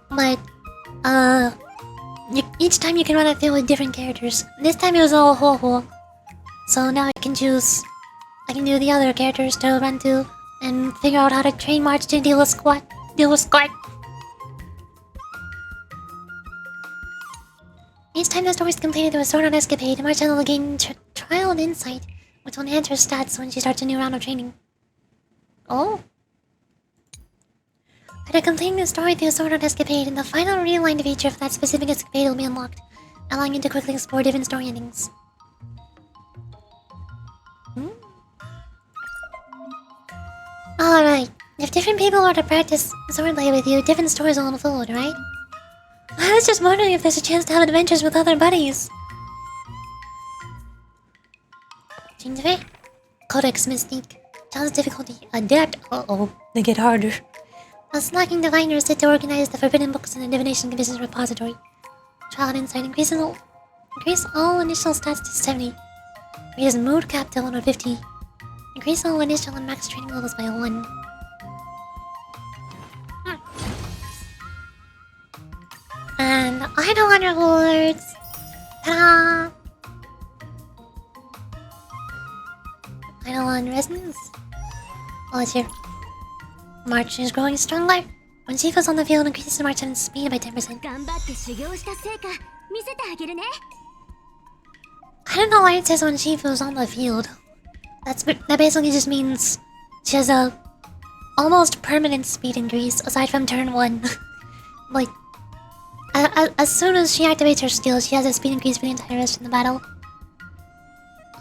Speaker 1: But each time you can run it through with different characters. This time it was all HUOHUO. So now I can do the other characters to run to and figure out how to train March to deal with Scott. Each time the story is completed through a Sword Art escapade, March will gain trial and insight, which will enhance her stats when she starts a new round of training. Oh. After completing the story through a Sword Art escapade, the final realigned feature for that specific escapade will be unlocked, allowing you to quickly explore different story endings. Alright, if different people were to practice swordplay with you, different stories will unfold, right? I was just wondering if there's a chance to have adventures with other buddies. Shinjue? Codex Mystique. Challenge difficulty. Adept. Uh-oh. They get harder. A slacking diviner is set to organize the forbidden books in the Divination Commission's repository. Trial and insight. Increase all initial stats to 70. Increase mood cap to 150. Increase all initial and max training levels by 1. And Idol rewards! Ta-da! Idol resonance. Oh, it's here. March is growing stronger. When Shifu's on the field, increases the march and speed by 10%.
Speaker 5: 頑張って修行した成果見せてあげるね
Speaker 1: I don't know why it says when Shifu's on the field. That basically just means she has a almost permanent speed increase aside from turn 1. Like, as soon as she activates her skill, she has a speed increase for the entire rest of the battle.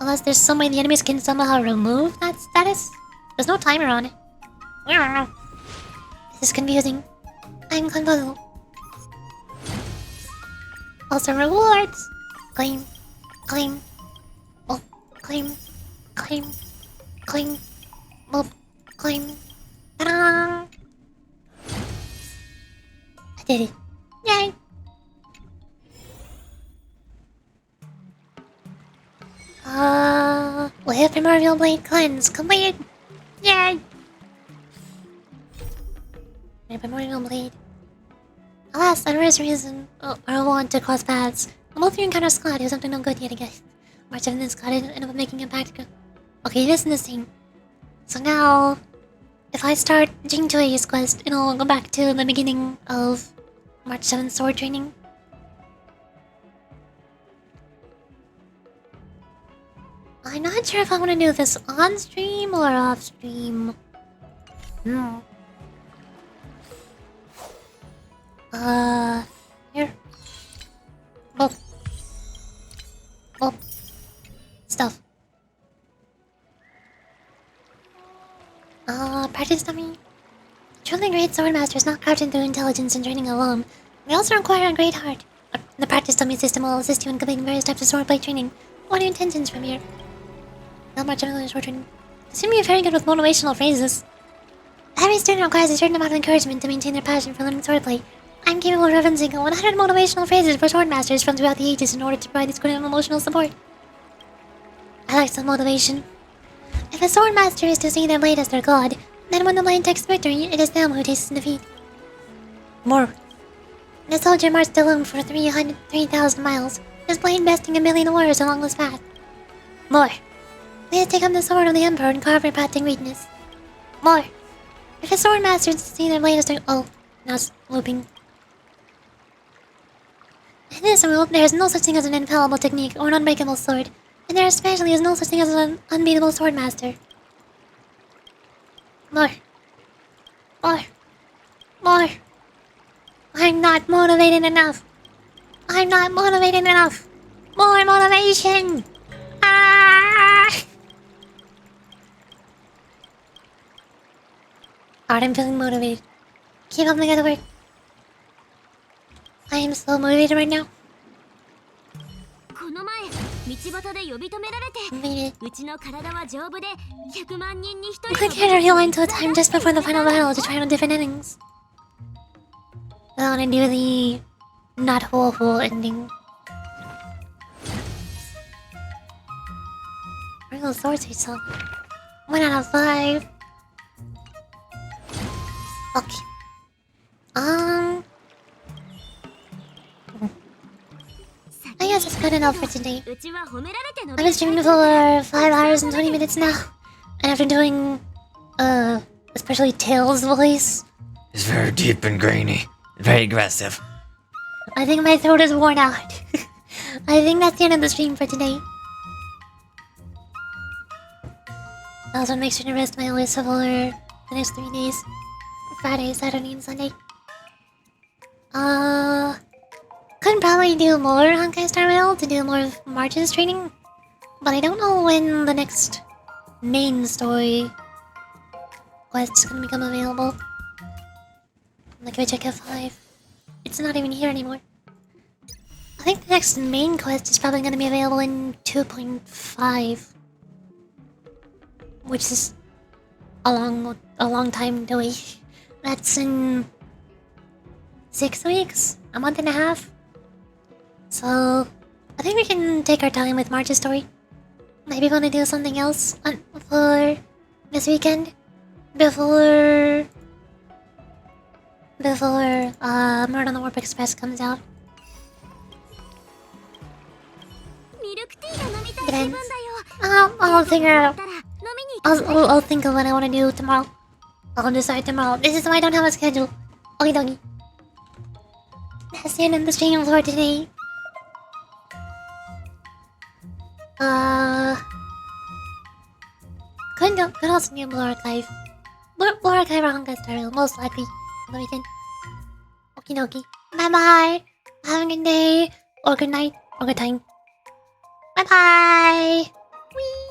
Speaker 1: Unless there's some way the enemies can somehow remove that status. There's no timer on it. This is confusing. I'm confused. Also rewards. Claim. Claim. Oh, claim. Claim. Claim. Oh, claim. Ta-da! I did it. Yay! With Primordial Blade Cleanse completed! Yay! My Primordial Blade. Alas, unrest reason are want to cross paths. Both of you encounter Scott, who's up to no good yet again. March 7 and Scott ended up making a pact. Okay, listen to this thing. So now, if I start Jingchoi's quest, it'll go back to the beginning of March 7 sword training. I'm not sure if I want to do this on stream or off stream. Here. Oh. Oh. Stuff. Practice dummy. Truly great sword master is not crafted through intelligence and training alone. They also require a great heart. The practice dummy system will assist you in completing various types of swordplay training. What are your intentions from here? Not generally sword training. You seem to be very good with motivational phrases. Every student requires a certain amount of encouragement to maintain their passion for learning swordplay. I'm capable of referencing 100 motivational phrases for swordmasters from throughout the ages in order to provide this kind of emotional support. I like some motivation. If a swordmaster is to see their blade as their god, then when the blade takes victory, it is them who tastes defeat. More. The soldier marched alone for 3,000 miles, his blade besting 1,000,000 warriors along this path. More. Please take up the sword of the Emperor and carve your path to greatness. More. If a swordmaster is to see their blade as their... Oh, now it's looping. In this world, there is no such thing as an infallible technique or an unbreakable sword, and there especially is no such thing as an unbeatable swordmaster. More. More. More. I'm not motivated enough. I'm not motivated enough. More motivation. Ah! Alright, I'm feeling motivated. Keep up the good work. I am so motivated right now.
Speaker 5: この前道端で呼び止められてうちの体は丈夫で100万人に1人
Speaker 1: Click here to rewind to a time just before the final battle to try on different endings. I want to do the not HUOHUO ending. Where are those swords we saw? 1 out of 5. Okay. I guess it's good enough for today.
Speaker 5: うちは褒められての
Speaker 1: I've been streaming for 5 hours and 20 minutes now. And after doing, especially Tails' voice,
Speaker 4: It's very deep and grainy. Very aggressive.
Speaker 1: I think my throat is worn out. I think that's the end of the stream for today. I also make sure to rest my voice for the next 3 days. Friday, Saturday, and Sunday. Could probably do more Honkai Star Rail to do more of March's training. But I don't know when the next main story quest is gonna become available. Like if I check F5, it's not even here anymore. I think the next main quest is probably gonna be available in 2.5. Which is a long time to wait. That's in 6 weeks? A month and a half? So, I think we can take our time with March's story. Maybe wanna do something else for this weekend before Murder on the Warp Express comes out. Then I'll figure out. I'll think of what I want to do tomorrow. I'll decide tomorrow. This is why I don't have a schedule. Okie dokie. That's the end of the stream for today. Could also do Blue Archive. Blue Archive or Honkai Star Rail, most likely on the weekend. Okie dokie. Bye bye. Have a good day, or good night, or good time. Bye bye. Whee!